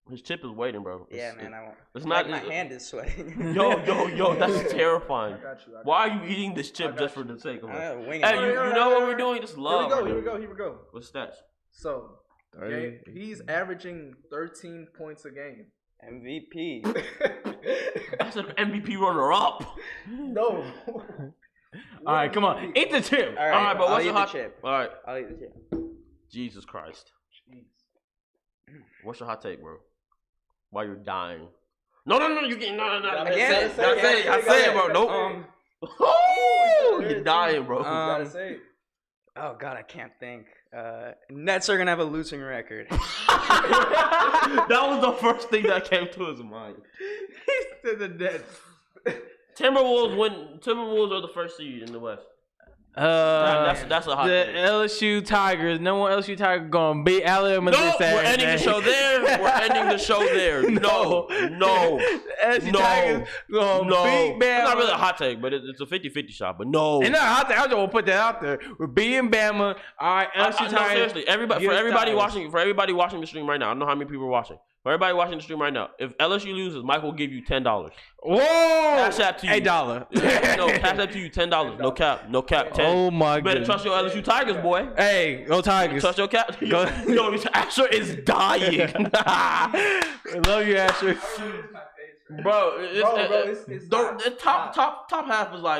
His chip is waiting, bro. Yeah, man. I won't. It's not. My hand is sweating. Yo, that's terrifying. I got you. Why are you eating this chip just for the sake of it? Hey, you know what we're doing? Just love. Here we go. What's stats? So, he's averaging 13 points a game. MVP. That's an MVP runner-up. No. All right, come on. Eat the chip. All right, but what's your hot chip? All right. I'll eat the chip. Jesus Christ. What's your hot take, bro? While you're dying. No, you can't. No. I can't say it, bro. Nope. You're dying, bro. You gotta say it. Oh God, I can't think. Nets are gonna have a losing record. That was the first thing that came to his mind. He said the Nets. Timberwolves are the first seed in the West. That's a hot the take. LSU Tigers. No one LSU Tiger gonna beat Alabama this Saturday. We're ending the show there. No. LSU Tigers gonna beat Bama. It's not really a hot take, but it's a 50-50 shot. But no. It's not a hot take. I just want to put that out there. We're beating Bama. All right, LSU Tigers. No, seriously. Everybody watching the stream right now. I don't know how many people are watching. For everybody watching the stream right now, if LSU loses, Mike will give you $10. Whoa! Cash app to you. $8. No, cash app to you $10. No cap. 10. Oh my You better goodness. trust your LSU Tigers, boy. Hey, go Tigers. Trust your cap. Yo, Asher is dying. I love you, Asher. Bro, it's It's the top half is like